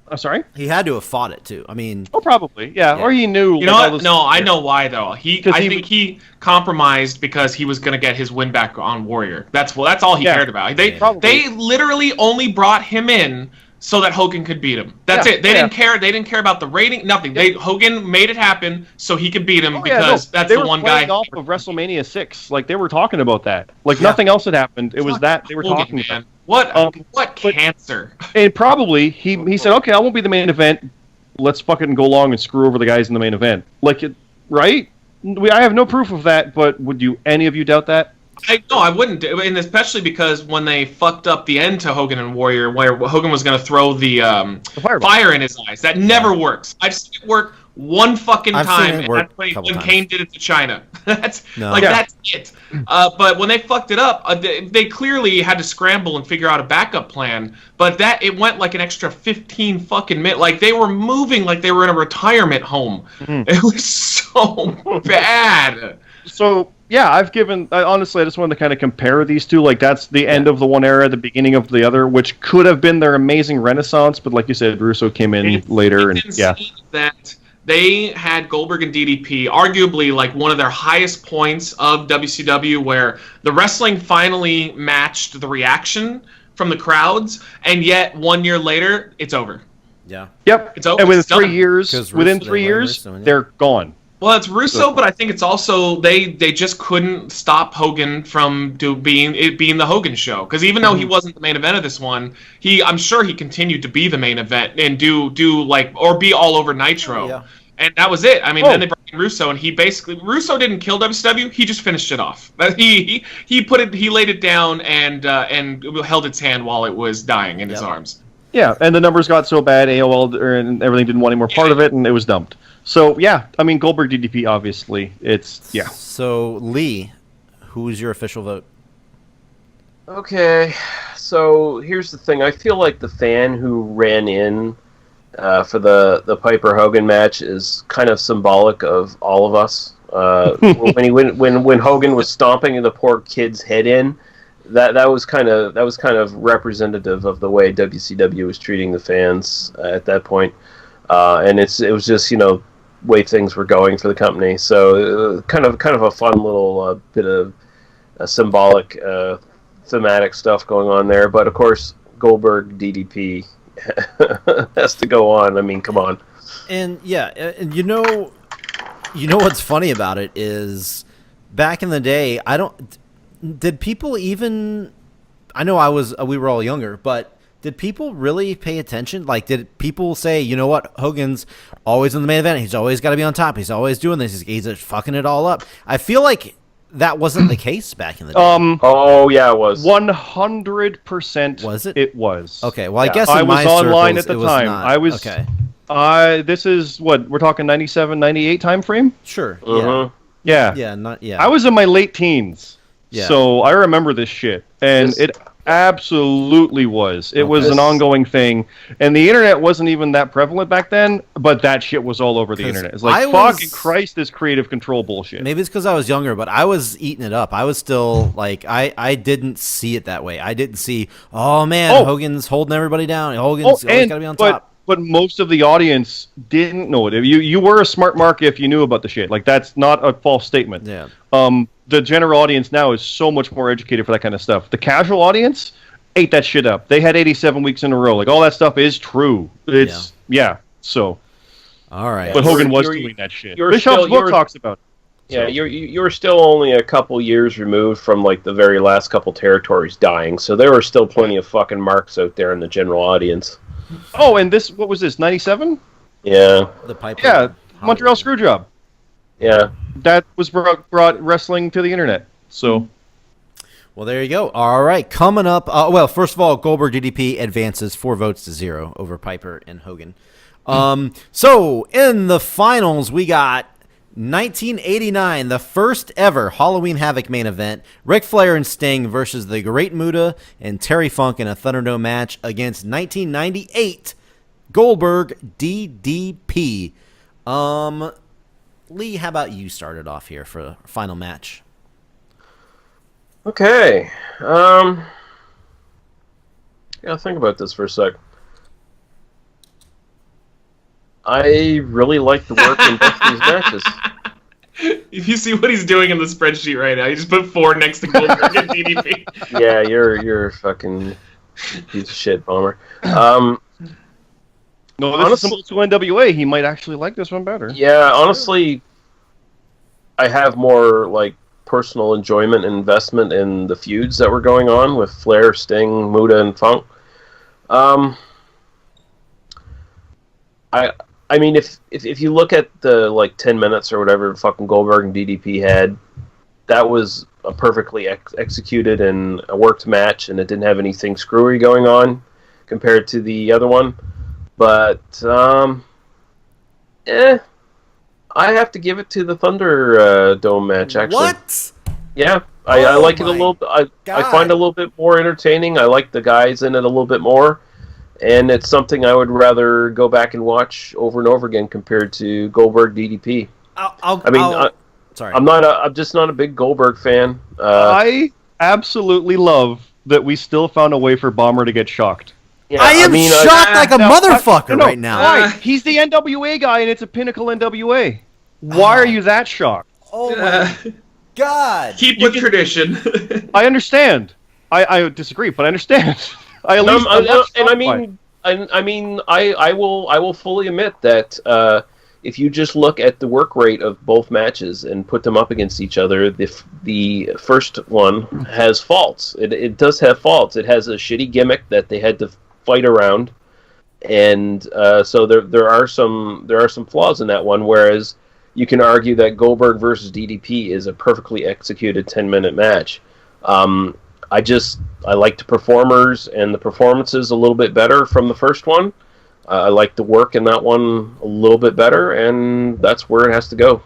S4: I'm sorry?
S1: He had to have fought it, too. I mean...
S4: Oh, probably, yeah. Or he knew...
S2: You know what? No, I know why, though. I think he compromised because he was going to get his win back on Warrior. That's all he cared about. They literally only brought him in so that Hogan could beat him. That's it. They didn't care. They didn't care about the rating, nothing. Hogan made it happen so he could beat him that's the one guy...
S4: They were playing off of WrestleMania 6. They were talking about that. Nothing else had happened. It was that they were talking about.
S2: What cancer?
S4: And probably he said, okay, I won't be the main event. Let's fucking go along and screw over the guys in the main event. Right? I have no proof of that, but would any of you doubt that?
S2: I wouldn't, and especially because when they fucked up the end to Hogan and Warrior, where Hogan was going to throw the fire in his eyes, that never works. I've seen it work one fucking time, and that's when Kane did it to China. That's it. But when they fucked it up, they clearly had to scramble and figure out a backup plan. But it went like an extra 15 fucking minutes. Like they were moving like they were in a retirement home. It was so bad.
S4: So yeah, honestly, I just wanted to kind of compare these two. Like that's the end of the one era, the beginning of the other, which could have been their amazing renaissance. But like you said, Russo came in later, and
S2: that they had Goldberg and DDP, arguably like one of their highest points of WCW, where the wrestling finally matched the reaction from the crowds, and yet 1 year later, it's over.
S1: Yeah.
S4: Yep.
S2: It's over.
S4: And within 3 years, they're gone.
S2: Well, it's Russo, but I think it's also they just couldn't stop Hogan from being the Hogan show. Because even though he wasn't the main event of this one, I'm sure he continued to be the main event and do or be all over Nitro. Yeah. And that was it. I mean, then they brought in Russo, and Russo didn't kill WCW. He just finished it off. He laid it down and held its hand while it was dying in his arms.
S4: Yeah, and the numbers got so bad, AOL and everything didn't want any more part of it, and it was dumped. So, yeah, I mean, Goldberg DDP, obviously, yeah.
S1: So, Lee, who's your official vote?
S3: Okay, so here's the thing. I feel like the fan who ran in for the Piper Hogan match is kind of symbolic of all of us. When Hogan was stomping the poor kid's head in, that was kind of representative of the way WCW was treating the fans at that point. And it was just way things were going for the company. So kind of a fun little bit of symbolic thematic stuff going on there. But of course, Goldberg DDP has to go on. I mean, come on.
S1: And and you know what's funny about it is back in the day, did people even? I know we were all younger, but did people really pay attention? Like, did people say, you know what, Hogan's always in the main event. He's always got to be on top. He's always doing this. He's fucking it all up. I feel like that wasn't the case back in the day.
S3: Oh, yeah, it was.
S4: 100%.
S1: Was it?
S4: It was.
S1: Okay, well, I guess in
S4: I was
S1: my
S4: online
S1: circles,
S4: at the time.
S1: Not.
S4: I was.
S1: Okay.
S4: This is what we're talking 97, 98 time frame.
S1: Sure.
S4: Yeah.
S1: Yeah.
S4: I was in my late teens.
S1: Yeah.
S4: So I remember this shit, and it absolutely was. It was an ongoing thing, and the internet wasn't even that prevalent back then, but that shit was all over the internet. It's like, fucking Christ, this creative control bullshit.
S1: Maybe it's because I was younger, but I was eating it up. I was still, like, I didn't see it that way. I didn't see, Hogan's holding everybody down. Hogan's always got to be on top.
S4: But most of the audience didn't know it. You were a smart mark if you knew about the shit. Like, that's not a false statement.
S1: Yeah.
S4: The general audience now is so much more educated for that kind of stuff. The casual audience ate that shit up. They had 87 weeks in a row. Like, all that stuff is true. So.
S1: All right.
S4: But Hogan was doing that shit. Bischoff's book talks about it.
S3: Yeah, you're still only a couple years removed from, like, the very last couple territories dying, so there were still plenty of fucking marks out there in the general audience.
S4: Oh, and what was this, 97?
S3: Yeah.
S1: The Piper.
S4: Yeah, Montreal Screwjob.
S3: Yeah.
S4: That was brought wrestling to the internet. So,
S1: well, there you go. All right, coming up. First of all, Goldberg DDP advances 4 votes to 0 over Piper and Hogan. So in the finals, we got 1989, the first ever Halloween Havoc main event. Ric Flair and Sting versus the Great Muta and Terry Funk in a Thunderdome match against 1998 Goldberg DDP. Lee, how about you start it off here for the final match?
S3: Okay. Gotta think about this for a sec. I really like the work in both these matches.
S2: If you see what he's doing in the spreadsheet right now, he just put 4 next to Goldberg and DDP.
S3: Yeah, you're a fucking piece of shit, Bomber.
S4: No, this honestly, is similar to NWA. He might actually like this one better.
S3: Yeah, honestly, I have more like personal enjoyment and investment in the feuds that were going on with Flair, Sting, Muta, and Funk. I mean, if you look at the like 10 minutes or whatever fucking Goldberg and DDP had, that was a perfectly executed and a worked match, and it didn't have anything screwy going on compared to the other one. But I have to give it to the Thunderdome match. Actually,
S1: What?
S3: Yeah, I like it a little. I
S1: God.
S3: find it a little bit more entertaining. I like the guys in it a little bit more, and it's something I would rather go back and watch over and over again compared to Goldberg DDP.
S1: Sorry,
S3: I'm just not a big Goldberg fan.
S4: I absolutely love that we still found a way for Bomber to get shocked.
S3: Yeah,
S1: I am shocked like a motherfucker right now.
S4: Why? He's the NWA guy, and it's a Pinnacle NWA. Why are you that shocked?
S1: Oh my God!
S2: Keep with tradition.
S4: I understand. I disagree, but I understand. I will fully admit that if you just look at the work rate of both matches and put them up against each other, the first one has faults. It does have faults. It has a shitty gimmick that they had to fight around, and so there are some flaws in that one. Whereas you can argue that Goldberg versus DDP is a perfectly executed 10-minute match. I like the performers and the performances a little bit better from the first one. I like the work in that one a little bit better, and that's where it has to go.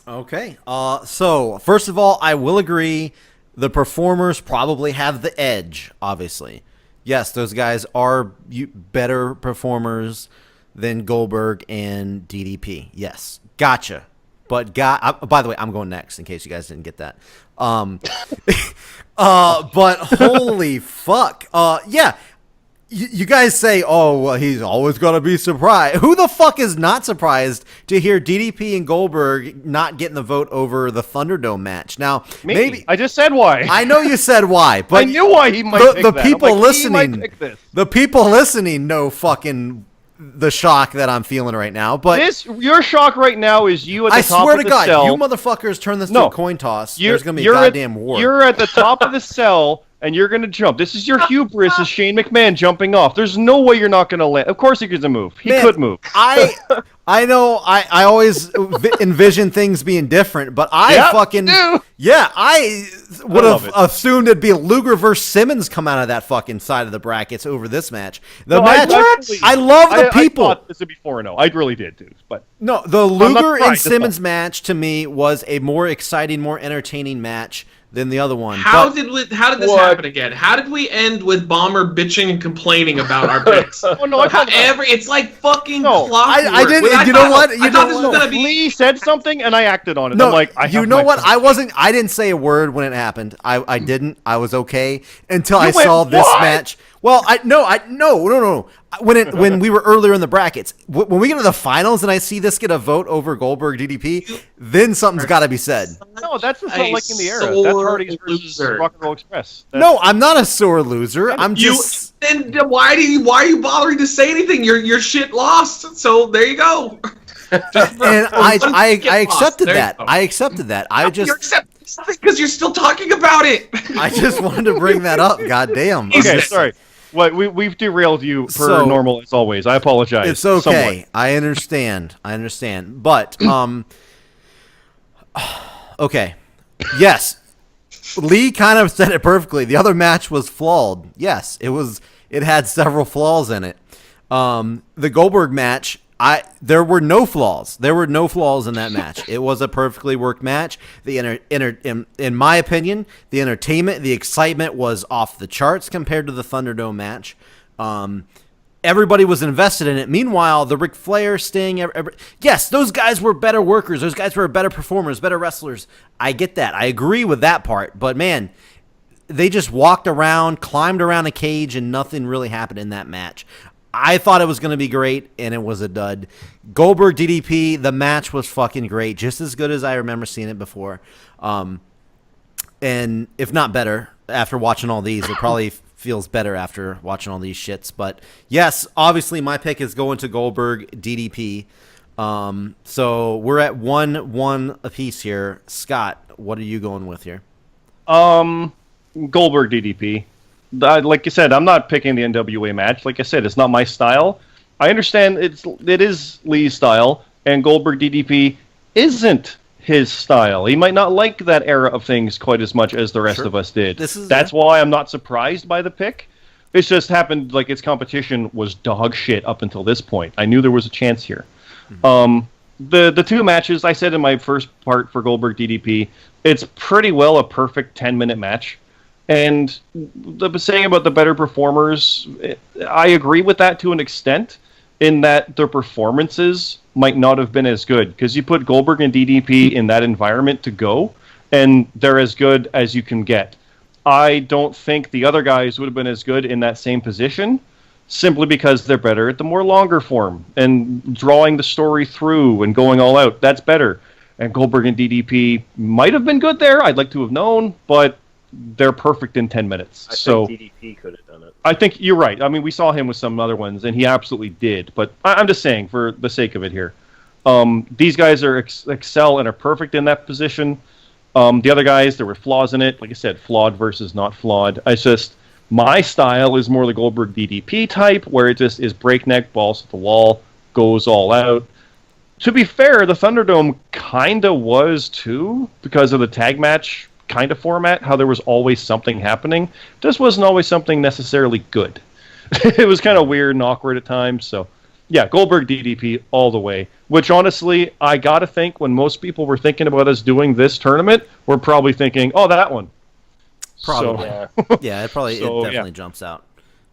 S1: Okay. So first of all, I will agree. The performers probably have the edge. Obviously, yes, those guys are better performers than Goldberg and DDP. Yes, gotcha. But by the way, I'm going next in case you guys didn't get that. But holy fuck. Yeah. You guys say, oh, well, he's always going to be surprised. Who the fuck is not surprised to hear DDP and Goldberg not getting the vote over the Thunderdome match? Now, maybe
S4: I just said why.
S1: I know you said why, but
S4: I knew why he might pick
S1: the
S4: that.
S1: people
S4: He
S1: listening.
S4: might pick this.
S1: The people listening know fucking the shock that I'm feeling right now. But
S4: your shock right now is you at the top
S1: swear
S4: of
S1: to
S4: the
S1: God,
S4: cell.
S1: you motherfuckers turn this to a coin toss. There's going to be a goddamn war.
S4: You're at the top of the cell, and you're going to jump. This is your hubris as Shane McMahon jumping off. There's no way you're not going to land. Of course he could move. He could move.
S1: I know I always envision things being different, but I would have assumed it'd be Luger versus Simmons come out of that fucking side of the brackets over this match. I love the people.
S4: I thought this would be 4-0. I really did, dude. But
S1: no, the Luger and Simmons match to me was a more exciting, more entertaining match than the other one.
S2: How did this happen again? How did we end with Bomber bitching and complaining about our picks? It's like fucking clockwork.
S1: I didn't. You know what?
S2: I thought this was gonna be.
S4: Lee said something and I acted on it.
S1: No,
S4: I'm like,
S1: you know what? I didn't say a word when it happened. I didn't. I was okay until I saw this match. Well, no. When we were earlier in the brackets, when we get to the finals and I see this get a vote over Goldberg DDP, then something's got to be said.
S4: No, that's just not like in the era. That's Hardy's versus Rock and Roll Express.
S1: No, I'm not a sore loser. I'm just.
S2: Then why are you bothering to say anything? Your shit lost. So there you go.
S1: And I accepted that. I accepted that.
S2: You're accepting because you're still talking about it.
S1: I just wanted to bring that up. God damn.
S4: Okay, sorry. What we've derailed you per normal as always. I apologize.
S1: It's okay.
S4: Somewhat.
S1: I understand. But okay. Yes. Lee kind of said it perfectly. The other match was flawed. Yes, it was. It had several flaws in it. The Goldberg match, there were no flaws. There were no flaws in that match. It was a perfectly worked match. In my opinion, the entertainment, the excitement was off the charts compared to the Thunderdome match. Everybody was invested in it. Meanwhile, the Ric Flair, Sting, yes, those guys were better workers. Those guys were better performers, better wrestlers. I get that. I agree with that part. But man, they just walked around, climbed around a cage, and nothing really happened in that match. I thought it was going to be great, and it was a dud. Goldberg DDP, the match was fucking great, just as good as I remember seeing it before. And if not better, after watching all these, it probably feels better after watching all these shits. But yes, obviously my pick is going to Goldberg DDP. So we're at 1-1 apiece here. Scott, what are you going with here?
S4: Goldberg DDP. Like you said, I'm not picking the NWA match. Like I said, it's not my style. I understand it is Lee's style, and Goldberg DDP isn't his style. He might not like that era of things quite as much as the rest of us did. That's why I'm not surprised by the pick. It just happened like its competition was dog shit up until this point. I knew there was a chance here. The two matches, I said in my first part for Goldberg DDP, it's pretty well a perfect 10-minute match. And saying about the better performers, I agree with that to an extent, in that their performances might not have been as good. Because you put Goldberg and DDP in that environment to go, and they're as good as you can get. I don't think the other guys would have been as good in that same position, simply because they're better at the more longer form and drawing the story through and going all out. That's better. And Goldberg and DDP might have been good there. I'd like to have known, but they're perfect in 10 minutes.
S3: I think DDP could have done it.
S4: I think you're right. I mean, we saw him with some other ones, and he absolutely did. But I'm just saying, for the sake of it here, these guys are excel and are perfect in that position. The other guys, there were flaws in it. Like I said, flawed versus not flawed. My style is more the Goldberg DDP type, where it just is breakneck, balls to the wall, goes all out. To be fair, the Thunderdome kind of was too, because of the tag match kind of format, how there was always something happening. This wasn't always something necessarily good. It was kind of weird and awkward at times, so yeah, Goldberg DDP all the way. Which, honestly, I gotta think when most people were thinking about us doing this tournament, we're probably thinking, oh, that one.
S1: Probably.
S4: So,
S1: yeah, it definitely jumps out.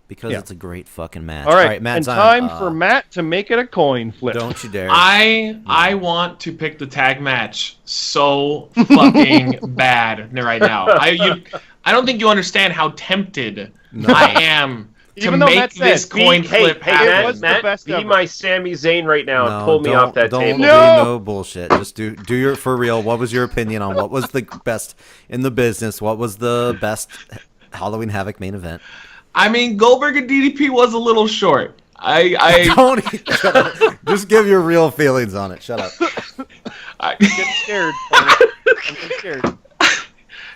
S1: Because it's a great fucking match.
S4: All right,
S1: Matt,
S4: and time for Matt to make it a coin flip.
S1: Don't you dare.
S2: I want to pick the tag match so fucking bad right now. I don't think you understand how tempted I am to make this coin flip happen.
S3: Matt, be my Sami Zayn right now and pull me off that table.
S1: No bullshit. Just do your for real. What was your opinion on what was the best in the business? What was the best Halloween Havoc main event?
S2: I mean, Goldberg and DDP was a little short.
S1: Don't shut up. Just give your real feelings on it. Shut up.
S4: I'm getting scared. I'm getting scared.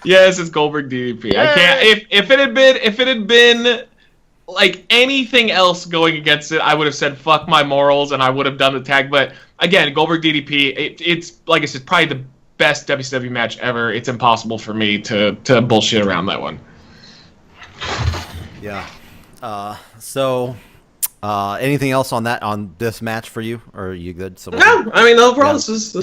S2: Yes, it's Goldberg DDP. I can't. If it had been like anything else going against it, I would have said fuck my morals and I would have done the tag. But again, Goldberg DDP. It's like I said, probably the best WCW match ever. It's impossible for me to bullshit around that one.
S1: Yeah. Anything else on this match for you, or are you good?
S2: No, I mean overall this was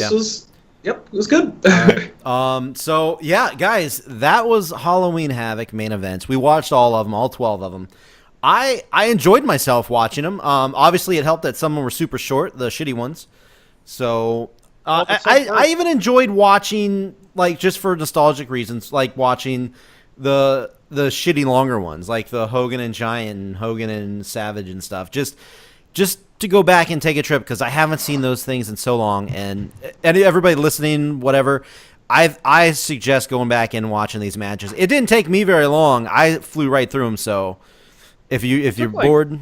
S2: it was good.
S1: Right. So yeah, guys, that was Halloween Havoc main events. We watched all of them, all 12 of them. I enjoyed myself watching them. Obviously, it helped that some of them were super short, the shitty ones. So I even enjoyed watching, like, just for nostalgic reasons, like watching the shitty longer ones, like the Hogan and Giant and Hogan and Savage and stuff, just to go back and take a trip, because I haven't seen those things in so long. And everybody listening, whatever, I suggest going back and watching these matches. It didn't take me very long. I flew right through them. So if you're bored,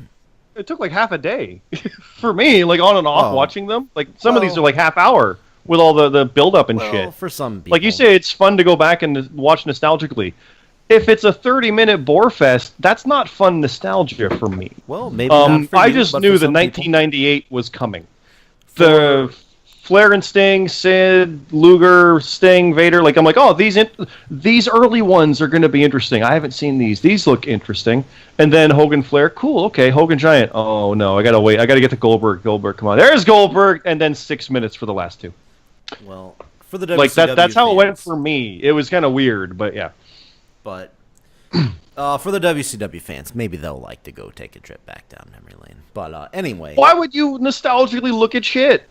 S4: it took like half a day for me, like on and off watching them. Like some of these are like half hour with all the build up and shit.
S1: For some people,
S4: like you say, it's fun to go back and watch nostalgically. If it's a 30-minute bore fest, that's not fun nostalgia for me.
S1: Well, maybe not for you,
S4: I just knew that 1998 was coming. The Flair and Sting, Sid, Luger, Sting, Vader. Like I'm like, oh, these early ones are going to be interesting. I haven't seen these. These look interesting. And then Hogan Flair, cool. Okay, Hogan Giant. Oh no, I gotta wait. I gotta get to Goldberg. Goldberg, come on. There's Goldberg, and then 6 minutes for the last two.
S1: Well, for the WCW
S4: like that's how
S1: fans,
S4: it went for me. It was kind of weird, but yeah.
S1: But for the WCW fans, maybe they'll like to go take a trip back down memory lane. But anyway.
S4: Why would you nostalgically look at shit?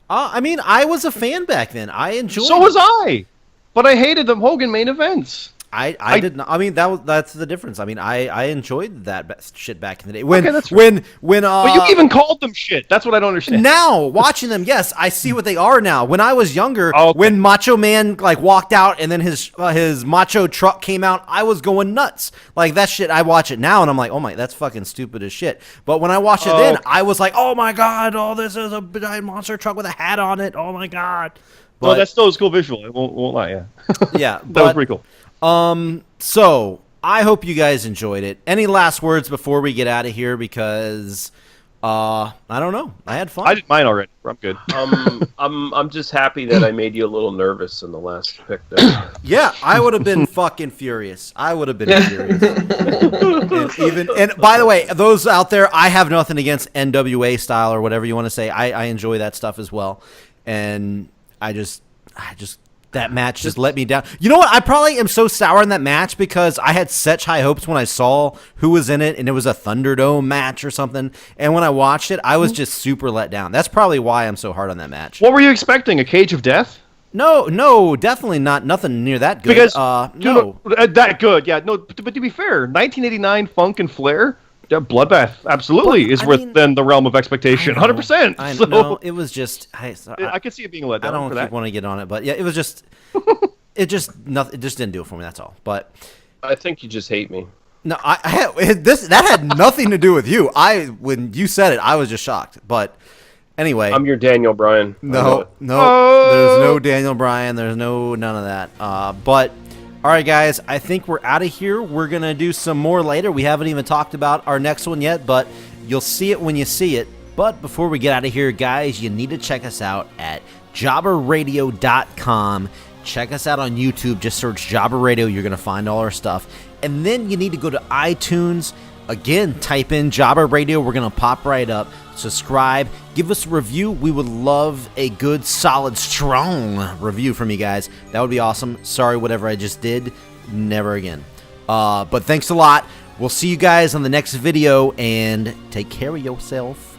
S1: I mean, I was a fan back then. I enjoyed it.
S4: So was I. But I hated the Hogan main events.
S1: I did not. I mean, that's the difference. I mean, I enjoyed that shit back in the day.
S4: But you even called them shit. That's what I don't understand.
S1: Now, watching them, yes, I see what they are now. When I was younger, when Macho Man like walked out and then his macho truck came out, I was going nuts. Like that shit, I watch it now and I'm like, oh my, that's fucking stupid as shit. But when I watched it then, I was like, oh my god, this is a giant monster truck with a hat on it. Oh my god.
S4: But that's still a cool visual. I won't lie. Yeah.
S1: Yeah,
S4: that was pretty cool.
S1: So I hope you guys enjoyed it. Any last words before we get out of here? Because I don't know. I had fun.
S4: I did mine already. I'm good.
S3: I'm just happy that I made you a little nervous in the last pick there.
S1: Yeah, I would have been fucking furious. I would have been furious. And by the way, those out there, I have nothing against NWA style or whatever you want to say. I enjoy that stuff as well. And I just that match just let me down. You know what? I probably am so sour in that match because I had such high hopes when I saw who was in it, and it was a Thunderdome match or something. And when I watched it, I was just super let down. That's probably why I'm so hard on that match.
S4: What were you expecting? A cage of death?
S1: No, definitely not. Nothing near that good.
S4: Because
S1: no,
S4: that good. Yeah, no. But to be fair, 1989 Funk and Flair. Bloodbath absolutely is within the realm of expectation, 100%.
S1: I
S4: so,
S1: know. It was just I
S4: could see it being a letdown.
S1: I don't
S4: for that.
S1: want to get on it, but yeah, it was just it just didn't do it for me. That's all. But
S3: I think you just hate me.
S1: no, that had nothing to do with you. When you said it, I was just shocked. But anyway,
S3: I'm your Daniel Bryan.
S1: no, there's no Daniel Bryan. There's none of that. But. All right, guys, I think we're out of here. We're going to do some more later. We haven't even talked about our next one yet, but you'll see it when you see it. But before we get out of here, guys, you need to check us out at jobberradio.com. Check us out on YouTube. Just search Jobber Radio. You're going to find all our stuff. And then you need to go to iTunes. Again, type in Jobber Radio. We're going to pop right up. Subscribe. Give us a review. We would love a good, solid, strong review from you guys. That would be awesome. Sorry, whatever I just did. Never again. But thanks a lot. We'll see you guys on the next video, and take care of yourself.